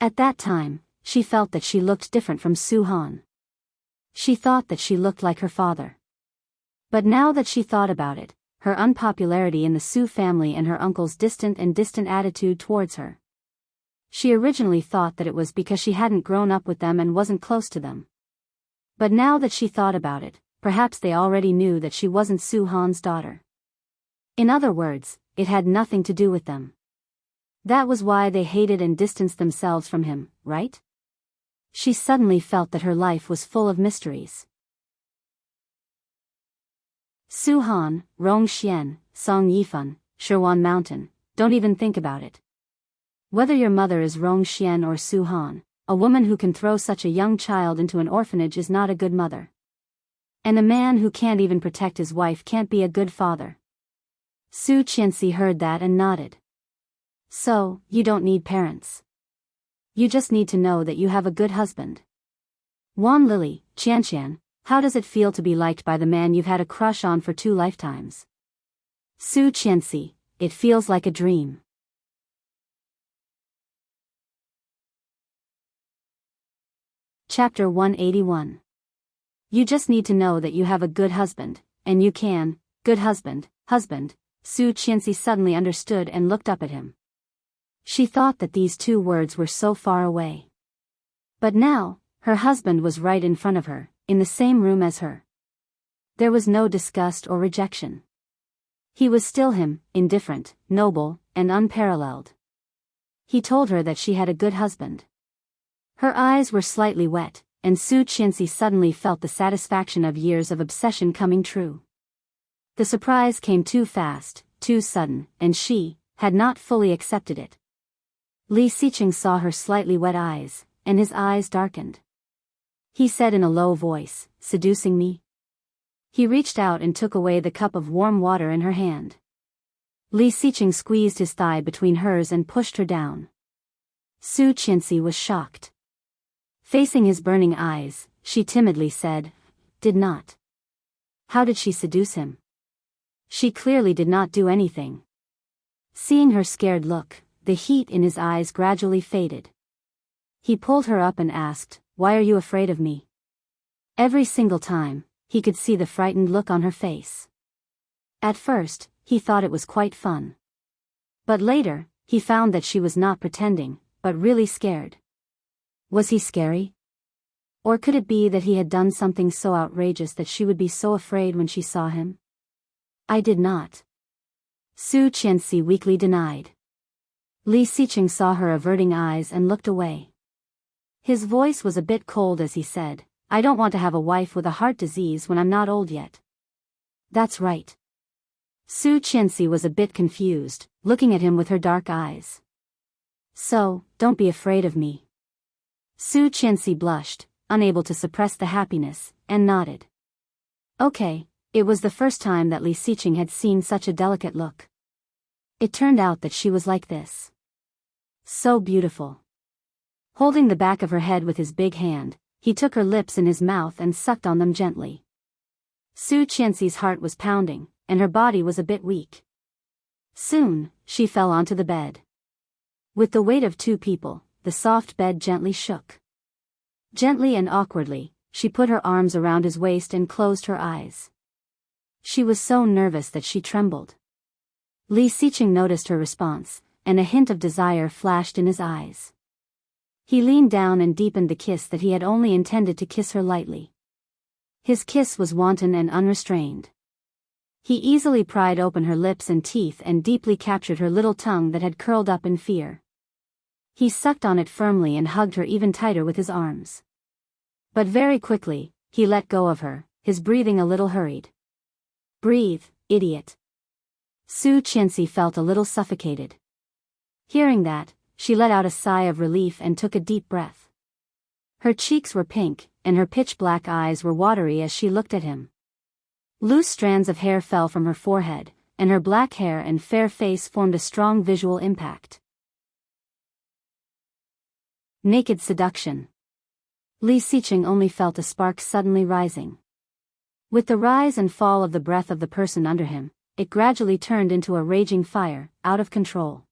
At that time, she felt that she looked different from Su Han. She thought that she looked like her father. But now that she thought about it, her unpopularity in the Su family and her uncle's distant attitude towards her. She originally thought that it was because she hadn't grown up with them and wasn't close to them. But now that she thought about it, perhaps they already knew that she wasn't Su Han's daughter. In other words, it had nothing to do with them. That was why they hated and distanced themselves from him, right? She suddenly felt that her life was full of mysteries. Su Han, Rong Xian, Song Yifan, Shirwan Mountain, don't even think about it. Whether your mother is Rong Xian or Su Han, a woman who can throw such a young child into an orphanage is not a good mother. And a man who can't even protect his wife can't be a good father. Su Qianxi heard that and nodded. So, you don't need parents. You just need to know that you have a good husband. Wan Lily, Qianqian, how does it feel to be liked by the man you've had a crush on for 2 lifetimes? Su Qianxi, it feels like a dream. Chapter 181. You just need to know that you have a good husband, and you can, good husband. Su Qianxi suddenly understood and looked up at him. She thought that these 2 words were so far away. But now, her husband was right in front of her, in the same room as her. There was no disgust or rejection. He was still him, indifferent, noble, and unparalleled. He told her that she had a good husband. Her eyes were slightly wet, and Su Qianxi suddenly felt the satisfaction of years of obsession coming true. The surprise came too fast, too sudden, and she had not fully accepted it. Li Xiqing saw her slightly wet eyes, and his eyes darkened. He said in a low voice, "Seducing me?" He reached out and took away the cup of warm water in her hand. Li Xiqing squeezed his thigh between hers and pushed her down. Su Qianxi was shocked. Facing his burning eyes, she timidly said, "Did not." How did she seduce him? She clearly did not do anything. Seeing her scared look, the heat in his eyes gradually faded. He pulled her up and asked, "Why are you afraid of me?" Every single time, he could see the frightened look on her face. At first, he thought it was quite fun. But later, he found that she was not pretending, but really scared. Was he scary? Or could it be that he had done something so outrageous that she would be so afraid when she saw him? "I did not." Su Qianxi weakly denied. Li Xiqing saw her averting eyes and looked away. His voice was a bit cold as he said, "I don't want to have a wife with a heart disease when I'm not old yet." "That's right." Su Qianxi was a bit confused, looking at him with her dark eyes. "So, don't be afraid of me." Su Qianxi blushed, unable to suppress the happiness, and nodded. Okay, it was the first time that Li Xiqing had seen such a delicate look. It turned out that she was like this. So beautiful. Holding the back of her head with his big hand, he took her lips in his mouth and sucked on them gently. Su Qianxi's heart was pounding, and her body was a bit weak. Soon, she fell onto the bed. With the weight of 2 people, the soft bed gently shook. Gently and awkwardly, she put her arms around his waist and closed her eyes. She was so nervous that she trembled. Li Xiqing noticed her response, and a hint of desire flashed in his eyes. He leaned down and deepened the kiss that he had only intended to kiss her lightly. His kiss was wanton and unrestrained. He easily pried open her lips and teeth and deeply captured her little tongue that had curled up in fear. He sucked on it firmly and hugged her even tighter with his arms. But very quickly, he let go of her, his breathing a little hurried. "Breathe, idiot." Su Qianxi felt a little suffocated. Hearing that, she let out a sigh of relief and took a deep breath. Her cheeks were pink, and her pitch-black eyes were watery as she looked at him. Loose strands of hair fell from her forehead, and her black hair and fair face formed a strong visual impact. Naked seduction. Li Xiqing only felt a spark suddenly rising. With the rise and fall of the breath of the person under him, it gradually turned into a raging fire, out of control.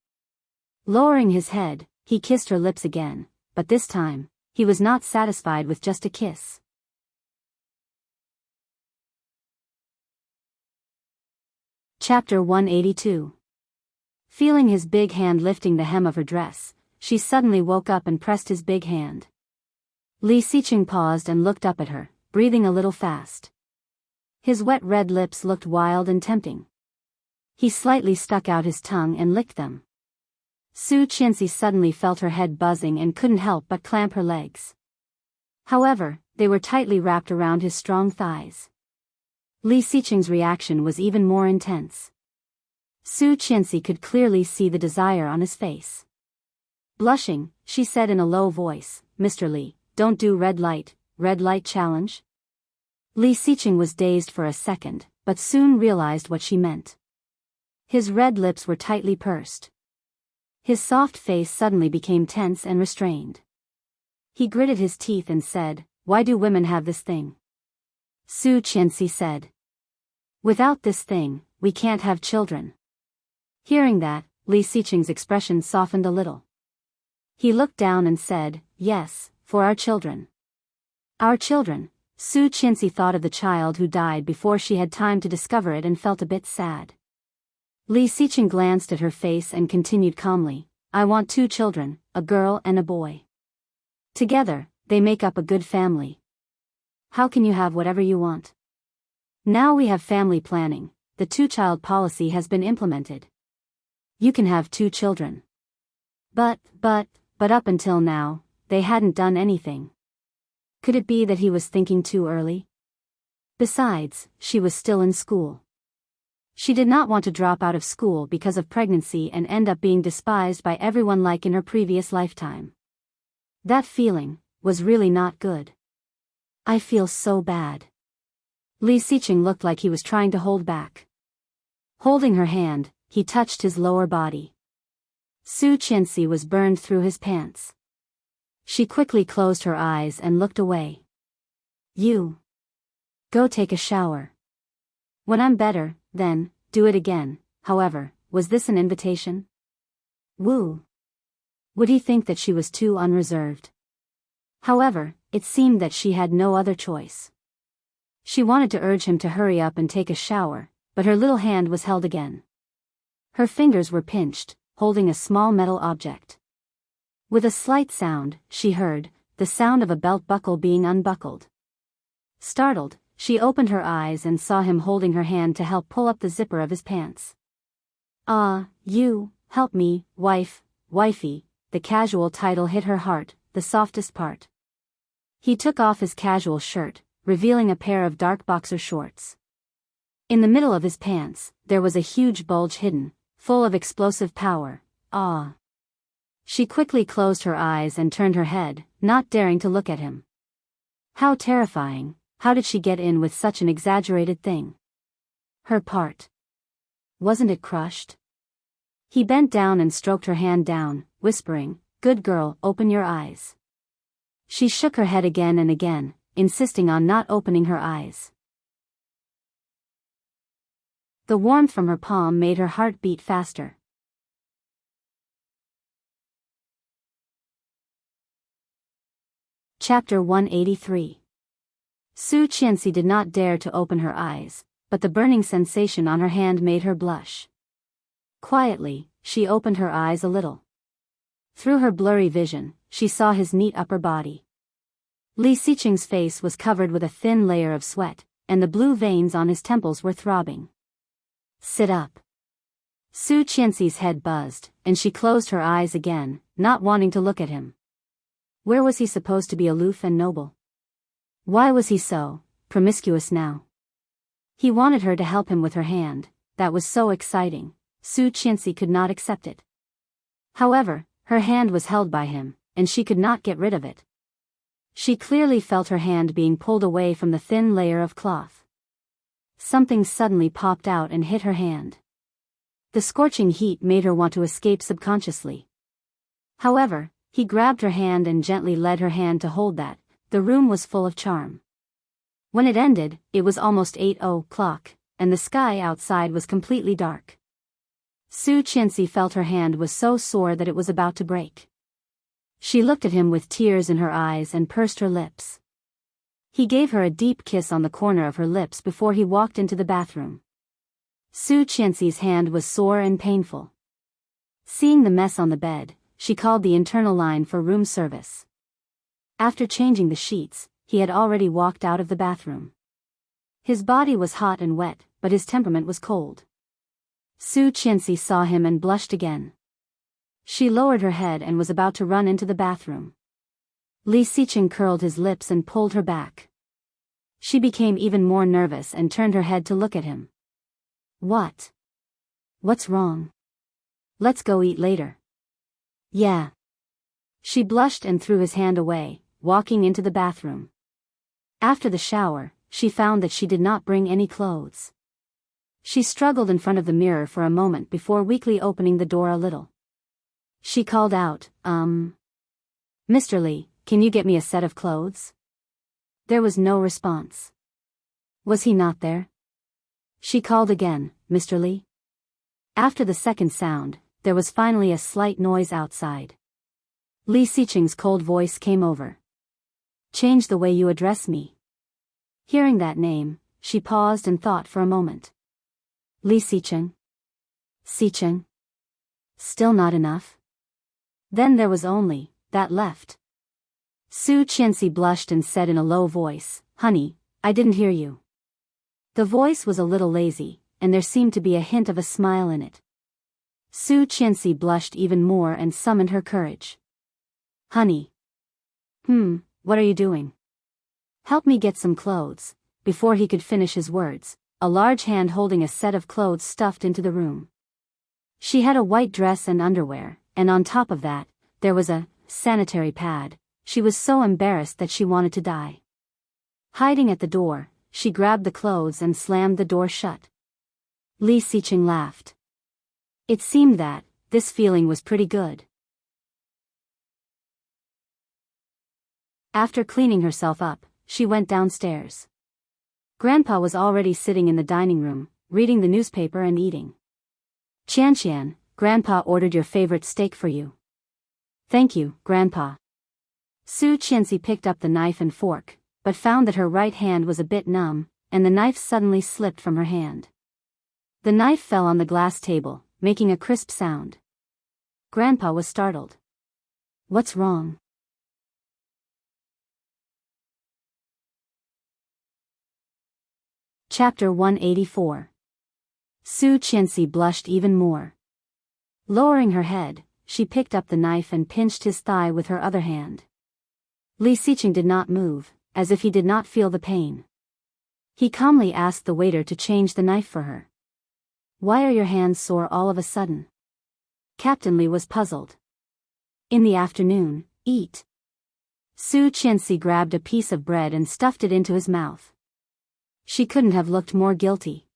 Lowering his head, he kissed her lips again, but this time, he was not satisfied with just a kiss. Chapter 182. Feeling his big hand lifting the hem of her dress, she suddenly woke up and pressed his big hand. Li Xiqing paused and looked up at her, breathing a little fast. His wet red lips looked wild and tempting. He slightly stuck out his tongue and licked them. Su Qianxi suddenly felt her head buzzing and couldn't help but clamp her legs. However, they were tightly wrapped around his strong thighs. Li Xiqing's reaction was even more intense. Su Qianxi could clearly see the desire on his face. Blushing, she said in a low voice, "Mr. Li, don't do red light challenge?" Li Xiqing was dazed for a second, but soon realized what she meant. His red lips were tightly pursed. His soft face suddenly became tense and restrained. He gritted his teeth and said, "Why do women have this thing?" Su Qianxi said, "Without this thing, we can't have children." Hearing that, Li Xiqing's expression softened a little. He looked down and said, "Yes, for our children." Our children. Su Qianxi thought of the child who died before she had time to discover it and felt a bit sad. Li Xiqing glanced at her face and continued calmly, "I want 2 children, a girl and a boy. Together, they make up a good family. How can you have whatever you want? Now we have family planning, the 2-child policy has been implemented. You can have 2 children. But up until now, they hadn't done anything. Could it be that he was thinking too early? Besides, she was still in school. She did not want to drop out of school because of pregnancy and end up being despised by everyone like in her previous lifetime. That feeling was really not good. I feel so bad. Li Xiqing looked like he was trying to hold back. Holding her hand, he touched his lower body. Su Qianxi was burned through his pants. She quickly closed her eyes and looked away. "You. Go take a shower. When I'm better, then, do it again." However, was this an invitation? Wu. Would he think that she was too unreserved? However, it seemed that she had no other choice. She wanted to urge him to hurry up and take a shower, but her little hand was held again. Her fingers were pinched, holding a small metal object. With a slight sound, she heard the sound of a belt buckle being unbuckled. Startled, she opened her eyes and saw him holding her hand to help pull up the zipper of his pants. "Ah, you, help me, wifey," the casual title hit her heart, the softest part. He took off his casual shirt, revealing a pair of dark boxer shorts. In the middle of his pants, there was a huge bulge hidden, full of explosive power. Ah. She quickly closed her eyes and turned her head, not daring to look at him. How terrifying. How did she get in with such an exaggerated thing? Her part. Wasn't it crushed? He bent down and stroked her hand down, whispering, "Good girl, open your eyes." She shook her head again and again, insisting on not opening her eyes. The warmth from her palm made her heart beat faster. Chapter 183. Su Qianxi did not dare to open her eyes, but the burning sensation on her hand made her blush. Quietly, she opened her eyes a little. Through her blurry vision, she saw his neat upper body. Li Xiqing's face was covered with a thin layer of sweat, and the blue veins on his temples were throbbing. "Sit up." Su Qianxi's head buzzed, and she closed her eyes again, not wanting to look at him. Where was he supposed to be aloof and noble? Why was he so promiscuous now? He wanted her to help him with her hand. That was so exciting. Su Qianxi could not accept it. However, her hand was held by him, and she could not get rid of it. She clearly felt her hand being pulled away from the thin layer of cloth. Something suddenly popped out and hit her hand. The scorching heat made her want to escape subconsciously. However, he grabbed her hand and gently led her hand to hold that. The room was full of charm. When it ended, it was almost 8 o'clock, and the sky outside was completely dark. Su Qianxi felt her hand was so sore that it was about to break. She looked at him with tears in her eyes and pursed her lips. He gave her a deep kiss on the corner of her lips before he walked into the bathroom. Su Qianxi's hand was sore and painful. Seeing the mess on the bed, she called the internal line for room service. After changing the sheets, he had already walked out of the bathroom. His body was hot and wet, but his temperament was cold. Su Qianxi saw him and blushed again. She lowered her head and was about to run into the bathroom. Li Xiqing curled his lips and pulled her back. She became even more nervous and turned her head to look at him. What What's wrong? Let's go eat later. Yeah. She blushed and threw his hand away, walking into the bathroom. After the shower, she found that she did not bring any clothes. She struggled in front of the mirror for a moment before weakly opening the door a little. She called out, Mr. Lee, can you get me a set of clothes? There was no response. Was he not there? She called again, Mr. Lee? After the second sound, there was finally a slight noise outside. Li Xiqing's cold voice came over. Change the way you address me. Hearing that name, she paused and thought for a moment. Li Xiqing? Xiqing? Still not enough? Then there was only that left. Su Qianxi blushed and said in a low voice, Honey, I didn't hear you. The voice was a little lazy, and there seemed to be a hint of a smile in it. Su Qianxi blushed even more and summoned her courage. Honey. What are you doing? Help me get some clothes. Before he could finish his words, a large hand holding a set of clothes stuffed into the room. She had a white dress and underwear, and on top of that, there was a sanitary pad. She was so embarrassed that she wanted to die. Hiding at the door, she grabbed the clothes and slammed the door shut. Li Xiqing laughed. It seemed that this feeling was pretty good. After cleaning herself up, she went downstairs. Grandpa was already sitting in the dining room, reading the newspaper and eating. Qianqian, Grandpa ordered your favorite steak for you. Thank you, Grandpa. Su Qianxi picked up the knife and fork, but found that her right hand was a bit numb, and the knife suddenly slipped from her hand. The knife fell on the glass table, making a crisp sound. Grandpa was startled. What's wrong? Chapter 184. Su Qianxi blushed even more. Lowering her head, she picked up the knife and pinched his thigh with her other hand. Li Xiqing did not move, as if he did not feel the pain. He calmly asked the waiter to change the knife for her. Why are your hands sore all of a sudden? Captain Li was puzzled. In the afternoon, eat. Su Qianxi grabbed a piece of bread and stuffed it into his mouth. She couldn't have looked more guilty.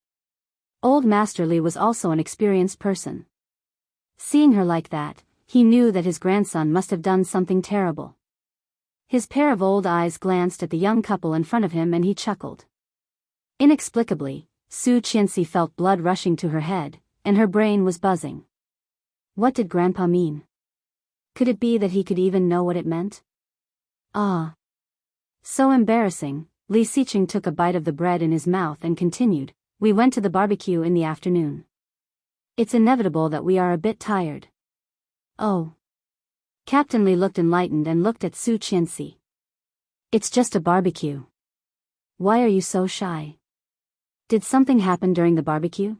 Old Master Li was also an experienced person. Seeing her like that, he knew that his grandson must have done something terrible. His pair of old eyes glanced at the young couple in front of him and he chuckled. Inexplicably, Su Qianxi felt blood rushing to her head, and her brain was buzzing. What did Grandpa mean? Could it be that he could even know what it meant? Ah. So embarrassing. Li Xiqing took a bite of the bread in his mouth and continued, We went to the barbecue in the afternoon. It's inevitable that we are a bit tired. Oh. Captain Li looked enlightened and looked at Su Qianxi. It's just a barbecue. Why are you so shy? Did something happen during the barbecue?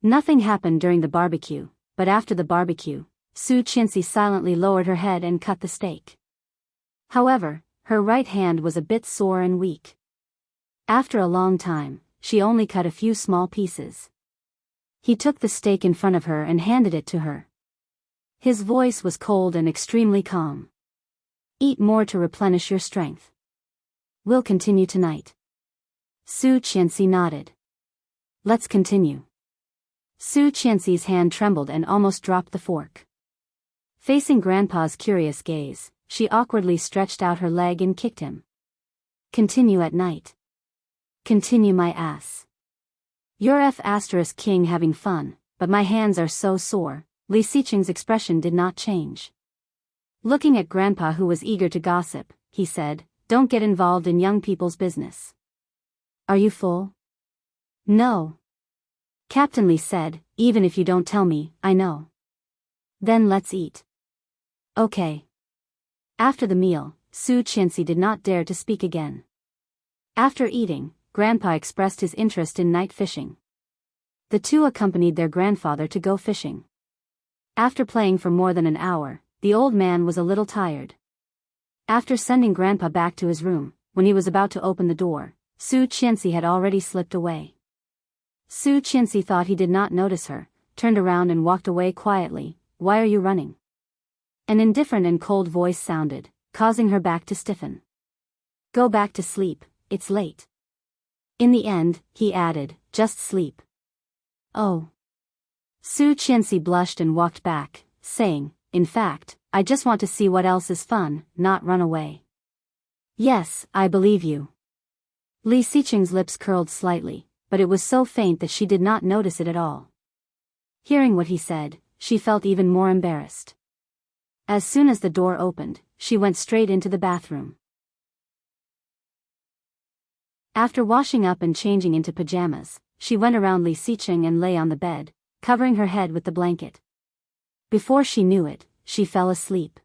Nothing happened during the barbecue, but after the barbecue, Su Qianxi silently lowered her head and cut the steak. However, her right hand was a bit sore and weak. After a long time, she only cut a few small pieces. He took the steak in front of her and handed it to her. His voice was cold and extremely calm. Eat more to replenish your strength. We'll continue tonight. Su Qianxi nodded. Let's continue. Su Qianxi's hand trembled and almost dropped the fork. Facing Grandpa's curious gaze, she awkwardly stretched out her leg and kicked him. Continue at night. Continue my ass. You're King having fun, but my hands are so sore. Li Xiqing's expression did not change. Looking at Grandpa who was eager to gossip, he said, Don't get involved in young people's business. Are you full? No. Captain Li said, Even if you don't tell me, I know. Then let's eat. Okay. After the meal, Su Qianxi did not dare to speak again. After eating, Grandpa expressed his interest in night fishing. The two accompanied their grandfather to go fishing. After playing for more than an hour, the old man was a little tired. After sending Grandpa back to his room, when he was about to open the door, Su Qianxi had already slipped away. Su Qianxi thought he did not notice her, turned around and walked away quietly. Why are you running? An indifferent and cold voice sounded, causing her back to stiffen. Go back to sleep, it's late. In the end, he added, just sleep. Oh. Su Qianxi blushed and walked back, saying, in fact, I just want to see what else is fun, not run away. Yes, I believe you. Li Xiqing's lips curled slightly, but it was so faint that she did not notice it at all. Hearing what he said, she felt even more embarrassed. As soon as the door opened, she went straight into the bathroom. After washing up and changing into pajamas, she went around Li Xiqing and lay on the bed, covering her head with the blanket. Before she knew it, she fell asleep.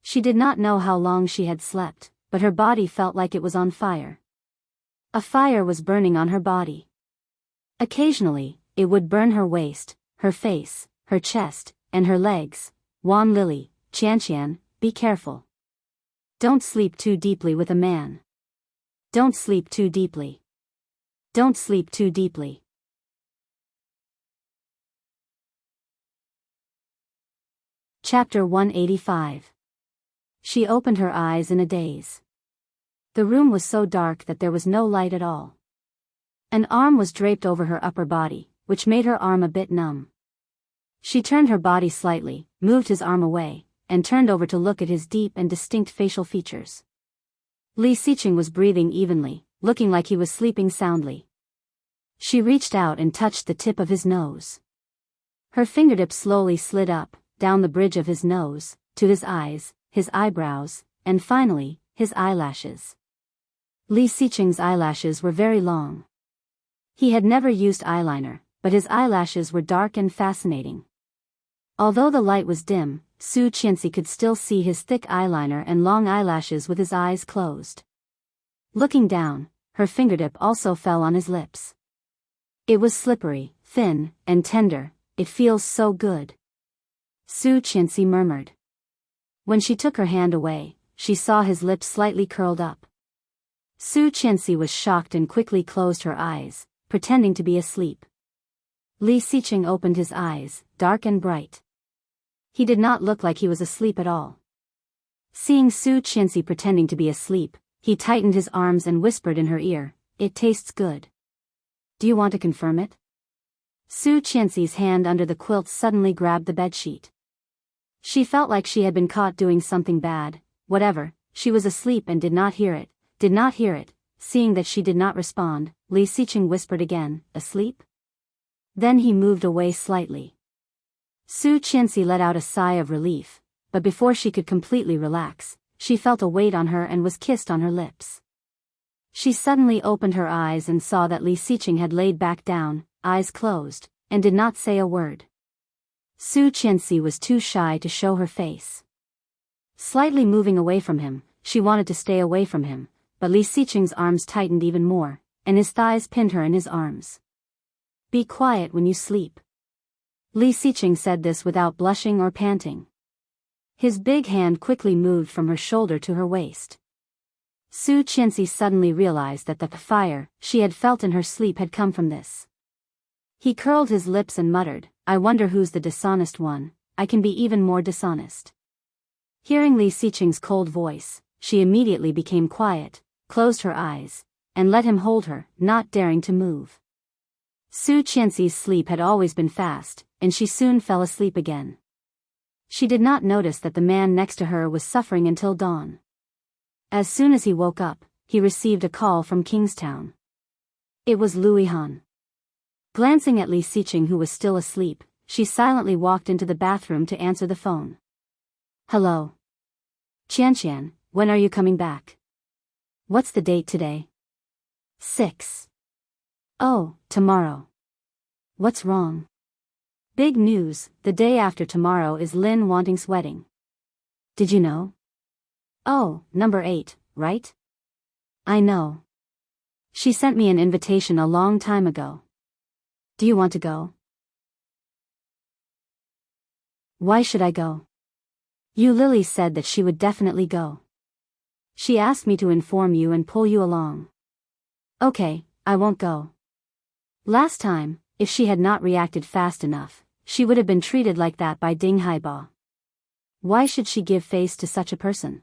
She did not know how long she had slept, but her body felt like it was on fire. A fire was burning on her body. Occasionally, it would burn her waist, her face, her chest, and her legs. Wan Lily, Qianqian, be careful. Don't sleep too deeply with a man. Don't sleep too deeply. Don't sleep too deeply. Chapter 185. She opened her eyes in a daze. The room was so dark that there was no light at all. An arm was draped over her upper body, which made her arm a bit numb. She turned her body slightly, moved his arm away, and turned over to look at his deep and distinct facial features. Li Xiqing was breathing evenly, looking like he was sleeping soundly. She reached out and touched the tip of his nose. Her fingertips slowly slid up, down the bridge of his nose, to his eyes, his eyebrows, and finally, his eyelashes. Li Xiqing's eyelashes were very long. He had never used eyeliner, but his eyelashes were dark and fascinating. Although the light was dim, Su Qianxi could still see his thick eyeliner and long eyelashes with his eyes closed. Looking down, her fingertip also fell on his lips. It was slippery, thin, and tender. It feels so good. Su Qianxi murmured. When she took her hand away, she saw his lips slightly curled up. Su Qianxi was shocked and quickly closed her eyes, pretending to be asleep. Li Xiqing opened his eyes, dark and bright. He did not look like he was asleep at all. Seeing Su Qianxi pretending to be asleep, he tightened his arms and whispered in her ear, "It tastes good. Do you want to confirm it?" Su Qianxi's hand under the quilt suddenly grabbed the bedsheet. She felt like she had been caught doing something bad. Whatever, she was asleep and did not hear it. Seeing that she did not respond, Li Xiqing whispered again, "Asleep?" Then he moved away slightly. Su Qianxi let out a sigh of relief, but before she could completely relax, she felt a weight on her and was kissed on her lips. She suddenly opened her eyes and saw that Li Xiqing had laid back down, eyes closed, and did not say a word. Su Qianxi was too shy to show her face. Slightly moving away from him, she wanted to stay away from him, but Li Xiqing's arms tightened even more, and his thighs pinned her in his arms. "Be quiet when you sleep." Li Xiqing said this without blushing or panting. His big hand quickly moved from her shoulder to her waist. Su Qianxi suddenly realized that the fire she had felt in her sleep had come from this. He curled his lips and muttered, "I wonder who's the dishonest one. I can be even more dishonest." Hearing Li Xiqing's cold voice, she immediately became quiet, closed her eyes, and let him hold her, not daring to move. Su Qianxi's sleep had always been fast, and she soon fell asleep again. She did not notice that the man next to her was suffering until dawn. As soon as he woke up, he received a call from Kingstown. It was Louis Han. Glancing at Li Xiqing, who was still asleep, she silently walked into the bathroom to answer the phone. "Hello. Qianqian, when are you coming back? What's the date today?" 6. "Oh, tomorrow. What's wrong?" "Big news, the day after tomorrow is Lin Wanting's wedding. Did you know?" "Oh, number 8, right? I know. She sent me an invitation a long time ago. Do you want to go?" "Why should I go?" "You Lily said that she would definitely go. She asked me to inform you and pull you along." "Okay, I won't go." Last time, if she had not reacted fast enough, she would have been treated like that by Ding Haibao. Why should she give face to such a person?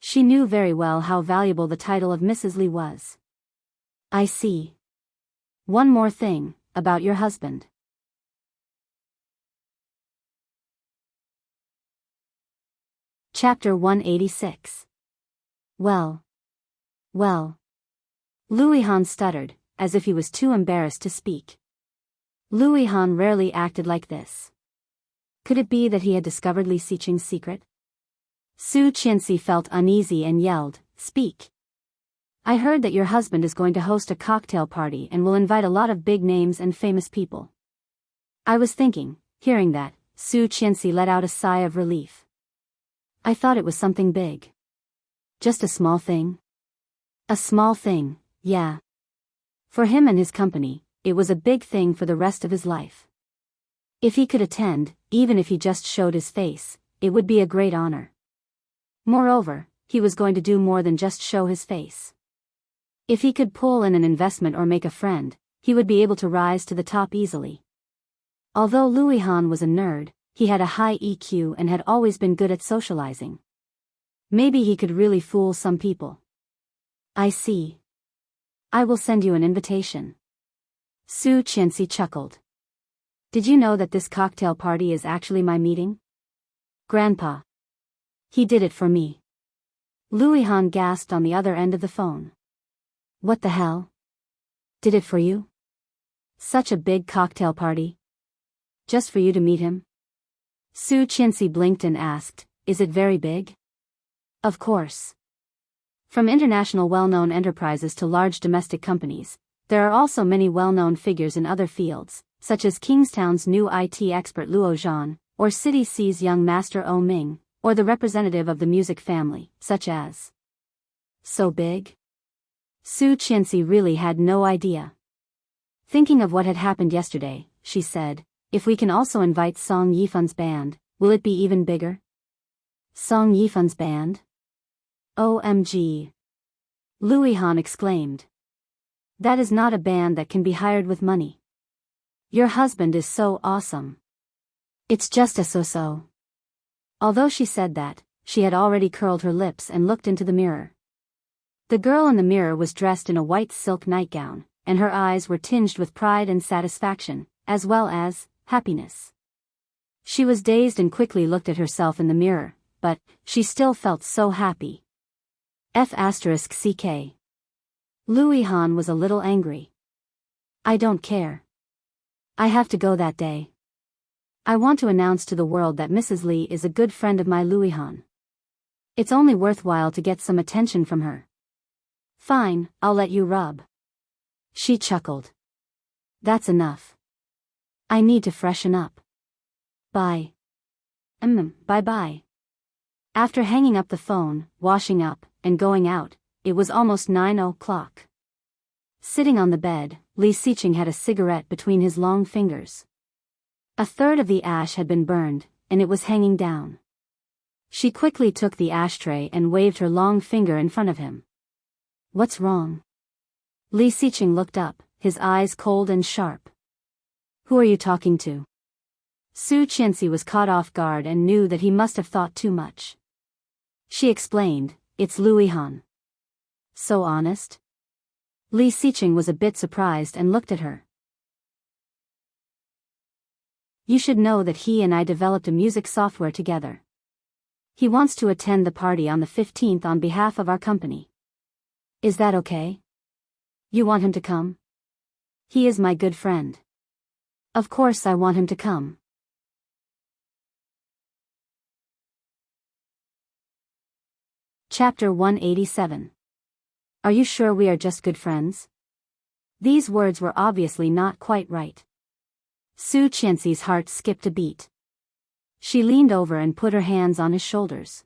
She knew very well how valuable the title of Mrs. Li was. I see. One more thing, about your husband. Chapter 186. Well. Louis Han stuttered, as if he was too embarrassed to speak. Louis Han rarely acted like this. Could it be that he had discovered Li Xiqing's secret? Su Qianxi felt uneasy and yelled, "Speak! I heard that your husband is going to host a cocktail party and will invite a lot of big names and famous people." I was thinking, hearing that, Su Qianxi let out a sigh of relief. I thought it was something big. Just a small thing? A small thing, yeah. For him and his company, it was a big thing for the rest of his life. If he could attend, even if he just showed his face, it would be a great honor. Moreover, he was going to do more than just show his face. If he could pull in an investment or make a friend, he would be able to rise to the top easily. Although Louis Han was a nerd, he had a high EQ and had always been good at socializing. Maybe he could really fool some people. I see. I will send you an invitation. Su Qianxi chuckled. Did you know that this cocktail party is actually my meeting? Grandpa. He did it for me. Louis Han gasped on the other end of the phone. What the hell? Did it for you? Such a big cocktail party? Just for you to meet him? Su Qianxi blinked and asked, is it very big? Of course. From international well-known enterprises to large domestic companies, there are also many well-known figures in other fields, such as Kingstown's new IT expert Luo Zhan, or City C's young master O Ming, or the representative of the music family, such as. So big? Su Qianxi really had no idea. Thinking of what had happened yesterday, she said, if we can also invite Song Yifun's band, will it be even bigger? Song Yifun's band? OMG! Louis Han exclaimed. That is not a band that can be hired with money. Your husband is so awesome. It's just a so-so. Although she said that, she had already curled her lips and looked into the mirror. The girl in the mirror was dressed in a white silk nightgown, and her eyes were tinged with pride and satisfaction, as well as happiness. She was dazed and quickly looked at herself in the mirror, but she still felt so happy. F***ck. Louis Han was a little angry. I don't care. I have to go that day. I want to announce to the world that Mrs. Li is a good friend of my Louis Han. It's only worthwhile to get some attention from her. Fine, I'll let you rub. She chuckled. That's enough. I need to freshen up. Bye. Bye-bye. After hanging up the phone, washing up, and going out, it was almost 9 o'clock. Sitting on the bed, Li Xiqing had a cigarette between his long fingers. A third of the ash had been burned, and it was hanging down. She quickly took the ashtray and waved her long finger in front of him. What's wrong? Li Xiqing looked up, his eyes cold and sharp. Who are you talking to? Su Qianxi was caught off guard and knew that he must have thought too much. She explained, it's Louis Han. So honest? Li Xiqing was a bit surprised and looked at her. You should know that he and I developed a music software together. He wants to attend the party on the 15th on behalf of our company. Is that okay? You want him to come? He is my good friend. Of course I want him to come. Chapter 187. Are you sure we are just good friends? These words were obviously not quite right. Su Qianxi's heart skipped a beat. She leaned over and put her hands on his shoulders.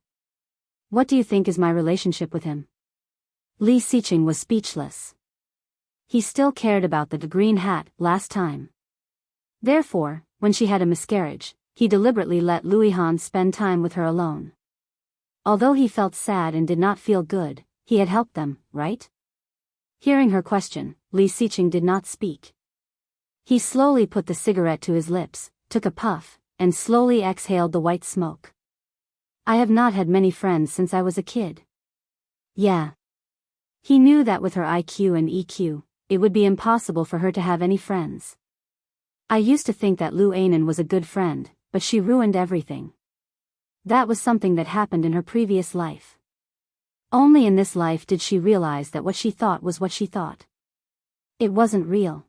What do you think is my relationship with him? Li Xiqing was speechless. He still cared about the green hat last time. Therefore, when she had a miscarriage, he deliberately let Louis Han spend time with her alone. Although he felt sad and did not feel good, he had helped them, right? Hearing her question, Li Xiqing did not speak. He slowly put the cigarette to his lips, took a puff, and slowly exhaled the white smoke. I have not had many friends since I was a kid. Yeah. He knew that with her IQ and EQ, it would be impossible for her to have any friends. I used to think that Lu Anan was a good friend, but she ruined everything. That was something that happened in her previous life. Only in this life did she realize that what she thought was what she thought. It wasn't real.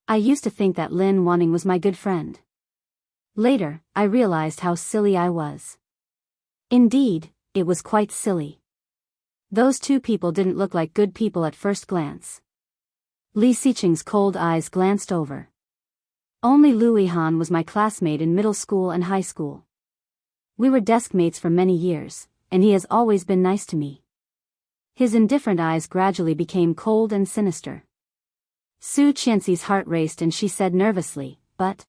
I used to think that Lin Wanning was my good friend. Later, I realized how silly I was. Indeed, it was quite silly. Those two people didn't look like good people at first glance. Li Xiqing's cold eyes glanced over. Only Lu Yihan was my classmate in middle school and high school. We were desk mates for many years, and he has always been nice to me. His indifferent eyes gradually became cold and sinister. Su Qianxi's heart raced and she said nervously, but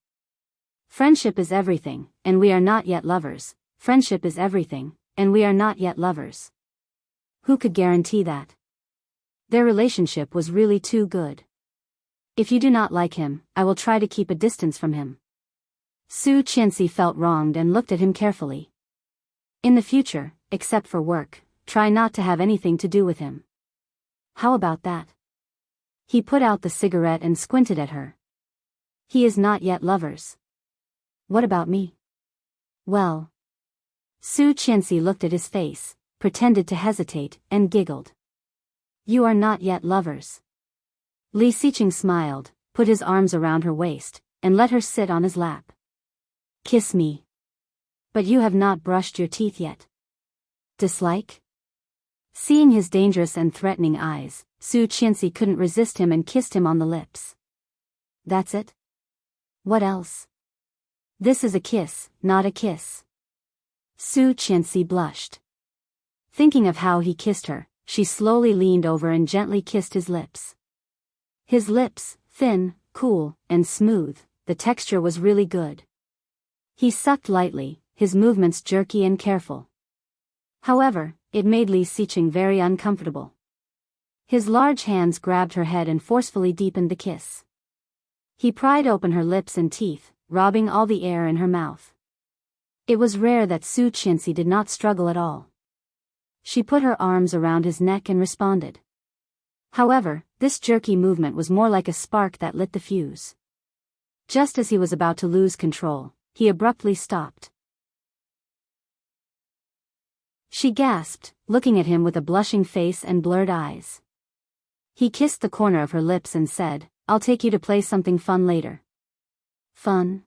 friendship is everything, and we are not yet lovers. Friendship is everything, and we are not yet lovers. Who could guarantee that? Their relationship was really too good. If you do not like him, I will try to keep a distance from him. Su Qianxi felt wronged and looked at him carefully. In the future, except for work, try not to have anything to do with him. How about that? He put out the cigarette and squinted at her. He is not yet lovers. What about me? Well. Su Qianxi looked at his face, pretended to hesitate, and giggled. You are not yet lovers. Li Xiqing smiled, put his arms around her waist, and let her sit on his lap. Kiss me. But you have not brushed your teeth yet. Dislike? Seeing his dangerous and threatening eyes, Su Qianxi couldn't resist him and kissed him on the lips. That's it? What else? This is a kiss, not a kiss. Su Qianxi blushed. Thinking of how he kissed her, she slowly leaned over and gently kissed his lips. His lips, thin, cool, and smooth, the texture was really good. He sucked lightly, his movements jerky and careful. However, it made Li Xiqing very uncomfortable. His large hands grabbed her head and forcefully deepened the kiss. He pried open her lips and teeth, robbing all the air in her mouth. It was rare that Su Qianxi did not struggle at all. She put her arms around his neck and responded. However, this jerky movement was more like a spark that lit the fuse. Just as he was about to lose control, he abruptly stopped. She gasped, looking at him with a blushing face and blurred eyes. He kissed the corner of her lips and said, I'll take you to play something fun later. Fun?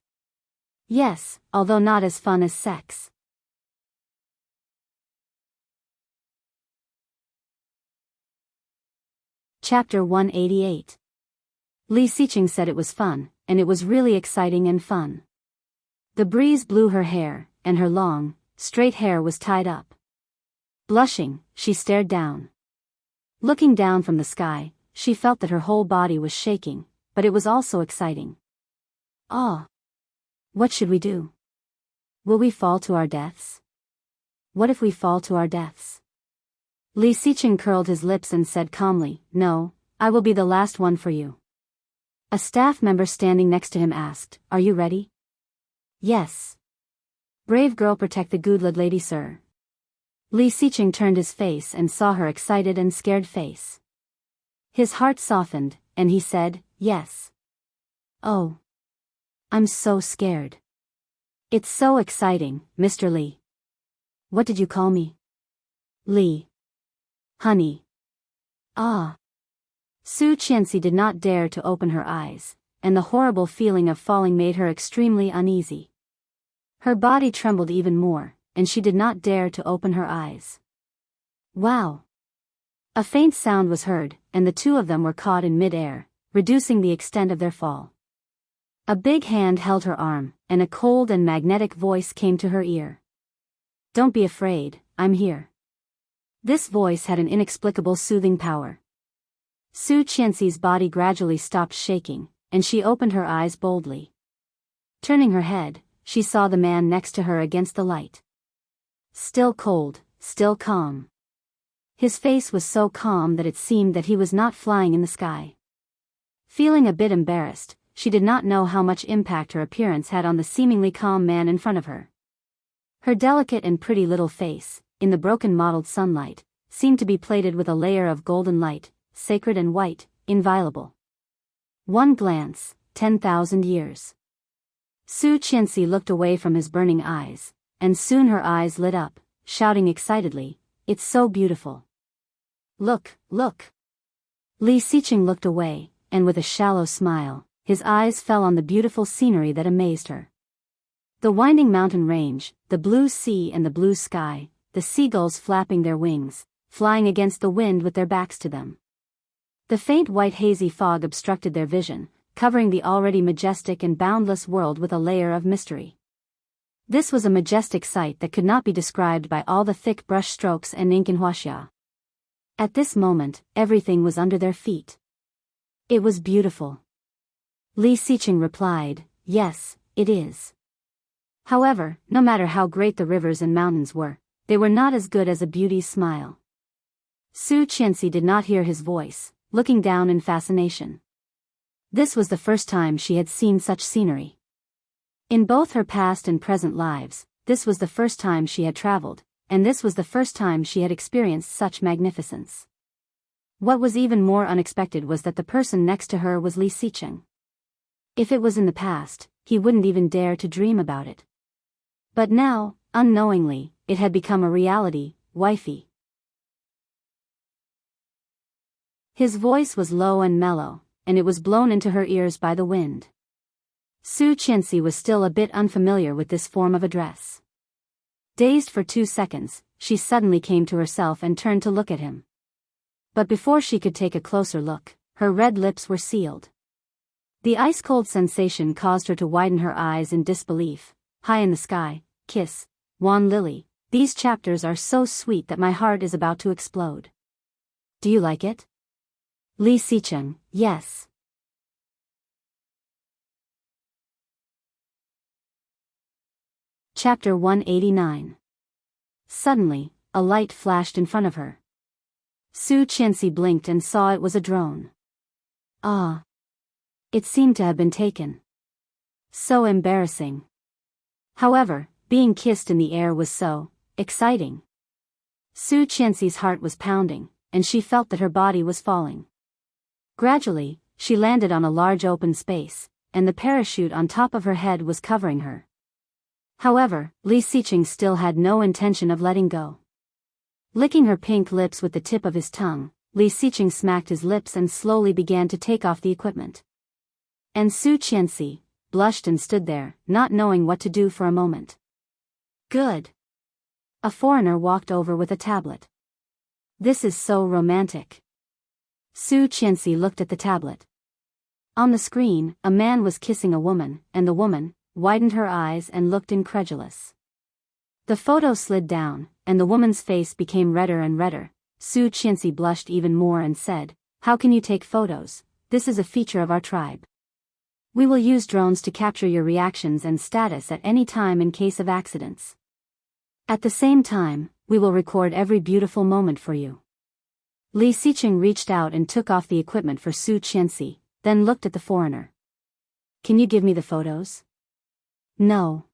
Yes, although not as fun as sex. Chapter 188. Li Xiqing said it was fun, and it was really exciting and fun. The breeze blew her hair, and her long, straight hair was tied up. Blushing, she stared down. Looking down from the sky, she felt that her whole body was shaking, but it was also exciting. Ah! What should we do? Will we fall to our deaths? What if we fall to our deaths? Li Xiqing curled his lips and said calmly, No, I will be the last one for you. A staff member standing next to him asked, Are you ready? Yes. Brave girl, protect the good lady, sir. Li Xiqing turned his face and saw her excited and scared face. His heart softened, and he said, Yes. Oh. I'm so scared. It's so exciting, Mr. Li. What did you call me? Li. Honey. Ah. Su Qianxi did not dare to open her eyes, and the horrible feeling of falling made her extremely uneasy. Her body trembled even more, and she did not dare to open her eyes. Wow! A faint sound was heard, and the two of them were caught in mid-air, reducing the extent of their fall. A big hand held her arm, and a cold and magnetic voice came to her ear. Don't be afraid, I'm here. This voice had an inexplicable soothing power. Su Qianxi's body gradually stopped shaking, and she opened her eyes boldly. Turning her head, she saw the man next to her against the light. Still cold, still calm. His face was so calm that it seemed that he was not flying in the sky. Feeling a bit embarrassed, she did not know how much impact her appearance had on the seemingly calm man in front of her. Her delicate and pretty little face, in the broken mottled sunlight, seemed to be plated with a layer of golden light, sacred and white, inviolable. One glance, 10,000 years. Su Qianxi looked away from his burning eyes, and soon her eyes lit up, shouting excitedly, "It's so beautiful. Look, look." Li Xiqing looked away, and with a shallow smile, his eyes fell on the beautiful scenery that amazed her. The winding mountain range, the blue sea and the blue sky, the seagulls flapping their wings, flying against the wind with their backs to them. The faint white hazy fog obstructed their vision, covering the already majestic and boundless world with a layer of mystery. This was a majestic sight that could not be described by all the thick brush strokes and ink in Wuxia. At this moment, everything was under their feet. It was beautiful. Li Xiqing replied, "Yes, it is." However, no matter how great the rivers and mountains were, they were not as good as a beauty's smile. Su Qianxi did not hear his voice, looking down in fascination. This was the first time she had seen such scenery. In both her past and present lives, this was the first time she had traveled, and this was the first time she had experienced such magnificence. What was even more unexpected was that the person next to her was Li Xiqing. If it was in the past, he wouldn't even dare to dream about it. But now, unknowingly, it had become a reality, "Wifey." His voice was low and mellow, and it was blown into her ears by the wind. Su Qianxi was still a bit unfamiliar with this form of address. Dazed for 2 seconds, she suddenly came to herself and turned to look at him. But before she could take a closer look, her red lips were sealed. The ice-cold sensation caused her to widen her eyes in disbelief. "High in the sky, kiss, Wan Lily, these chapters are so sweet that my heart is about to explode. Do you like it?" Li Xiqing, "Yes." Chapter 189. Suddenly, a light flashed in front of her. Su Qianxi blinked and saw it was a drone. Ah! It seemed to have been taken. So embarrassing. However, being kissed in the air was so exciting. Su Qianxi's heart was pounding, and she felt that her body was falling. Gradually, she landed on a large open space, and the parachute on top of her head was covering her. However, Li Xiqing still had no intention of letting go. Licking her pink lips with the tip of his tongue, Li Xiqing smacked his lips and slowly began to take off the equipment. And Su Qianxi blushed and stood there, not knowing what to do for a moment. "Good." A foreigner walked over with a tablet. "This is so romantic." Su Qianxi looked at the tablet. On the screen, a man was kissing a woman, and the woman widened her eyes and looked incredulous. The photo slid down, and the woman's face became redder and redder. Su Qianxi blushed even more and said, "How can you take photos? This is a feature of our tribe. We will use drones to capture your reactions and status at any time in case of accidents. At the same time, we will record every beautiful moment for you." Li Xiqing reached out and took off the equipment for Su Qianxi, then looked at the foreigner. "Can you give me the photos?" "No.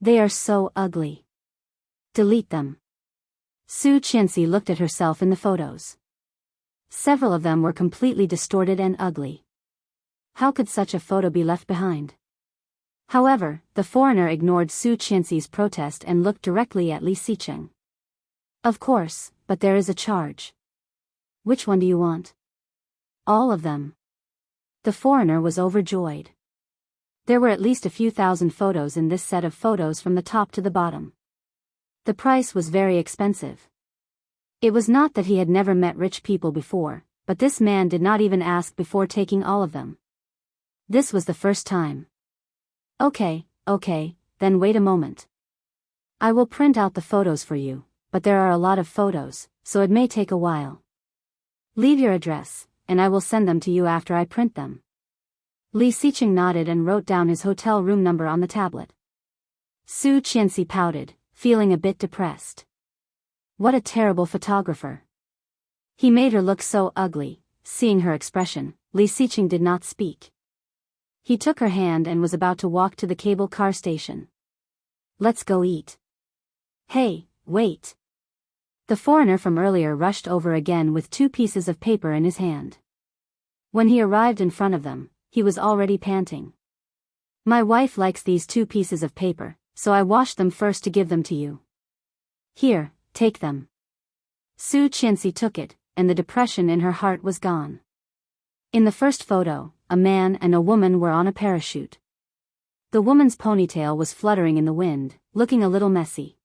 They are so ugly. Delete them." Su Qianxi looked at herself in the photos. Several of them were completely distorted and ugly. How could such a photo be left behind? However, the foreigner ignored Su Qianxi's protest and looked directly at Li Xiqing. "Of course, but there is a charge." "Which one do you want?" "All of them." The foreigner was overjoyed. There were at least a few thousand photos in this set of photos from the top to the bottom. The price was very expensive. It was not that he had never met rich people before, but this man did not even ask before taking all of them. This was the first time. Okay, then wait a moment. I will print out the photos for you, but there are a lot of photos, so it may take a while. Leave your address, and I will send them to you after I print them." Li Xiqing nodded and wrote down his hotel room number on the tablet. Su Qianxi pouted, feeling a bit depressed. What a terrible photographer. He made her look so ugly. Seeing her expression, Li Xiqing did not speak. He took her hand and was about to walk to the cable car station. Let's go eat. Hey, wait. The foreigner from earlier rushed over again with 2 pieces of paper in his hand. When he arrived in front of them, he was already panting. My wife likes these 2 pieces of paper, so I washed them first to give them to you. Here, take them. Su Qianxi took it, and the depression in her heart was gone. In the first photo, a man and a woman were on a parachute. The woman's ponytail was fluttering in the wind, looking a little messy.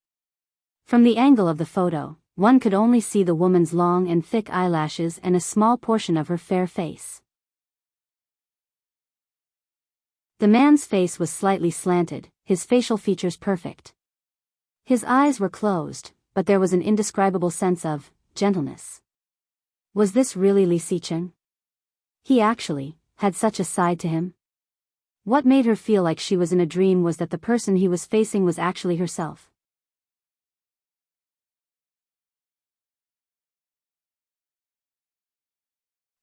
From the angle of the photo, one could only see the woman's long and thick eyelashes and a small portion of her fair face. The man's face was slightly slanted, his facial features perfect. His eyes were closed, but there was an indescribable sense of gentleness. Was this really Li Xicheng? He actually had such a side to him? What made her feel like she was in a dream was that the person he was facing was actually herself.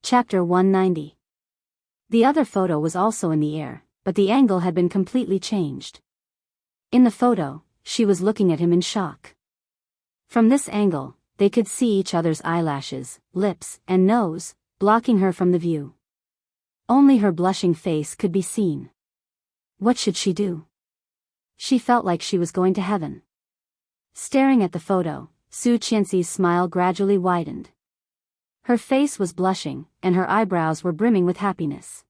Chapter 190. The other photo was also in the air, but the angle had been completely changed. In the photo, she was looking at him in shock. From this angle, they could see each other's eyelashes, lips, and nose, blocking her from the view. Only her blushing face could be seen. What should she do? She felt like she was going to heaven. Staring at the photo, Su Qianxi's smile gradually widened. Her face was blushing, and her eyebrows were brimming with happiness.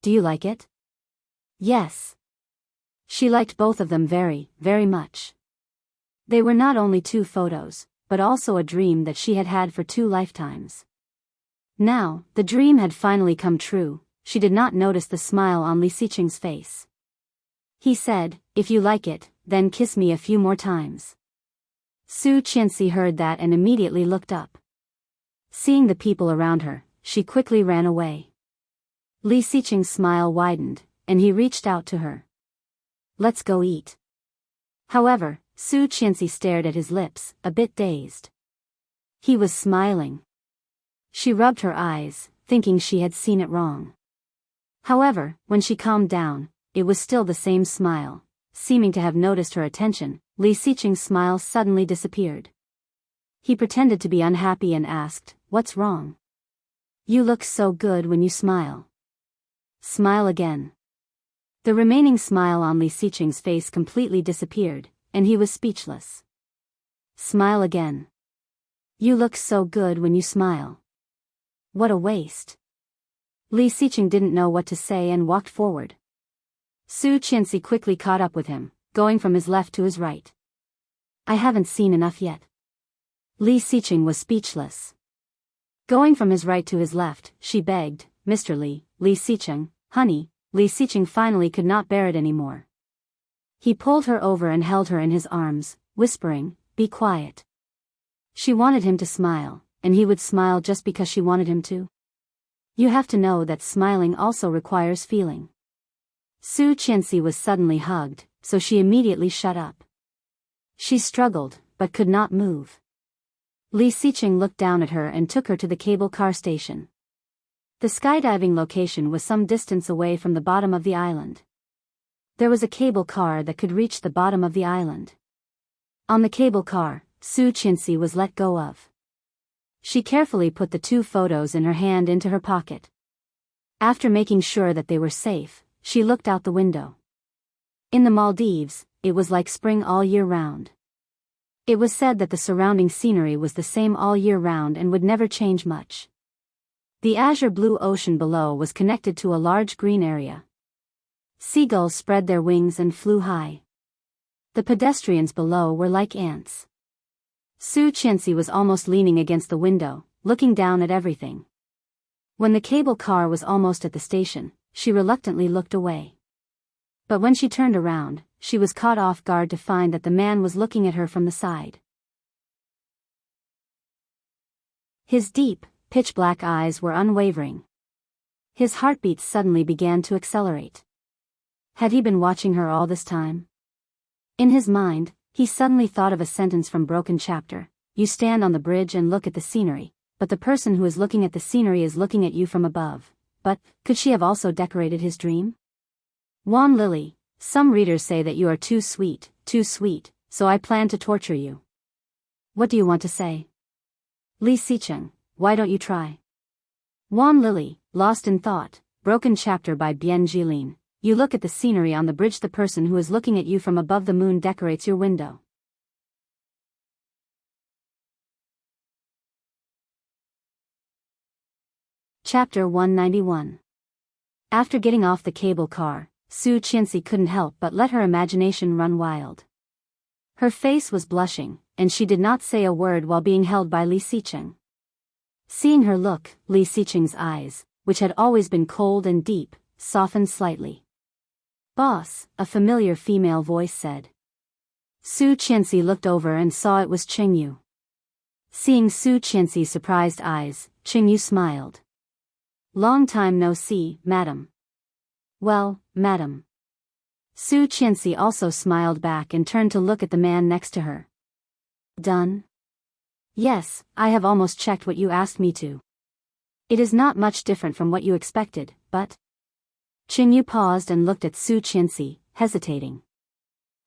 Do you like it? Yes. She liked both of them very, very much. They were not only 2 photos, but also a dream that she had had for 2 lifetimes. Now, the dream had finally come true. She did not notice the smile on Li Xicheng's face. He said, "If you like it, then kiss me a few more times." Su Qianxi heard that and immediately looked up. Seeing the people around her, she quickly ran away. Li Xicheng's smile widened, and he reached out to her. Let's go eat. However, Su Qianxi stared at his lips, a bit dazed. He was smiling. She rubbed her eyes, thinking she had seen it wrong. However, when she calmed down, it was still the same smile. Seeming to have noticed her attention, Li Xicheng's smile suddenly disappeared. He pretended to be unhappy and asked, "What's wrong? You look so good when you smile. Smile again." The remaining smile on Li Xicheng's face completely disappeared, and he was speechless. Smile again. You look so good when you smile. What a waste. Li Xicheng didn't know what to say and walked forward. Su Qianxi quickly caught up with him, going from his left to his right. I haven't seen enough yet. Li Xicheng was speechless. Going from his right to his left, she begged, "Mr. Li Xicheng, honey." Li Xicheng finally could not bear it anymore. He pulled her over and held her in his arms, whispering, "Be quiet." She wanted him to smile, and he would smile just because she wanted him to. You have to know that smiling also requires feeling. Su Qianxi was suddenly hugged, so she immediately shut up. She struggled, but could not move. Li Xicheng looked down at her and took her to the cable car station. The skydiving location was some distance away from the bottom of the island. There was a cable car that could reach the bottom of the island. On the cable car, Su Qianxi was let go of. She carefully put the 2 photos in her hand into her pocket. After making sure that they were safe, she looked out the window. In the Maldives, it was like spring all year round. It was said that the surrounding scenery was the same all year round and would never change much. The azure blue ocean below was connected to a large green area. Seagulls spread their wings and flew high. The pedestrians below were like ants. Su Qianxi was almost leaning against the window, looking down at everything. When the cable car was almost at the station, she reluctantly looked away. But when she turned around, she was caught off guard to find that the man was looking at her from the side. His deep, pitch-black eyes were unwavering. His heartbeat suddenly began to accelerate. Had he been watching her all this time? In his mind, he suddenly thought of a sentence from Broken Chapter. You stand on the bridge and look at the scenery, but the person who is looking at the scenery is looking at you from above. But, could she have also decorated his dream? Wan Lily, some readers say that you are too sweet, so I plan to torture you. What do you want to say? Li Sicheng, why don't you try? Wan Lily, lost in thought, broken chapter by Bian Jilin. You look at the scenery on the bridge. The person who is looking at you from above the moon decorates your window. Chapter 191. After getting off the cable car, Su Qianxi couldn't help but let her imagination run wild. Her face was blushing, and she did not say a word while being held by Li Sicheng. Seeing her look, Li Sicheng's eyes, which had always been cold and deep, softened slightly. Boss, a familiar female voice said. Su Qianxi looked over and saw it was Qingyu. Seeing Su Qianxi's surprised eyes, Qingyu smiled. Long time no see, madam. Well, madam. Su Qianxi also smiled back and turned to look at the man next to her. Done? Yes, I have almost checked what you asked me to. It is not much different from what you expected, but... Qingyu paused and looked at Su Qianxi, hesitating.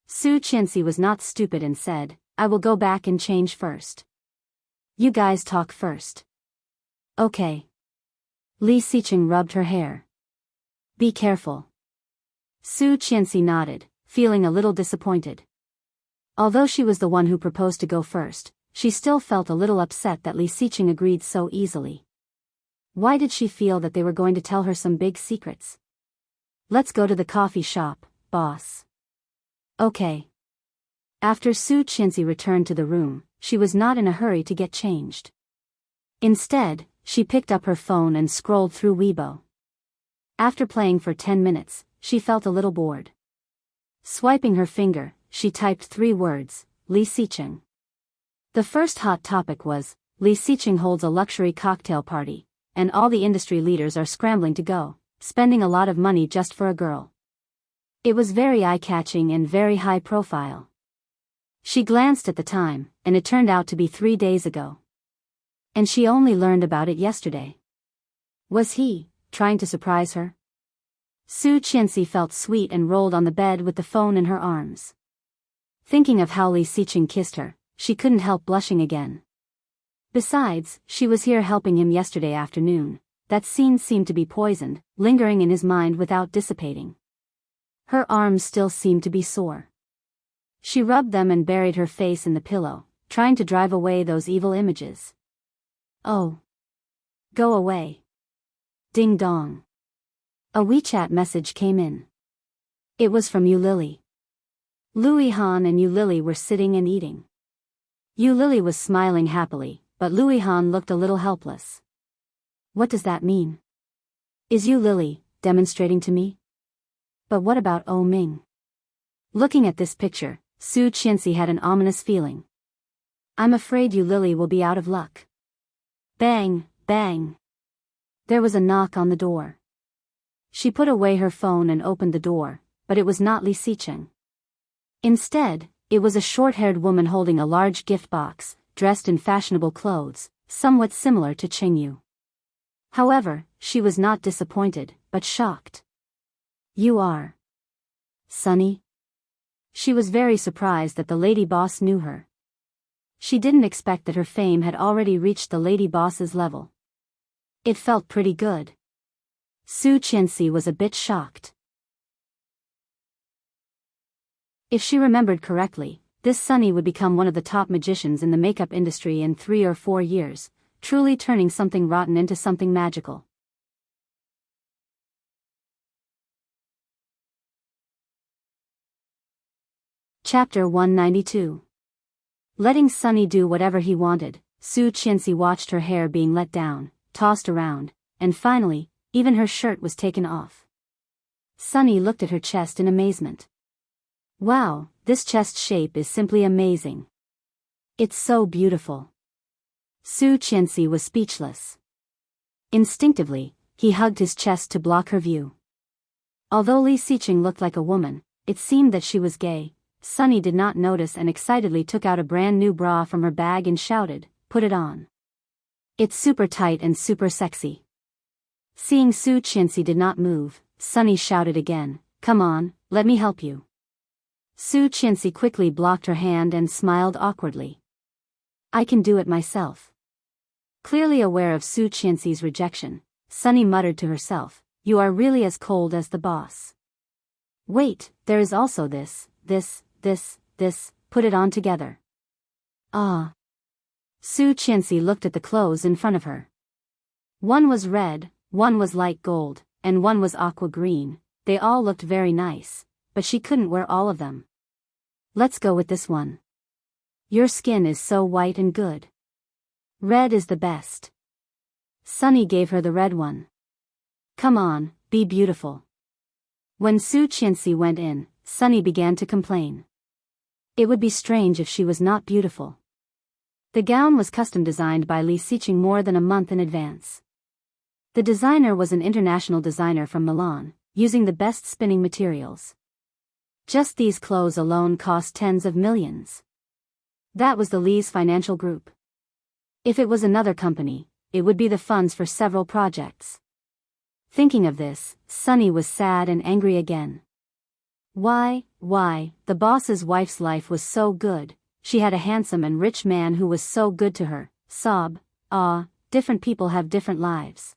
Su Qianxi was not stupid and said, I will go back and change first. You guys talk first. Okay. Li Sicheng rubbed her hair. Be careful. Su Qianxi nodded, feeling a little disappointed. Although she was the one who proposed to go first, she still felt a little upset that Li Sicheng agreed so easily. Why did she feel that they were going to tell her some big secrets? Let's go to the coffee shop, boss. Okay. After Su Qianxi returned to the room, she was not in a hurry to get changed. Instead, she picked up her phone and scrolled through Weibo. After playing for 10 minutes, she felt a little bored. Swiping her finger, she typed 3 words, Li Sicheng. The first hot topic was, Li Sicheng holds a luxury cocktail party, and all the industry leaders are scrambling to go, spending a lot of money just for a girl. It was very eye-catching and very high profile. She glanced at the time, and it turned out to be 3 days ago. And she only learned about it yesterday. Was he trying to surprise her? Su Qianxi felt sweet and rolled on the bed with the phone in her arms. Thinking of how Li Sicheng kissed her, she couldn't help blushing again. Besides, she was here helping him yesterday afternoon. That scene seemed to be poisoned, lingering in his mind without dissipating. Her arms still seemed to be sore. She rubbed them and buried her face in the pillow, trying to drive away those evil images. Oh. Go away. Ding dong. A WeChat message came in. It was from Yu Lily. Louis Han and Yu Lily were sitting and eating. Yu Lily was smiling happily, but Louis Han looked a little helpless. What does that mean? Is Yu Lily demonstrating to me? But what about O Ming? Looking at this picture, Su Qianxi had an ominous feeling. I'm afraid Yu Lily will be out of luck. Bang, bang. There was a knock on the door. She put away her phone and opened the door, but it was not Li Sicheng. Instead, it was a short-haired woman holding a large gift box, dressed in fashionable clothes, somewhat similar to Qingyu. However, she was not disappointed, but shocked. You are Sunny? She was very surprised that the lady boss knew her. She didn't expect that her fame had already reached the lady boss's level. It felt pretty good. Su Qianxi was a bit shocked. If she remembered correctly, this Sunny would become one of the top magicians in the makeup industry in 3 or 4 years, truly turning something rotten into something magical. Chapter 192. Letting Sunny do whatever he wanted, Su Qianxi watched her hair being let down, tossed around, and finally, even her shirt was taken off. Sunny looked at her chest in amazement. Wow, this chest shape is simply amazing. It's so beautiful. Su Qianxi was speechless. Instinctively, he hugged his chest to block her view. Although Li Sicheng looked like a woman, it seemed that she was gay. Sunny did not notice and excitedly took out a brand new bra from her bag and shouted, "Put it on. It's super tight and super sexy." Seeing Su Qianxi did not move, Sunny shouted again, "Come on, let me help you." Su Qianxi quickly blocked her hand and smiled awkwardly. "I can do it myself." Clearly aware of Su Qianxi's rejection, Sunny muttered to herself, "You are really as cold as the boss. Wait, there is also this, put it on together." Ah. Su Qianxi looked at the clothes in front of her. One was red, one was light gold, and one was aqua green. They all looked very nice, but she couldn't wear all of them. "Let's go with this one. Your skin is so white and good. Red is the best." Sunny gave her the red one. "Come on, be beautiful." When Su Qianxi went in, Sunny began to complain. It would be strange if she was not beautiful. The gown was custom designed by Li Xiqing more than a month in advance. The designer was an international designer from Milan, using the best spinning materials. Just these clothes alone cost tens of millions. That was the Li's financial group. If it was another company, it would be the funds for several projects. Thinking of this, Sunny was sad and angry again. Why, the boss's wife's life was so good, she had a handsome and rich man who was so good to her, different people have different lives.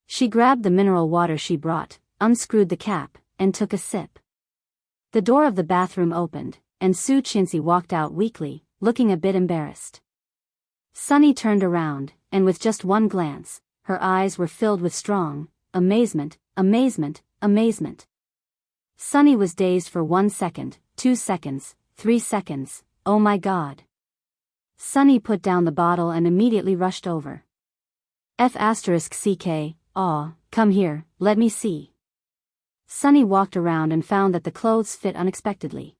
She grabbed the mineral water she brought, unscrewed the cap, and took a sip. The door of the bathroom opened, and Su Qianxi walked out weakly, looking a bit embarrassed. Sunny turned around, and with just one glance, her eyes were filled with strong amazement. Sunny was dazed for 1 second, 2 seconds, 3 seconds. Oh my God. Sunny put down the bottle and immediately rushed over. F***ck, come here, let me see. Sunny walked around and found that the clothes fit unexpectedly.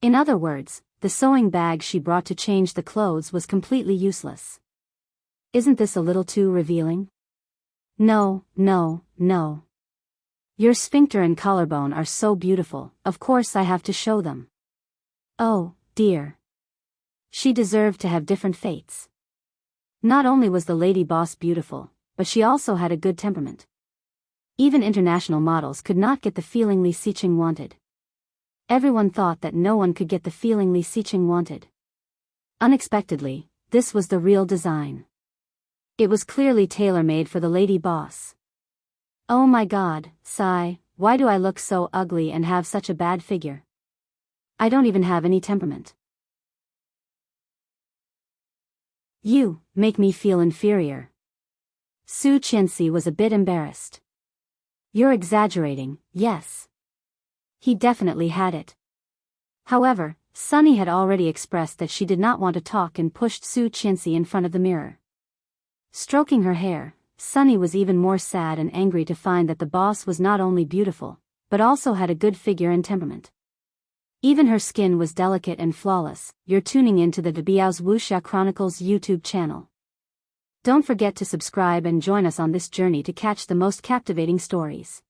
In other words, the sewing bag she brought to change the clothes was completely useless. Isn't this a little too revealing? No. Your sphincter and collarbone are so beautiful, of course I have to show them. Oh, dear. She deserved to have different fates. Not only was the lady boss beautiful, but she also had a good temperament. Even international models could not get the feeling Li Xiqing wanted. Everyone thought that no one could get the feeling Li Xiqing wanted. Unexpectedly, this was the real design. It was clearly tailor-made for the lady boss. Oh my God, sigh, why do I look so ugly and have such a bad figure? I don't even have any temperament. You make me feel inferior. Su Qianxi was a bit embarrassed. You're exaggerating, yes. He definitely had it. However, Sunny had already expressed that she did not want to talk and pushed Su Qianxi in front of the mirror. Stroking her hair, Sunny was even more sad and angry to find that the boss was not only beautiful, but also had a good figure and temperament. Even her skin was delicate and flawless. You're tuning into the Biyao's Wuxia Chronicles YouTube channel. Don't forget to subscribe and join us on this journey to catch the most captivating stories.